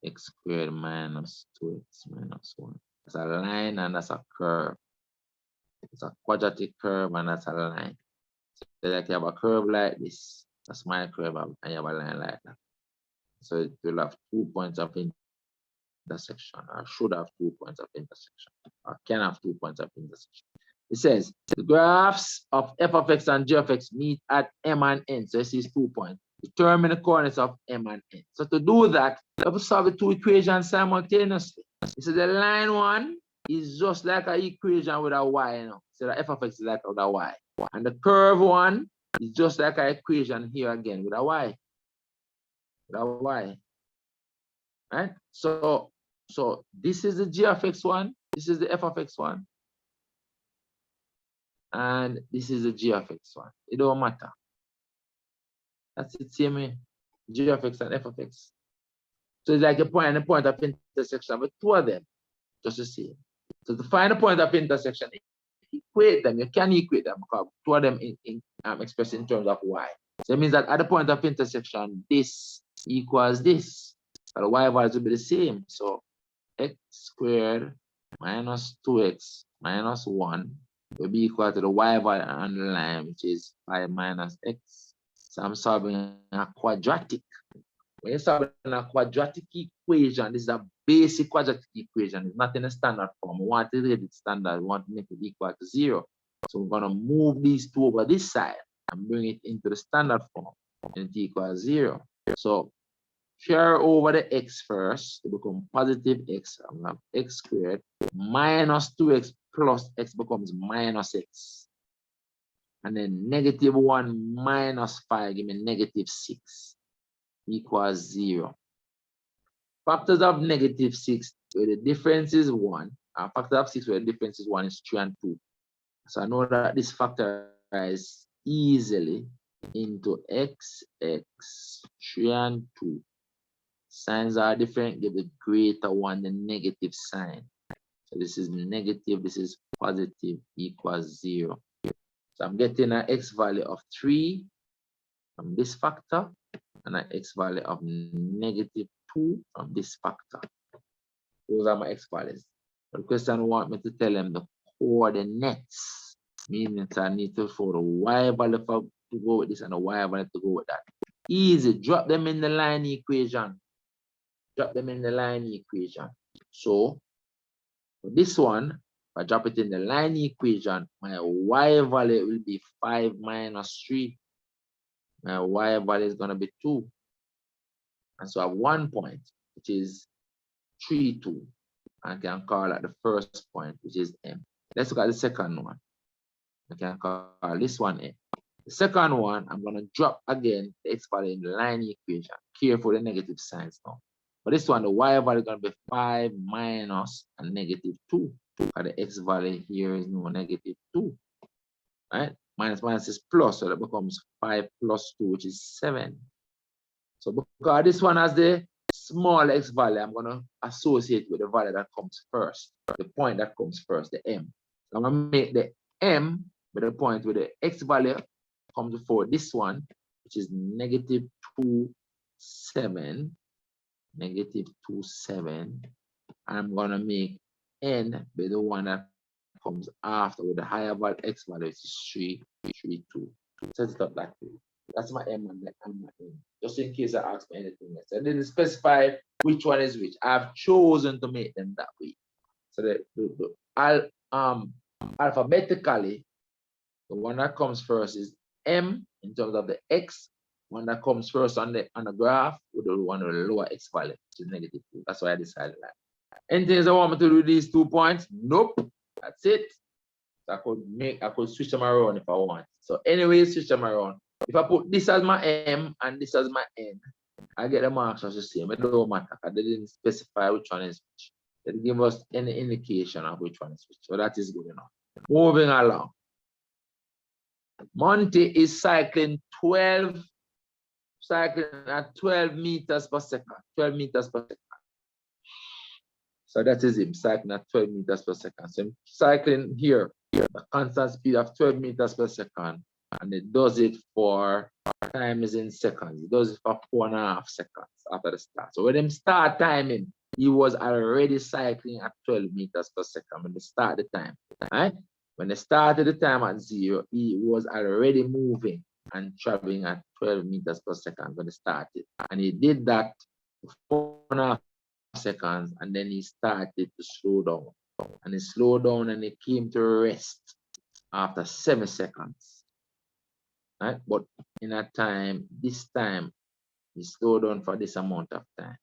Speaker 1: x squared minus 2x minus 1. That's a line and that's a curve. It's a quadratic curve and that's a line. So like you have a curve like this, that's my curve, and you have a line like that. So it will have 2 points of intersection, or should have 2 points of intersection, or can have 2 points of intersection. It says the graphs of f of x and g of x meet at m and n. So this is 2 points. Determine the coordinates of m and n. So to do that, you have to solve the 2 equations simultaneously. This is the line 1 is just like an equation with a y, you know. So the f of x is like with a y. And the curve 1 is just like an equation here again with a y. With a y. Right? So this is the g of x one, this is the f of x one, and this is the g of x one. It don't matter. That's the same way. G of x and f of x. So it's like a point and a point of intersection with 2 of them, just the same. So to find the point of intersection, equate them. You can equate them because 2 of them expressed in terms of y. So it means that at the point of intersection, this equals this. But the y values will be the same. So x squared minus 2x minus 1 will be equal to the y value on the line, which is 5 minus x. So I'm solving a quadratic. When you're solving a quadratic equation, this is a basic quadratic equation. It's not in a standard form. We want to read it standard. We want to make it equal to 0. So we're going to move these 2 over this side and bring it into the standard form. And it equals 0. So share over the x first to become positive x. I'm going to have x squared minus 2x plus x becomes minus x. And then negative 1 minus 5 give me negative 6 equals 0. Factors of negative 6 where the difference is 1. Factor of 6 where the difference is 1 is 3 and 2. So I know that this factorizes easily into x, 3 and 2. Signs are different, give the greater one the negative sign. So this is negative, this is positive, equals 0. So I'm getting an x value of 3 from this factor and an x value of negative 2 from this factor. Those are my x values. But the question wants me to tell them the coordinates, meaning I need to for the y value to go with this and the y value to go with that. Easy, drop them in the line equation. Drop them in the line equation. So for this one, if I drop it in the line equation, my y value will be 5 minus 3. My y value is going to be 2. And so I have 1 point, which is 3, 2. I can call that the first point, which is m. Let's look at the second one. I can call this one m. The second one, I'm going to drop again the x value in the line equation. Careful the negative signs now. But this one, the y value is going to be 5 minus a negative 2. Because the x value here is no negative 2. Right? Minus is plus, so that becomes 5 plus 2, which is 7. So because this one has the small x value, I'm going to associate with the value that comes first, the point that comes first, the m. So I'm going to make the m with the point where the x value comes before this one, which is negative 2, 7. Negative 2, 7. I'm going to make n be the one that comes after with the higher value x value, which is 3, 3, 2. Set it up that way. That's my m and my n. Just in case I ask me anything else. And then specify which one is which. I've chosen to make them that way. So that alphabetically, the one that comes first is m in terms of the x, one that comes first on the graph with the one with the lower x value, which is negative 2. That's why I decided that. Anything else I want me to do with these 2 points? Nope. That's it. So I could switch them around if I want. So anyway, switch them around. If I put this as my M and this as my N, I get the marks as the same. It don't matter because they didn't specify which one is which. They didn't give us any indication of which one is which. So that is good enough. Moving along. Monty is cycling at 12 meters per second. 12 meters per second. So that is him cycling at 12 meters per second. So I'm cycling here, a constant speed of 12 meters per second. And it does it for, time is in seconds. It does it for 4.5 seconds after the start. So when them start timing, he was already cycling at 12 meters per second when they start the time. Right? When they started the time at 0, he was already moving and traveling at 12 meters per second when they started. And he did that for 4.5 seconds, and then he started to slow down. And he slowed down and he came to rest after 7 seconds. Right? But in that time, this time, he slowed down for this amount of time,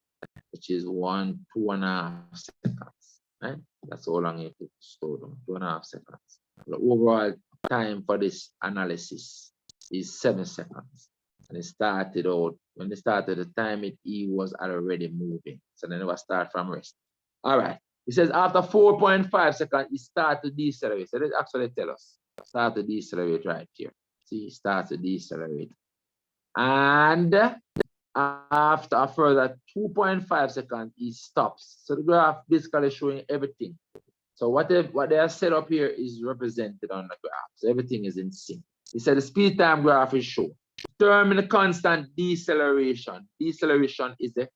Speaker 1: which is 2.5 seconds. Right? That's how long it took to slow down, 2.5 seconds. The overall time for this analysis is 7 seconds. And it started out, when they started the time, he was already moving. So then it was start from rest. All right. It says after 4.5 seconds, it started to decelerate. So let's actually tell us. Start to decelerate right here. See, start to decelerate. And after a further 2.5 seconds, it stops. So the graph basically showing everything. So what they have set up here is represented on the graph. So everything is in sync. It said the speed time graph is shown. Determine the constant deceleration. Deceleration is the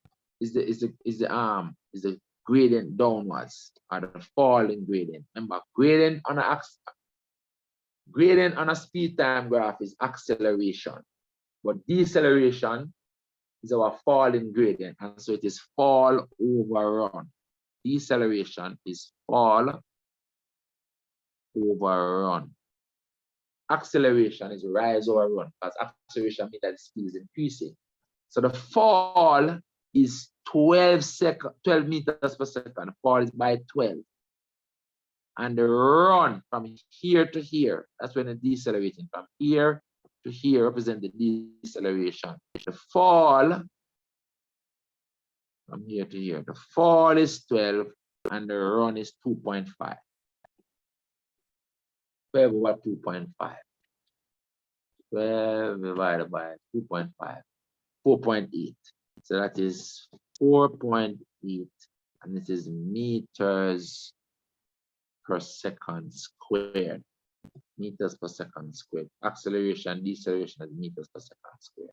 Speaker 1: gradient downwards or the falling gradient. Remember, gradient on a speed time graph is acceleration, but deceleration is our falling gradient, and so it is fall over run. Deceleration is fall over run. Acceleration is rise over run, because acceleration means that the speed is increasing. So the fall is 12 meters per second. Fall is by 12. And the run from here to here, that's when it's decelerating. From here to here represent the deceleration. The fall from here to here, the fall is 12 and the run is 2.5. 12 over 2.5. 12 divided by 2.5. 4.8. So that is 4.8, and this is meters per second squared. Meters per second squared. Acceleration, deceleration is meters per second squared.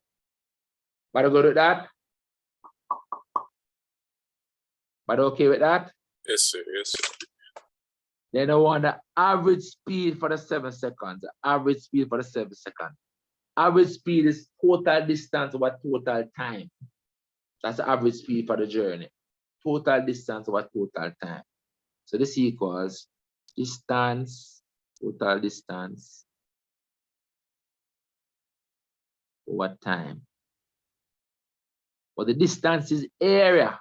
Speaker 1: But good with that? But okay with that?
Speaker 2: Yes, sir. Yes, sir.
Speaker 1: Then I want the average speed for the 7 seconds. The average speed for the 7 seconds. Average speed is total distance over total time. That's the average speed for the journey. Total distance over total time. So this equals distance, total distance over time. But the distance is area.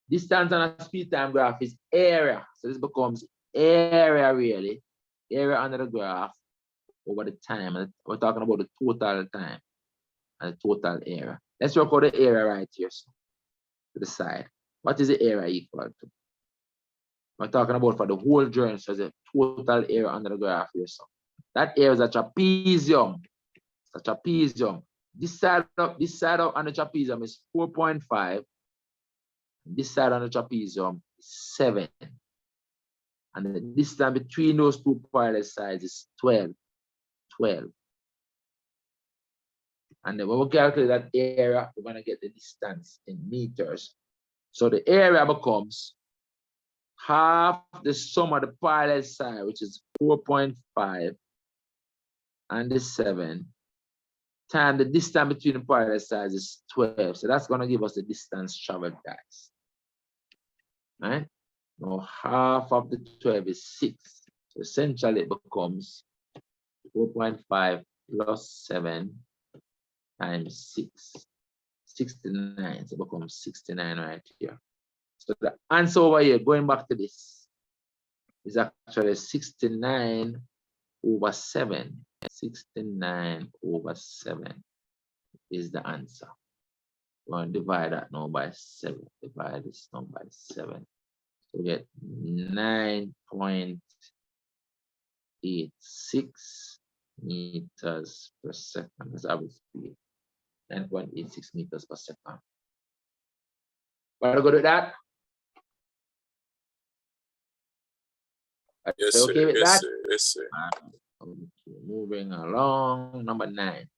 Speaker 1: Distance on a speed time graph is area. So this becomes area really. Area under the graph over the time. And we're talking about the total time and the total area. Let's work out the area right here. So, to the side. What is the area equal to? We're talking about for the whole journey. So the total area under the graph here. So that area is a trapezium. It's a trapezium. This side on the trapezium is 4.5. This side on the trapezium is 7. And the distance between those two parallel sides is 12. 12. And then when we calculate that area, we're going to get the distance in meters. So the area becomes half the sum of the parallel side, which is 4.5, and the 7, times the distance between the parallel sides is 12. So that's going to give us the distance traveled, guys. Right? Now half of the 12 is 6. So essentially it becomes 4.5 plus 7 times 6. 69. So it becomes 69 right here. So the answer over here, going back to this, is actually 69 over 7. 69 over 7 is the answer. We're going to divide that now by 7. Divide this now by 7. So we get 9.86 meters per second. That's average speed. 9.86 meters per second. Want to go to that?
Speaker 2: Yes,
Speaker 1: okay
Speaker 2: sir.
Speaker 1: with
Speaker 2: Yes,
Speaker 1: that?
Speaker 2: sir. Yes, sir.
Speaker 1: Okay, moving along. Number 9.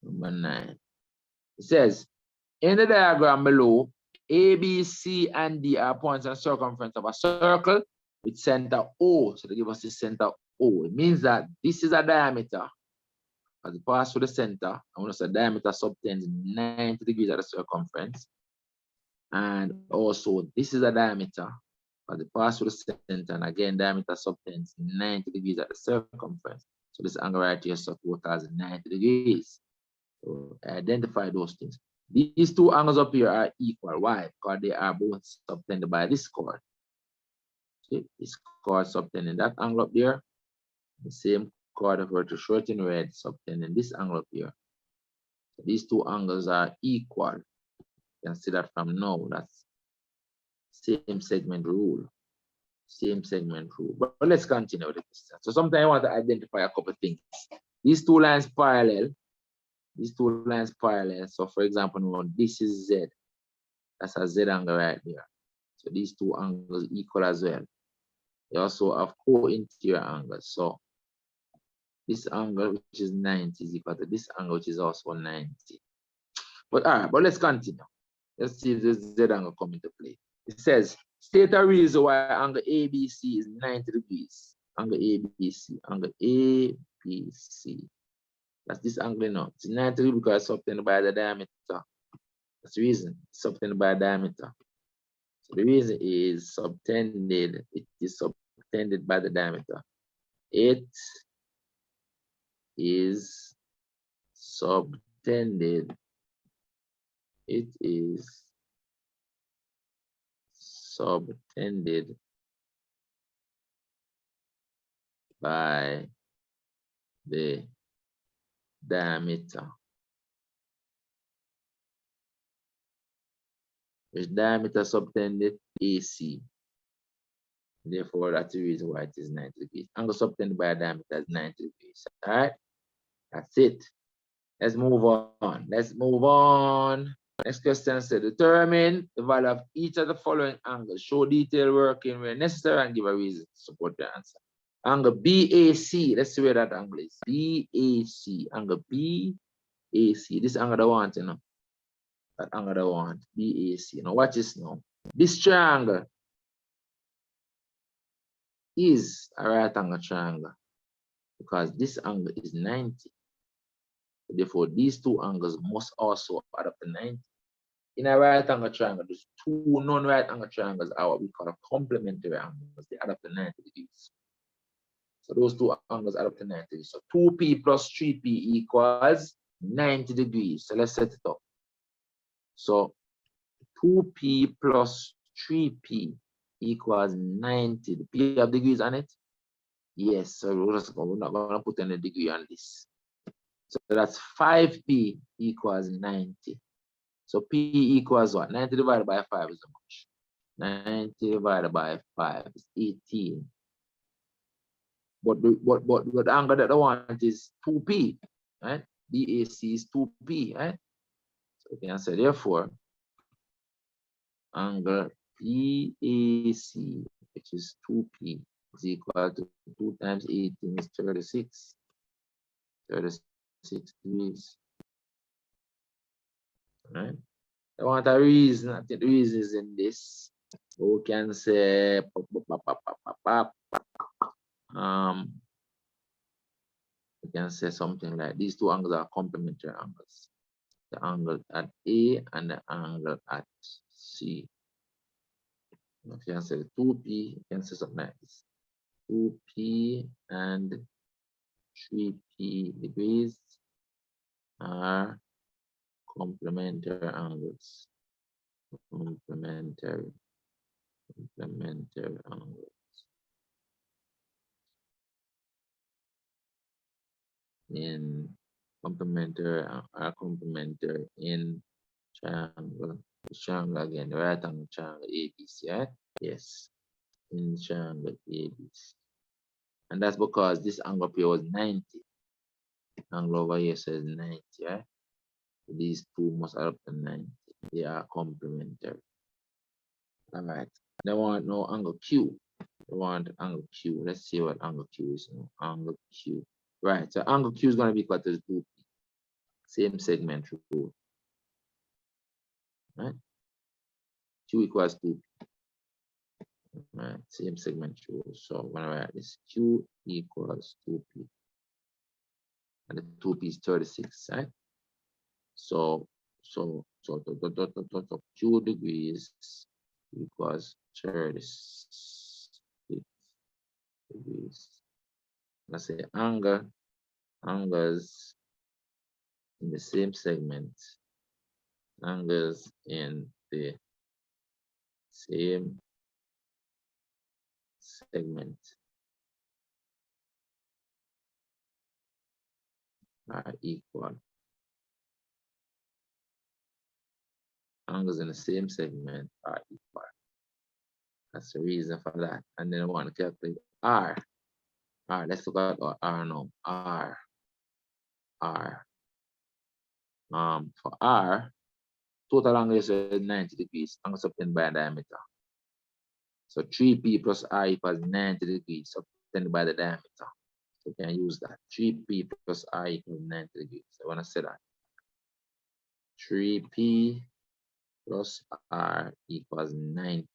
Speaker 1: Number 9. It says, in the diagram below, A, B, C, and D are points and circumference of a circle with center O. So they give us the center O. It means that this is a diameter. As it passes through the center, I want to say diameter subtends 90 degrees at the circumference. And also, this is a diameter. As it passes through the center, and again, diameter subtends 90 degrees at the circumference. So this angle right here totals 90 degrees. So identify those things. These two angles up here are equal. Why? Because they are both subtended by this chord. See, this chord subtending that angle up there. The same chord of to short in red subtending this angle up here. So these two angles are equal. You can see that from now. That's same segment rule. Same segment rule. But let's continue with this. So sometimes I want to identify a couple of things. These two lines parallel. These two lines parallel. So for example, now this is Z. That's a Z angle right there. So these two angles equal as well. They also have co-interior angles. So this angle, which is 90, is equal to this angle, which is also 90. But all right, but let's continue. Let's see if this Z angle come into play. It says, state a reason why angle ABC is 90 degrees. Angle ABC, angle ABC. That's this angle now. It's 90 degrees because it's subtended by the diameter. That's the reason. It's subtended by diameter. So the reason is subtended. It is subtended by the diameter. It is subtended. It is subtended by the diameter. Which diameter subtended? AC. Therefore, that's the reason why it is 90 degrees. Angle subtended by a diameter is 90 degrees. All right, that's it. Let's move on. Let's move on. Next question said, determine the value of each of the following angles. Show detailed working where necessary and give a reason to support the answer. Angle BAC. Let's see where that angle is. BAC. Angle BAC. This angle I want, you know. That angle I want. BAC. Now watch this now. This triangle is a right angle triangle because this angle is 90. Therefore, these two angles must also add up to 90. In a right angle triangle, there's two non-right angle triangles are what we call a complementary angles. They add up to 90 degrees. So those two angles add up to 90 degrees. So 2P plus 3P equals 90 degrees. So let's set it up. So 2P plus 3P equals 90. The P have degrees on it? Yes, so we're not going to put any degree on this. So that's 5P equals 90. So P equals what? 90 divided by 5 is how much? 90 divided by 5 is 18. But the angle that I want is 2P, right? BAC is 2P, right? So we can say therefore, angle BAC, which is 2P, is equal to 2 times 18 is 36. 36 degrees. Right? I want a reason. I think the reason is in this. We can say we can say something like these two angles are complementary angles. The angle at A and the angle at C. You can say 2P, you can say something like this. 2P and 3P degrees are complementary angles. Complementary angles in complementary in triangle. Triangle again, the right angle triangle ABC, right? Yes, in triangle ABC. And that's because this angle up here was 90. Angle over here says 90, right? These two must add up to 90. They are complementary. All right. They want no angle Q. They want angle Q. Let's see what angle Q is now. Angle Q. Right. So angle Q is going to be equal to 2P. Same segment rule. Right? Q equals 2P. Right. Same segment rule. So when I write this, Q equals 2P. And the 2P is 36, right? So Q degrees equals 36 degrees. Let's say angles in the same segment. Angles in the same segment are equal. Angles in the same segment are equal. That's the reason for that. And then I want to calculate R. R, let's look at R now. R. For R, total angle is 90 degrees, angle subtended by diameter. So 3P plus R equals 90 degrees subtended by the diameter. So we can use that. 3P plus R equals 90 degrees. I want to say that. 3P plus R equals 90.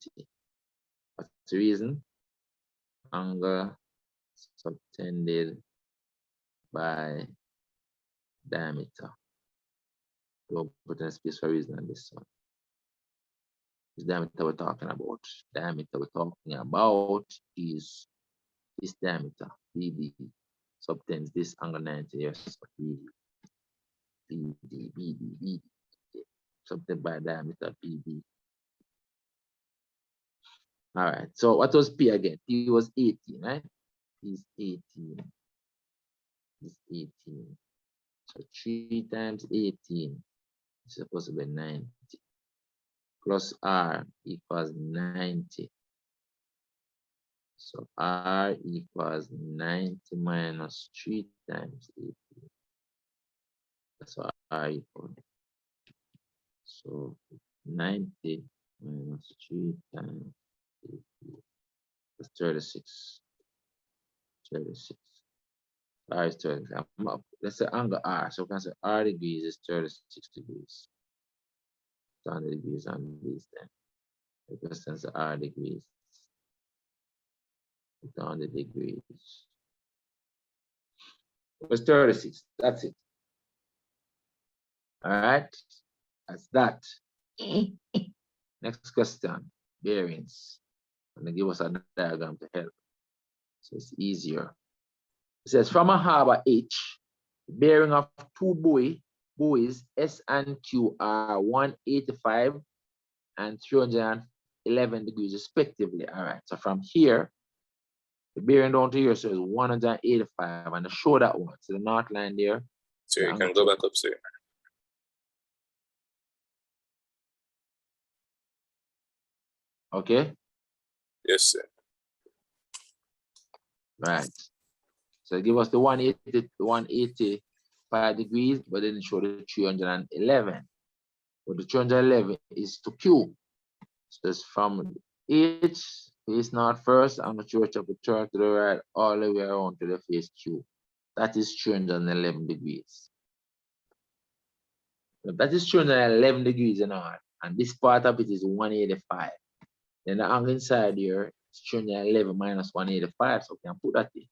Speaker 1: What's the reason? Angle subtended by diameter. We'll put in a space for a reason on this one. This diameter we're talking about. Diameter we're talking about is this diameter, BD, subtends this angle 90 here. So BD. Subtended by diameter, BD. All right. So what was P again? P was 18, right? P is 18. Is 18. So 3 times 18 is supposed to be 90. Plus R equals 90. So R equals 90 minus 3 times 18. That's what R equals. So 90 minus 3 times 18. That's 36. 36. R is 36. Let's say angle R. So we can say R degrees is 36 degrees. 200 degrees on these then. The question is R degrees. 200 degrees. It was 36. That's it. All right. That's that. Next question. Bearings. And they give us a diagram to help. So it's easier. It says from a harbor H, the bearing of two buoys S and Q are 185 and 311 degrees respectively. All right. So from here, the bearing down to here says 185, and to show that one. So the north line there.
Speaker 2: So you can go back up, sir.
Speaker 1: Okay.
Speaker 2: Yes, sir.
Speaker 1: Right. So give us the 185 degrees, but then show the 311. But the 311 is to Q. So it's from H, face north first, and the church of the turn to the right, all the way around to the face Q. That is 311 degrees. So that is 311 degrees in all. And this part of it is 185. Then the angle inside here is 311 minus 185. So we can put that in.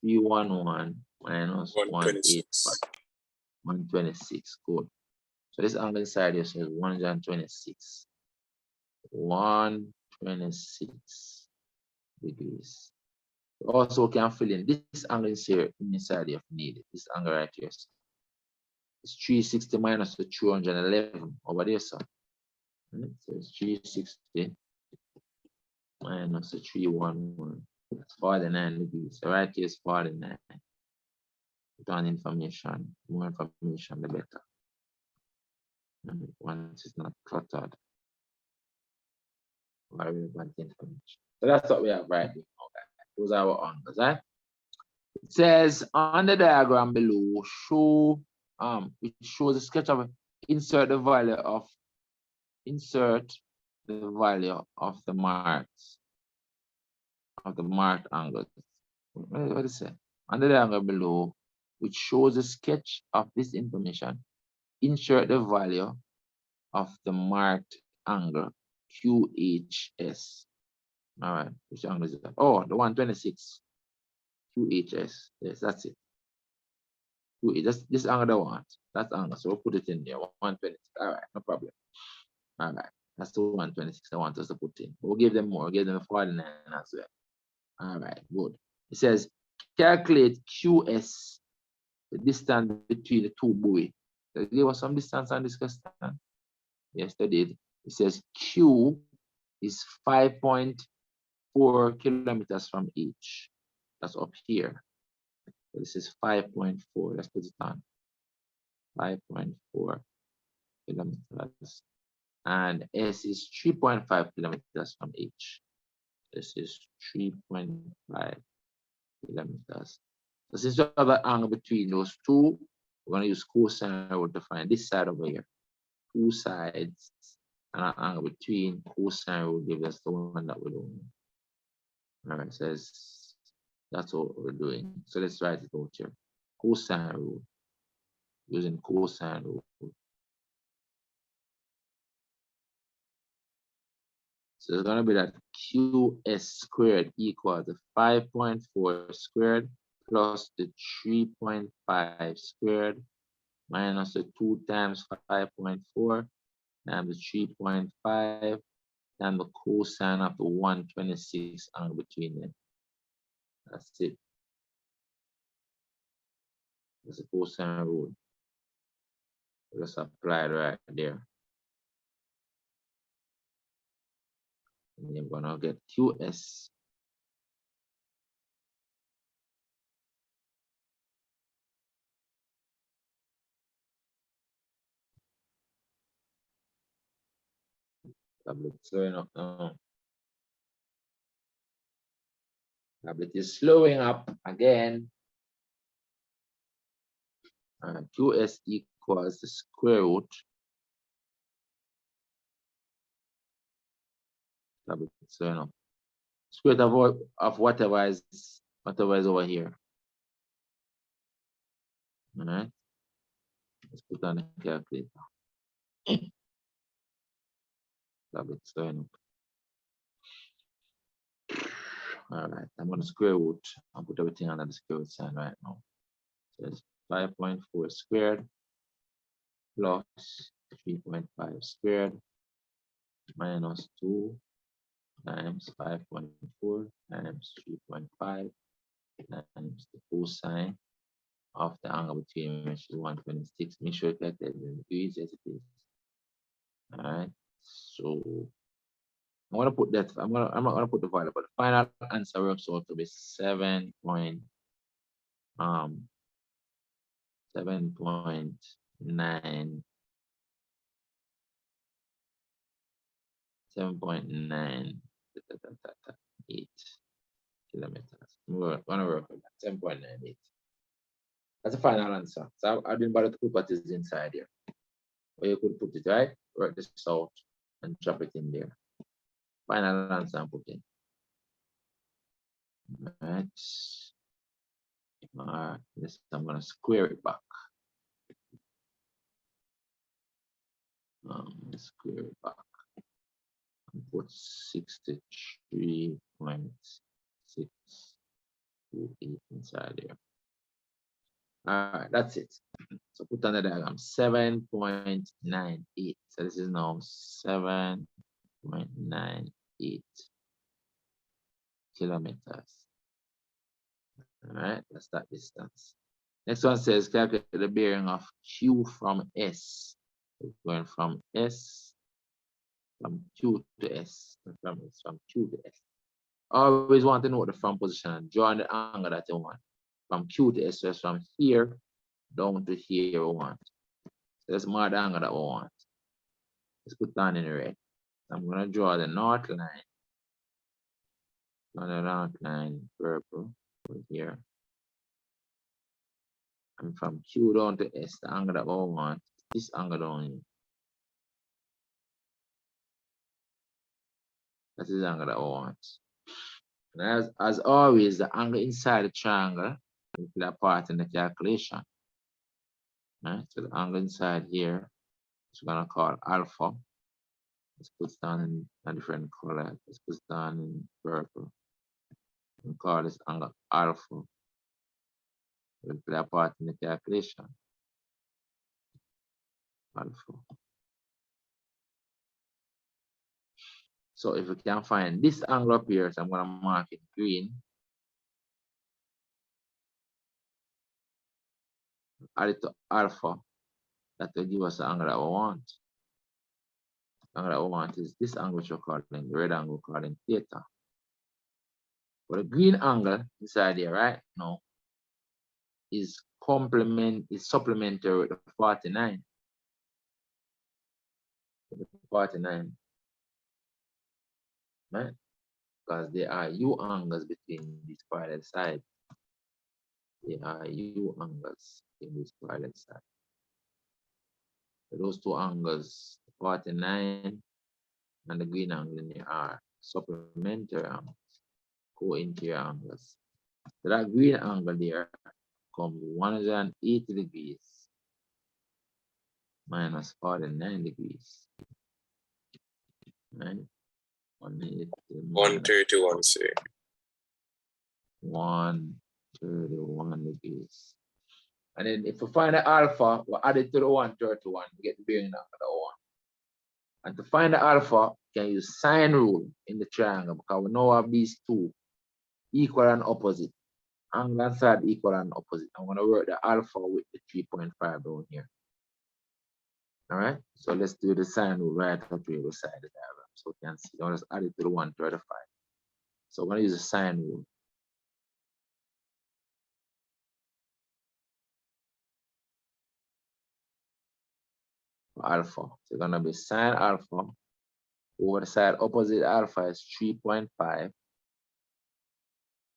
Speaker 1: 311 minus 185. 126. Good. So this angle inside here says 126. 126 degrees. Also can fill in this angle inside here if needed. This angle right here. It's 360 minus the 211 over there, so. So it's 360 minus the 311. That's 49 degrees. So right here is 49. Put on information. More information, the better. Once it's not cluttered. Relevant information. So that's what we have right here. Okay. Those are our angles, right? It says on the diagram below, show it shows a sketch of insert the value of the marks of the marked angles. What is it? On the diagram below, which shows a sketch of this information, insert the value of the marked angle QHS. All right, which angle is that? Oh, the 126 QHS. Yes, that's it. This angle I want. That's angle. So we'll put it in there. 126. All right, no problem. All right, that's the 126 I want us to put in. We'll give them more. We'll give them a 49 as well. All right, good. It says calculate QS, the distance between the two buoys. They gave us some distance on this question. Yes, they did. It says Q is 5.4 kilometers from each. That's up here. So this is 5.4. Let's put it on. 5.4 kilometers. And S is 3.5 kilometers from each. This is 3.5 kilometers. So since we have an angle between those two, we're going to use cosine rule to find this side over here. Two sides and an angle between cosine rule gives us the one that we're doing. All right, it says that's what we're doing. So let's write it out here. Cosine rule. Using cosine rule. So it's going to be that QS squared equals the 5.4 squared plus the 3.5 squared minus the 2 times 5.4 times the 3.5 and the cosine of the 126 angle between them. That's it. That's the cosine rule. Just apply it right there. And you're gonna get QS. Tablet slowing up now. Tablet is slowing up again. QS equals the square root. Tablet is slowing up. Square root of whatever is over here. All right. Let's put on the calculator. Tablet slowing up. All right, I'm going to square root. I'll put everything under the square root sign right now. So it's 5.4 squared plus 3.5 squared minus 2 times 5.4 times 3.5 times the cosine of the angle between which is 126. Make sure that the degrees as it is. All right, so I'm gonna put that. I'm not gonna put the value, but the final answer works out to be 7.9. 7.98 kilometers. We're gonna work with that. 7.98. That's the final answer. So I didn't bother to put what is inside here. Or you could put it right, work this out, and drop it in there. Final answer I'm putting. All right. This I'm gonna square it back. Square it back. And put 63.628 inside there. All right, that's it. So put on the diagram 7.98. So this is now 7.98 kilometers. All right, that's that distance. Next one says calculate the bearing of Q from S. It's going from S, from Q to S, from Q to S. Always want to know the from position and join the angle that you want. From Q to S, so from here down to here we want. So let's mark the angle that we want. Let's put down in the red. I'm going to draw the north line. On the north line, purple, over here. And from Q down to S, the angle that we want, this angle down here. That is the angle that we want. And as always, the angle inside the triangle will play a part in the calculation. Right? So the angle inside here is going to call alpha. Let's put down in a different color. Let's put down in purple. We call this angle alpha. Will play a part in the calculation. Alpha. So if we can find this angle up here, so I'm going to mark it green. Add it to alpha. That will give us the angle that we want. The angle that we want is this angle which we're calling the red angle calling theta. But the green angle inside here right now is supplementary with the 49. The 49. Right? Because there are U angles between these parallel sides. There are U angles in these parallel sides. So those two angles, 49 and the green angle in here, are supplementary angles, co-interior angles. So that green angle there comes 180 degrees minus 49 degrees. Right?
Speaker 2: 131, say.
Speaker 1: 131 degrees. And then if we find the alpha, we add it to the 131 to get the bearing of the one. And to find the alpha, you can use sine rule in the triangle because we know have these two equal and opposite. Angle and side equal and opposite. I'm going to work the alpha with the 3.5 down here. All right, so let's do the sine rule right up here beside the diagram. So we can see, I'll just add it to the 135. So I'm going to use the sine rule. Alpha. So it's going to be sine alpha over the side opposite alpha is 3.5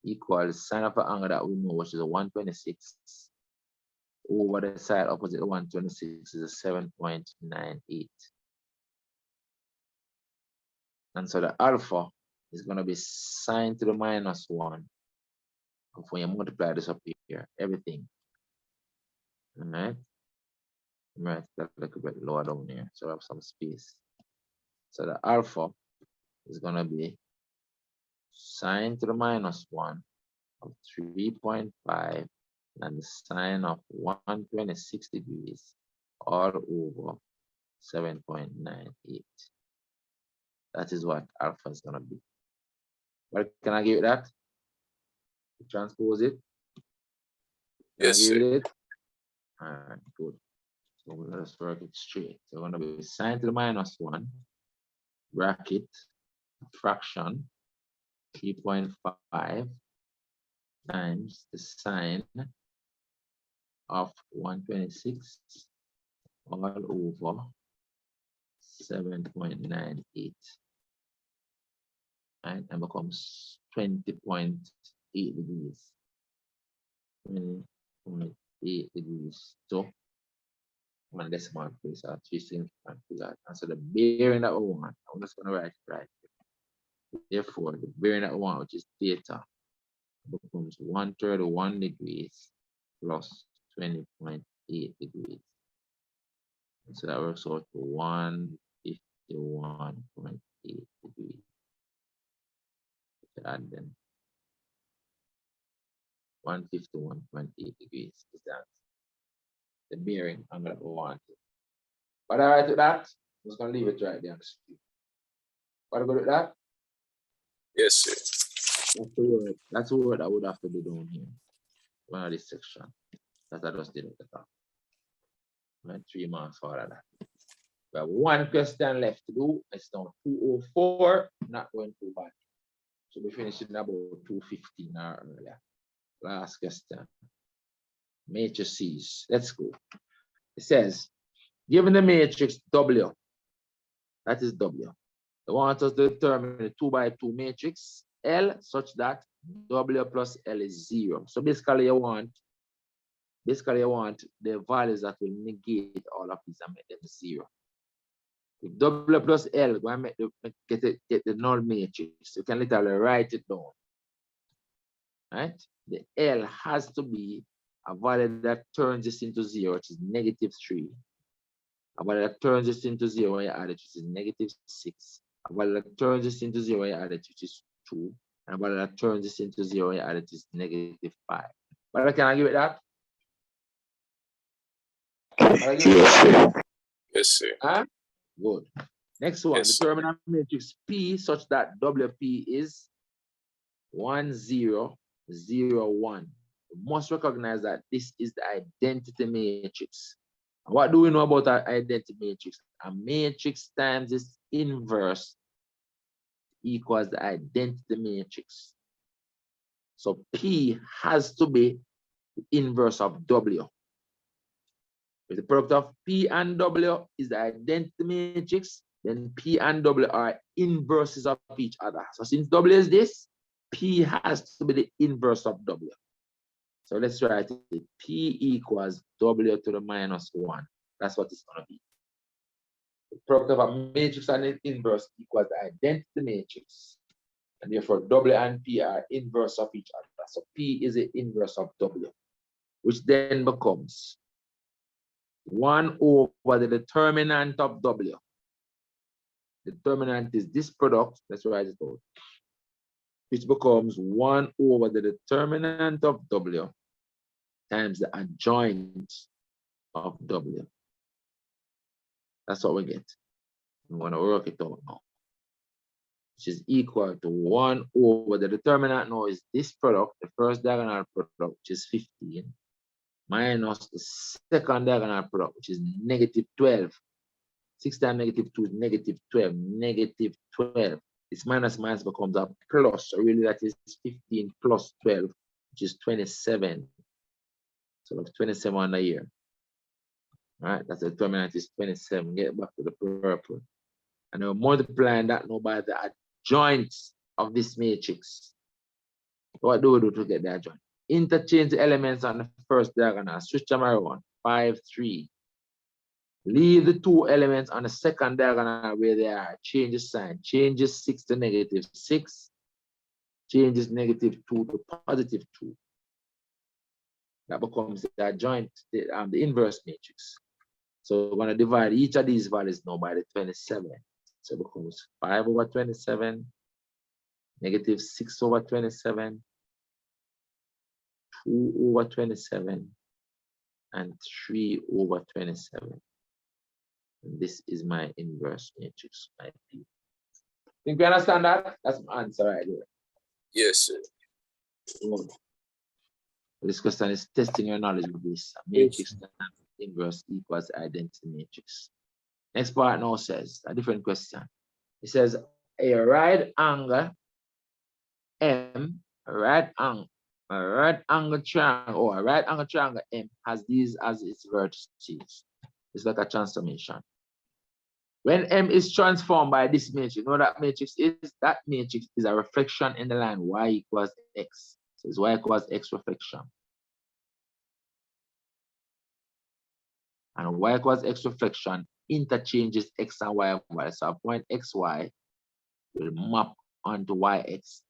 Speaker 1: equals sine of an angle that we know, which is a 126, over the side opposite 126 is a 7.98. And so the alpha is going to be sine to the minus 1. And when you multiply this up here, everything. All right. Right, that a little bit lower down here, so I have some space. So the alpha is going to be sine to the minus 1 of 3.5 and the sine of 126 degrees all over 7.98. That is what alpha is going to be. What can I give it that? Transpose it?
Speaker 2: Yes, sir.
Speaker 1: All right, good. So let's work it straight. So we're going to be sine to the minus 1, bracket, fraction, 3.5 times the sine of 126 all over 7.98. Right, and becomes 20.8 degrees. 20.8 degrees. So one decimal place or 3 significant figures. And so the bearing that we want, I'm just going to write it right here. Therefore, the bearing that we want, which is theta, becomes 131 degrees plus 20.8 degrees. And so that works out to 151.8 degrees. To add them. 151.8 degrees is that. The bearing angle that we want. But all right with that, I'm just going to leave it right there on the screen. What about with that?
Speaker 2: Yes, sir.
Speaker 1: That's the word. That's the word I would have to do down here. One of this section. That I just did at the top. Right, 3 marks for all of that. We have one question left to do. It's now 2:04, not going too bad. So we finish in about 2:15 or earlier. Last question. Matrices. Let's go. It says, given the matrix W, that is W, they want us to determine a 2 by 2 matrix L such that W plus L is 0. So basically you want the values that will negate all of these and make them 0. If W plus L go and get the null matrix, you can literally write it down. Right? The L has to be a value that turns this into 0, which is -3. A value that turns this into 0 when you add it, which is -6. A value that turns this into 0 when you add it, which is 2. And a value that turns this into 0 when you add it, is -5. But can I give it that?
Speaker 2: Yes, sir.
Speaker 1: Huh? Good. Next one,
Speaker 2: Yes.
Speaker 1: determine a matrix P such that WP is 1, 0, 0, 1. You must recognize that this is the identity matrix. And what do we know about our identity matrix? A matrix times its inverse equals the identity matrix. So P has to be the inverse of W. If the product of P and W is the identity matrix, then P and W are inverses of each other. So since W is this, P has to be the inverse of W. So let's write it. P equals W to the -1. That's what it's going to be. The product of a matrix and its inverse equals the identity matrix. And therefore, W and P are inverse of each other. So P is the inverse of W, which then becomes 1 over the determinant of W. The determinant is this product. Let's write it out. Which becomes 1 over the determinant of W times the adjoint of W. That's what we get. I'm going to work it out now. Which is equal to 1 over the determinant now is this product, the first diagonal product, which is 15, minus the second diagonal product, which is -12. 6 times -2 is -12. -12. This minus becomes a plus. So really that is 15 plus 12, which is 27. So that's 27 on the year. All right, that's the determinant is 27. Get back to the purple. And we're multiplying that now by the adjoints of this matrix. What do we do to get the adjoint? Interchange the elements on the first diagonal. Switch them around. 5, 3. Leave the 2 elements on the second diagonal where they are. Change the sign. Changes 6 to -6. Changes -2 to +2. That becomes the adjoint, the inverse matrix. So we're going to divide each of these values now by the 27. So it becomes 5 over 27, -6 over 27, 2 over 27, and 3 over 27. And this is my inverse matrix, my P. Think you understand that? That's my answer right here.
Speaker 2: Yes, sir.
Speaker 1: Good. This question is testing your knowledge of this. Matrix times inverse equals identity matrix. Next part now says a different question. It says a right angle M, a right angle triangle M has these as its vertices. It's like a transformation. When M is transformed by this matrix, you know that matrix is? That matrix is a reflection in the line y equals x. So it's y equals x reflection. And y equals x reflection interchanges x and y. So a point xy will map onto yx.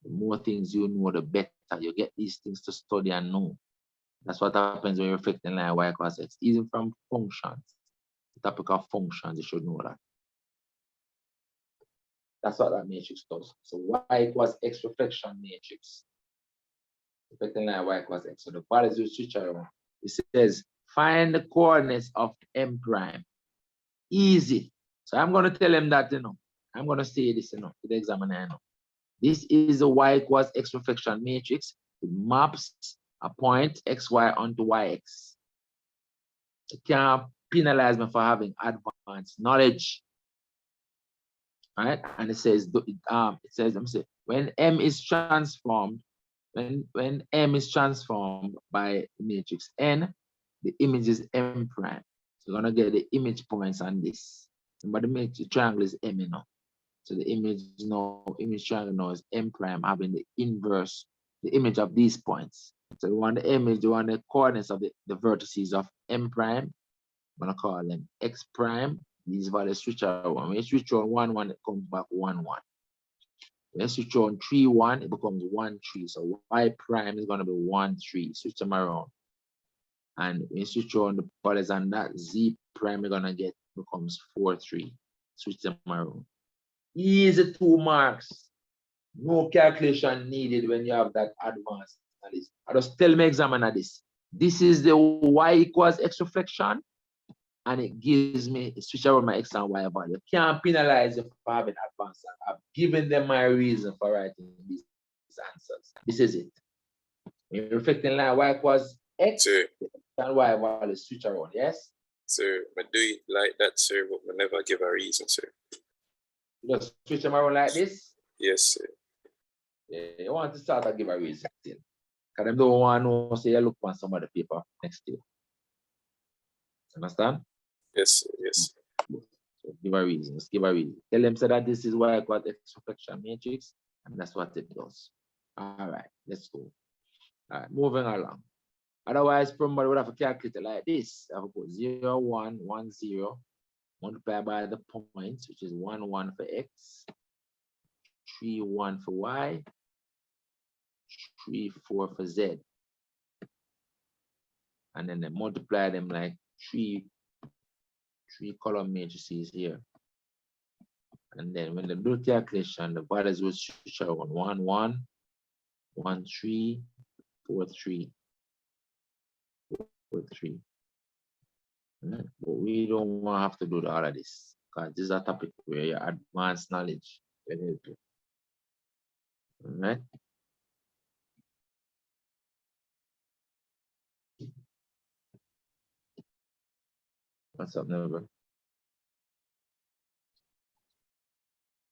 Speaker 1: The more things you know, the better. You get these things to study and know. That's what happens when you reflect in line y equals x. Even from functions, the topic of functions, you should know that. That's what that matrix does. So y equals x reflection matrix. Reflecting line y equals x. So the values you switch around. It says find the coordinates of M prime. Easy. So I'm going to tell him that, I'm going to say this, to the examiner, This is a y equals x reflection matrix. It maps a point xy onto yx. You can't penalize me for having advanced knowledge. All right, and it says let me say, when M is transformed, when M is transformed by matrix N, the image is M prime. So you're gonna get the image points on this. But the matrix triangle is M now. So the image triangle now is M prime having the inverse, the image of these points. So we want the image, we want the coordinates of the vertices of M prime. I'm gonna call them X prime. These values switch out one. When you switch on 1, 1, it comes back 1, 1. When you switch on 3, 1, it becomes 1, 3. So Y prime is gonna be 1, 3. Switch them around. And when you switch on the values on that, Z prime you're gonna get becomes 4, 3. Switch them around. Easy 2 marks. No calculation needed when you have that advanced analysis. I just tell my examiner this. This is the Y equals X reflection. And it gives me, switch around my X and Y value. Can't penalize you for having advanced. I've given them my reason for writing these answers. This is it. When you're reflecting line Y equals X,
Speaker 2: sir,
Speaker 1: and Y value switch around, yes?
Speaker 2: Sir, I do it like that, sir, but I never give a reason, sir.
Speaker 1: Just switch them around like this?
Speaker 2: Yes, sir.
Speaker 1: Yeah, you want to start to give a reason still. Because them don't want to know, say you look on some of the paper next year. Understand?
Speaker 2: Yes, sir. Yes, sir.
Speaker 1: So give a reason. Just give a reason. Tell them so that this is why I got X reflection matrix, and that's what it does. All right, let's go. All right, moving along. Otherwise, somebody would have to calculate it like this. I have to put 0, 1, 1, 0, multiply by the points, which is 1, 1 for X, 3, 1 for Y, 3, 4 for Z. And then they multiply them like three column matrices here. And then when they do the calculation, the values will show on 1, 1, 1, 3, 4, 3, 4, 3. But we don't want to have to do all of this because this is a topic where your advanced knowledge can help you. All right. What's up, neighbor?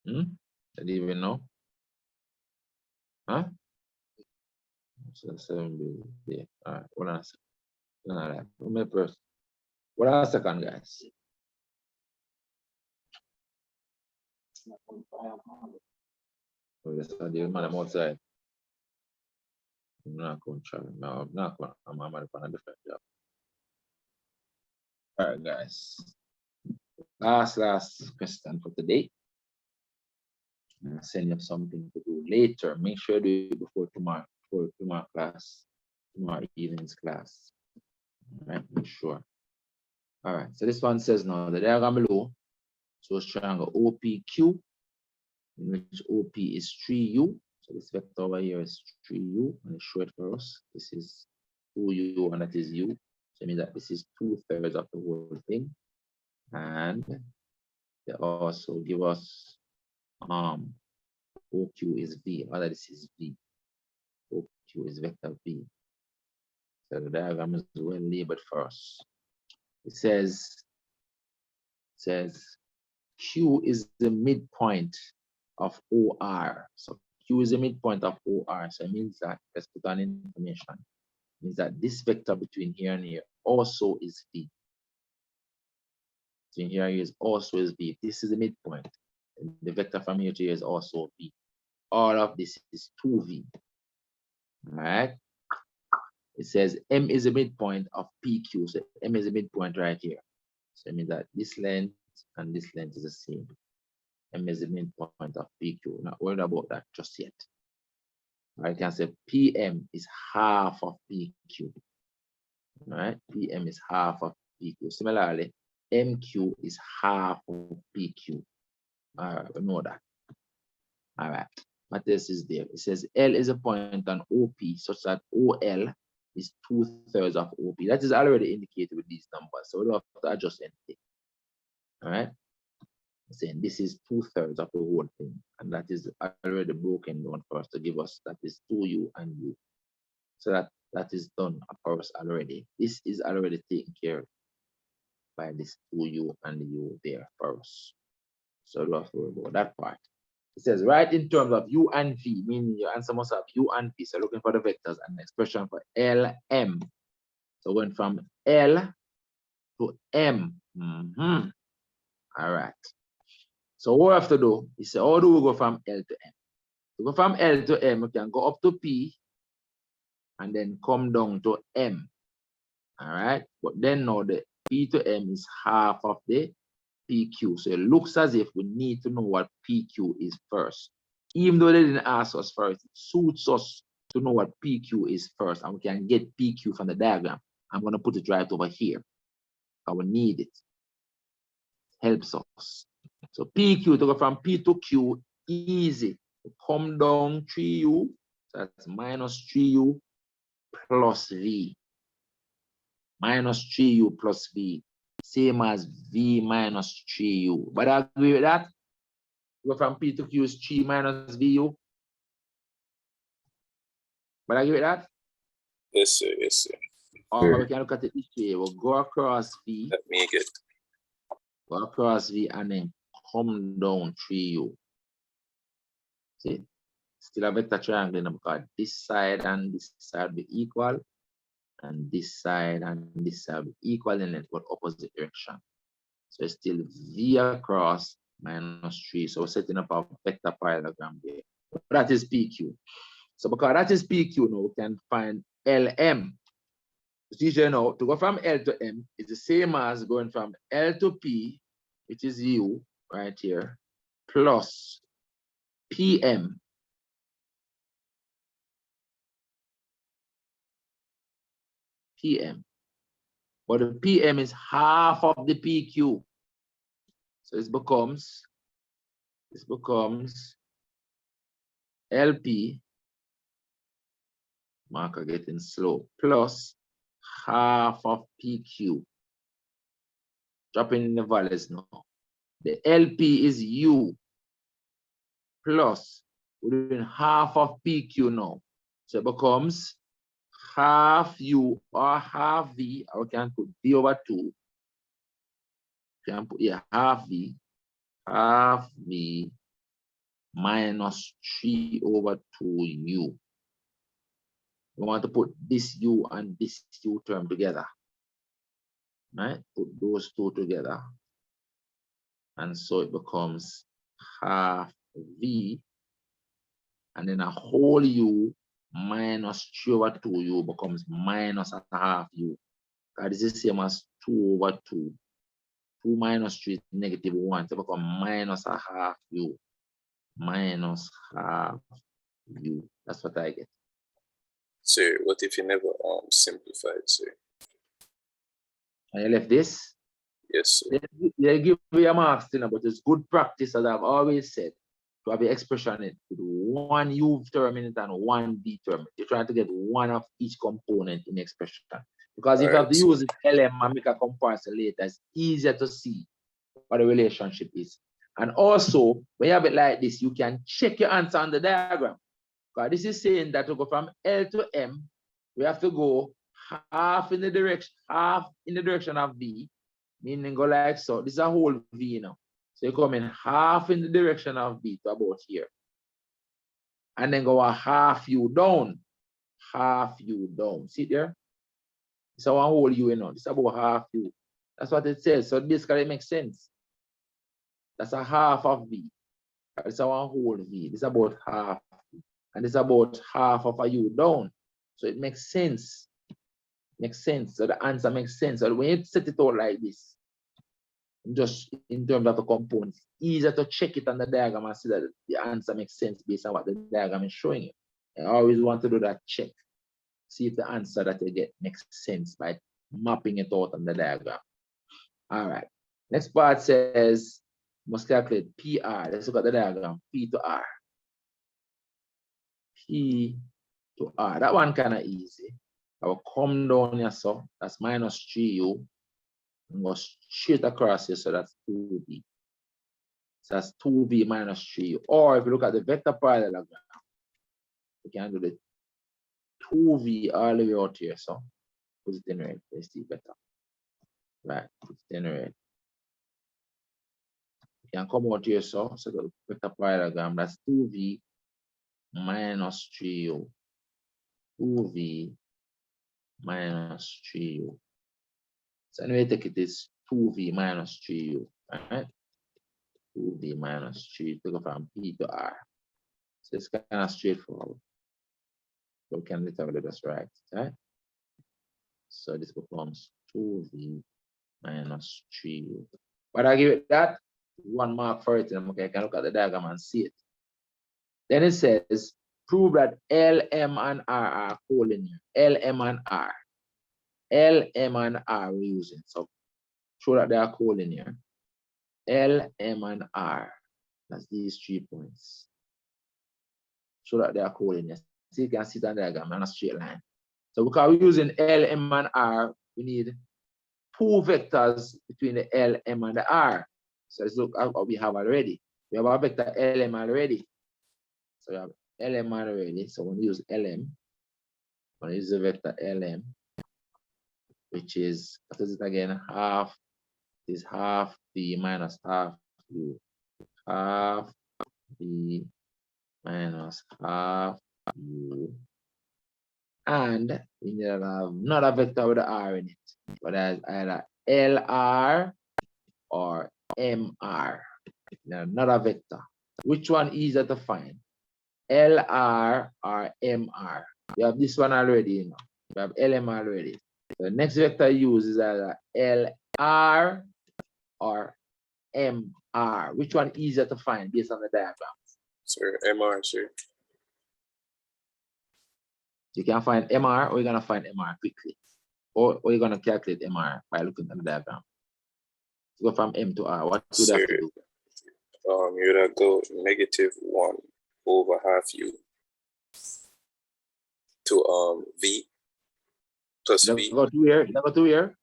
Speaker 1: Did you even know? Huh? So 7 billion. All right. Hold on a second. All right. Hold on a second, guys. Oh, that's how the man I'm outside. I'm not going to try. No, I'm not going. I'm on a different job. All right, guys. Last question for today. I'll send you something to do later. Make sure you do it before tomorrow class, tomorrow evening's class. All right, make sure. All right, so this one says now the diagram below shows triangle OPQ, in which OP is 3U. So this vector over here is 3U, and it's short for us. This is 2U, and that is U. So it means that this is 2/3 of the whole thing. And they also give us OQ is V, or this is V. OQ is vector V. So the diagram is well labeled for us. It says Q is the midpoint of OR. So Q is the midpoint of OR. So it means that, let's put on information. It means that this vector between here and here also is V. Between here and here is also is V. This is the midpoint. And the vector from here to here is also V. All of this is 2V. All right. It says M is the midpoint of PQ. So M is the midpoint right here. So it means that this length and this length is the same. M is the midpoint of PQ. Not worried about that just yet. I can say PM is half of PQ. All right. PM is half of PQ. Similarly, MQ is half of PQ. All right, we know that. All right. What else is there? It says L is a point on OP such that OL is 2/3 of OP. That is already indicated with these numbers, so we don't have to adjust anything. All right. I'm saying this is 2/3 of the whole thing, and that is already broken down for us to give us that is 2U and U. So that that is done for us already. This is already taken care of by this 2u and the u there for us. So we have to worry about that part. It says, write in terms of u and v, meaning your answer must have u and v. So looking for the vectors and the expression for Lm. So going from L to M. All right. So what we have to do is say, how do we go from L to M? To go from L to M, we can go up to P and then come down to M. All right. But then now the P to M is half of the PQ. So it looks as if we need to know what PQ is first. Even though they didn't ask us first, it suits us to know what PQ is first, and we can get PQ from the diagram. I'm going to put it right over here. I will need it. Helps us. So PQ, to go from P to Q, easy. Come down 3u, so that's minus 3u plus v. Minus 3u plus v. Same as v minus 3u. But I agree with that. Go from P to Q is 3 minus vu. But I agree with that?
Speaker 2: Yes, sir. Yes, sir.
Speaker 1: Or we can look at it this way. We'll go across v.
Speaker 2: Let me get.
Speaker 1: Go across v and then come down 3u. See? Still a vector triangle because this side and this side be equal. And this side and this side be equal in length but opposite direction. So it's still v across minus 3. So we're setting up a vector parallelogram there. That is PQ. So because that is PQ now, we can find LM. You know, to go from L to M is the same as going from L to P, which is U right here, plus PM. PM. But the PM is half of the PQ. So this becomes LP, marker getting slow, plus half of PQ. Dropping in the values now. The LP is U plus, we're doing half of PQ now. So it becomes half U or half V, or we can put V over 2. You can put, yeah, half V minus 3 over 2U. We want to put this U and this U term together. Right? Put those two together. And so it becomes half V, and then a whole U minus 3 over 2U becomes minus a half U. That is the same as 2 over 2. 2 minus 3 is negative 1. So it becomes minus a half U. Minus half U. That's what I get.
Speaker 2: Sir, what if you never simplified, sir?
Speaker 1: And you left this?
Speaker 2: Yes, sir.
Speaker 1: They give you a marks, but it's good practice, as I've always said, to have the expression in with one U term in it and one V term. You're trying to get one of each component in the expression. Because if you have to use this LM and make a comparison later, it's easier to see what the relationship is. And also, when you have it like this, you can check your answer on the diagram. Because this is saying that to go from L to M, we have to go half in the direction of V, meaning go like so. This is a whole V now. So you come in half in the direction of V to about here. And then go a half U down. Half U down. See there? It's a one whole U, you know. It's about half U. That's what it says. So basically it makes sense. That's a half of V. It's a one whole V. It's about half. And it's about half of a U down. So it makes sense. Makes sense. So the answer makes sense. So when you set it out like this, just in terms of the components, easier to check it on the diagram and see that the answer makes sense based on what the diagram is showing you. I always want to do that check. See if the answer that you get makes sense by mapping it out on the diagram. All right. Next part says, must calculate PR. Let's look at the diagram. P to R. P to R. That one kind of easy. I will come down here, so that's minus 3U. And go straight across here, so that's 2V. So that's 2V minus 3U. Or if you look at the vector parallelogram, we can do the 2v all the way out here. So put it in red. Let's see better. Right, put it in red. You can come out here, so the vector parallelogram, that's 2v minus 3u. 2v minus 3u. So anyway, take it is 2v minus 3u. Right? 2v minus 3 to go from P to R. So it's kind of straightforward. So we can literally just write, right? So this becomes 2v minus 3u. But I give it that 1 mark for it, and okay, I can look at the diagram and see it. Then it says, prove that L, M, and R are collinear. L, M, and R. L, M, and R we're using. So show that they are collinear. L, M, and R. That's these 3 points. Show that they are collinear. So you can see that diagram on a straight line. So because we're using L, M, and R, we need 2 vectors between the L, M, and the R. So let's look at what we have already. We have our vector LM already. So we have LM already. So when we use LM, when we use the vector LM, which is, what is it again? Half is half V minus half U. Half V minus half U. And we need to have another vector with the R in it. But that's either LR or MR. Another vector. Which one easier to find? LR or MR? We have this one already, you know. We have LM already. The next vector used is either LR or MR. Which one easier to find based on the diagram?
Speaker 2: Sir, MR, sir.
Speaker 1: You can find MR, or you're gonna find MR quickly. Or you're gonna calculate MR by looking at the diagram. To go from M to R, what do you have to do?
Speaker 2: You're gonna go -1 over half U to V plus V.
Speaker 1: Go to here. You go to here.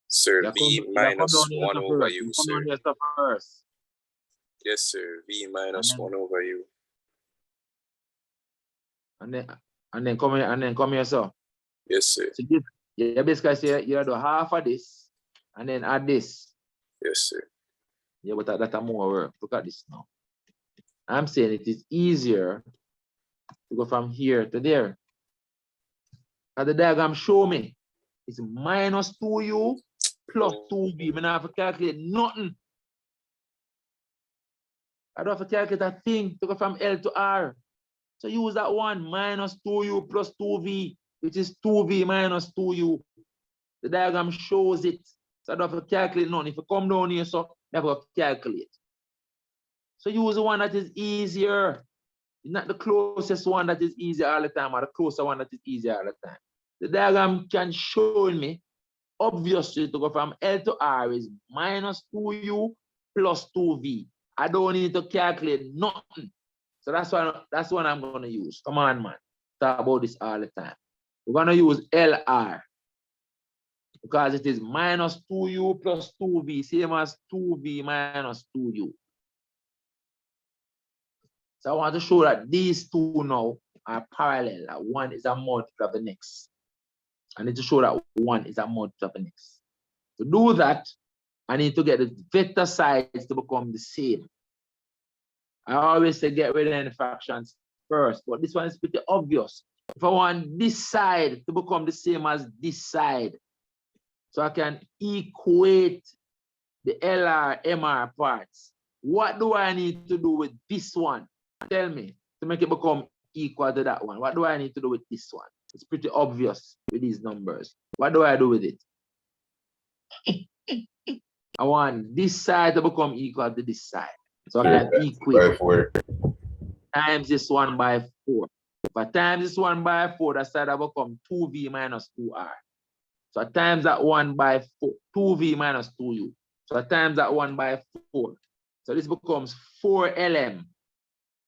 Speaker 2: Sir, V minus 1 over U, sir.
Speaker 1: Come down here first.
Speaker 2: Yes, sir. V minus 1 over U.
Speaker 1: And then come here, so.
Speaker 2: Yes, sir.
Speaker 1: So this, yeah, basically say you do half of this and then add this.
Speaker 2: Yes, sir.
Speaker 1: Yeah, but that's more work. Look at this now. I'm saying it is easier to go from here to there. As the diagram show me, it's minus 2u plus 2v. I don't have to calculate nothing. I don't have to calculate a thing to go from L to R. So use that one, minus 2u plus 2v, which is 2v minus 2u. The diagram shows it. So I don't have to calculate none. If you come down here, so you have to calculate. So use the one that is easier. Not the closest one that is easier all the time, or the closer one that is easier all the time. The diagram can show me, obviously, to go from L to R is minus 2u plus 2v. I don't need to calculate nothing. So that's what I'm going to use. Come on, man. Talk about this all the time. We're going to use LR because it is minus 2u plus 2v, same as 2v minus 2u. So I want to show that these two now are parallel. That one is a multiple of the next. I need to show that one is a multiple of the next. To do that, I need to get the vector sides to become the same. I always say get rid of any fractions first, but this one is pretty obvious. If I want this side to become the same as this side, so I can equate the LR, MR parts, what do I need to do with this one? Tell me, to make it become equal to that one. What do I need to do with this one? It's pretty obvious with these numbers. What do I do with it? I want this side to become equal to this side. So I can equate times this one by 4. If I times this one by 4, that side will become 2v minus 2r. So I times that 1 by 4, 2v minus 2u. So I times that 1 by 4. So this becomes 4lm.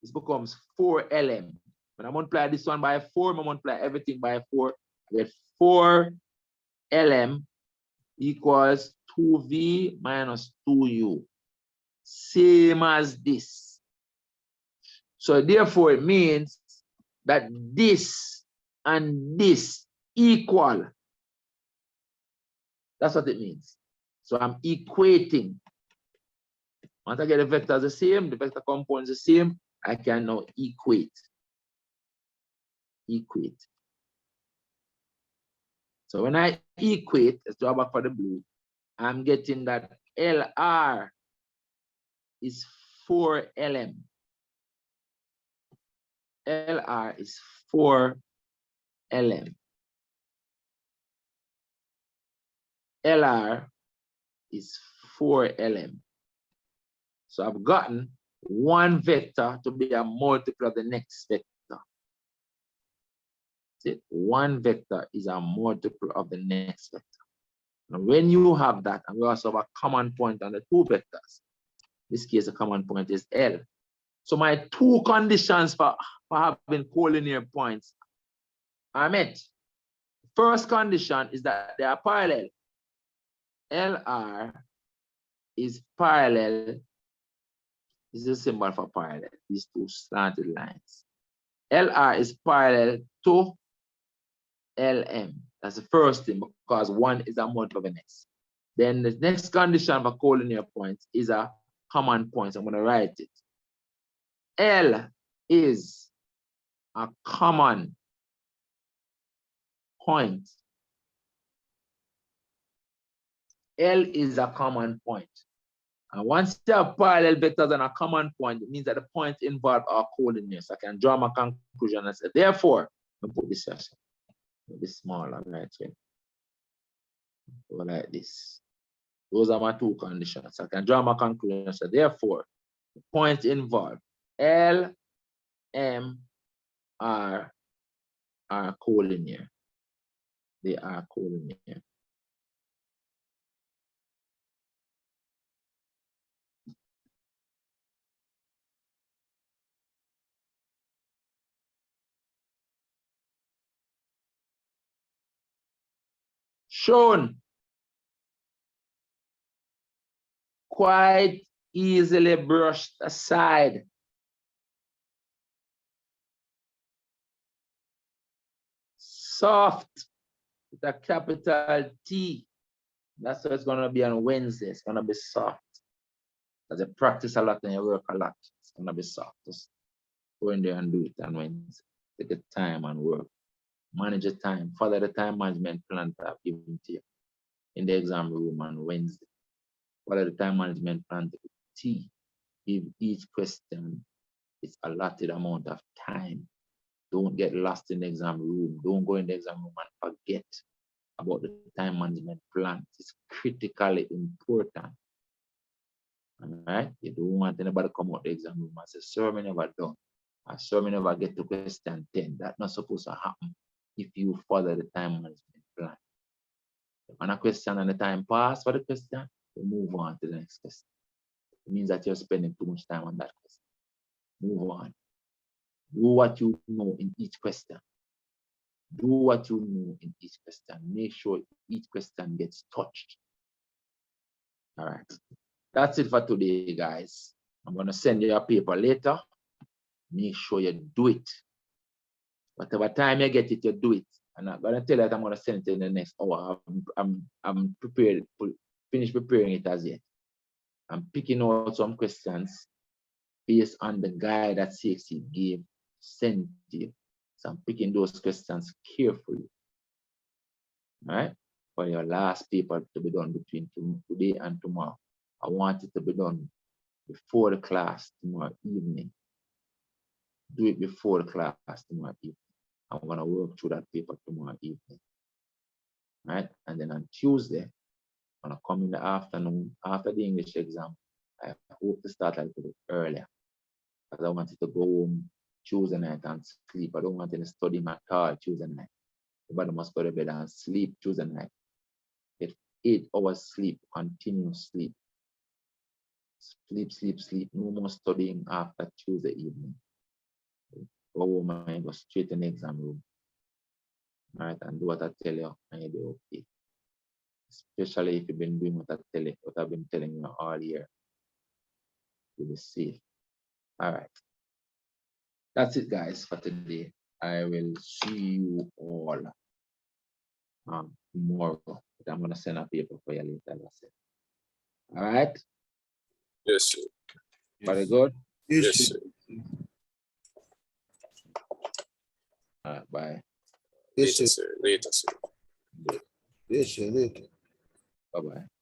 Speaker 1: This becomes 4lm. When I multiply this one by 4, I multiply everything by 4. I get 4lm equals 2v minus 2u. Same as this. So therefore it means that this and this equal. That's what it means. So I'm equating. Once I get the vectors the same, the vector components the same, I can now equate. Equate. So when I equate, let's draw back for the blue, I'm getting that LR is 4LM. LR is 4LM. LR is 4LM. So I've gotten one vector to be a multiple of the next vector. See, one vector is a multiple of the next vector. And when you have that, and we also have a common point on the two vectors, in this case, the common point is L. So my two conditions for having collinear points are met. First condition is that they are parallel. LR is parallel. This is a symbol for parallel, these two slanted lines. LR is parallel to LM. That's the first thing, because one is a multiple of the next. Then the next condition for collinear points is a common point. So I'm going to write it. L is a common point. L is a common point. And once you have parallel vectors and a common point, it means that the points involved are collinear. So I can draw my conclusion and say, therefore, I'm going to put this here. This smaller, right here. Go like this. Those are my two conditions. I can draw my conclusion. So therefore, the points involved, L, M, R, are collinear. They are collinear. Shown. Quite easily brushed aside. Soft with a capital T. That's what it's going to be on Wednesday. It's going to be soft. As you practice a lot and you work a lot, it's going to be soft. Just go in there and do it on Wednesday. Take the time and work. Manage your time. Follow the time management plan that I've given to you in the exam room on Wednesday. Follow the time management plan to T. Give each question its allotted amount of time. Don't get lost in the exam room. Don't go in the exam room and forget about the time management plan. It's critically important. All right? You don't want anybody to come out the exam room and say, sir, me never done. Or sir, me never get to question 10. That's not supposed to happen if you follow the time management plan. When a question and the time pass for the question, you move on to the next question. It means that you're spending too much time on that question. Move on. Do what you know in each question. Do what you know in each question. Make sure each question gets touched. All right. That's it for today, guys. I'm going to send you a paper later. Make sure you do it. Whatever time you get it, you do it. And I'm going to tell you that I'm going to send it in the next hour. I'm prepared, finish preparing it as yet. I'm picking out some questions based on the guide that CXC gave, sent to you. So I'm picking those questions carefully. All right? For your last paper to be done between today and tomorrow. I want it to be done before the class tomorrow evening. Do it before the class tomorrow evening. I'm going to work through that paper tomorrow evening. All right? And then on Tuesday, I'm going to come in the afternoon after the English exam. I hope to start a little bit earlier, because I wanted to go home Tuesday night and sleep. I don't want to study my car Tuesday night. Everybody must go to bed and sleep Tuesday night. Get 8 hours sleep, continuous sleep. Sleep, sleep, sleep. No more studying after Tuesday evening. Go home and go straight in the exam room. All right, and do what I tell you, and you'll be okay. Especially if you've been doing what I've been telling you all year. You'll be safe. All right. That's it, guys, for today. I will see you all tomorrow. But I'm gonna send a paper for you later. All right.
Speaker 2: Yes, sir.
Speaker 1: Very good.
Speaker 2: Yes, sir.
Speaker 1: All right. Bye.
Speaker 5: Yes,
Speaker 2: Later,
Speaker 5: sir.
Speaker 2: sir. Later, sir.
Speaker 5: Yes, sir.
Speaker 1: Bye bye.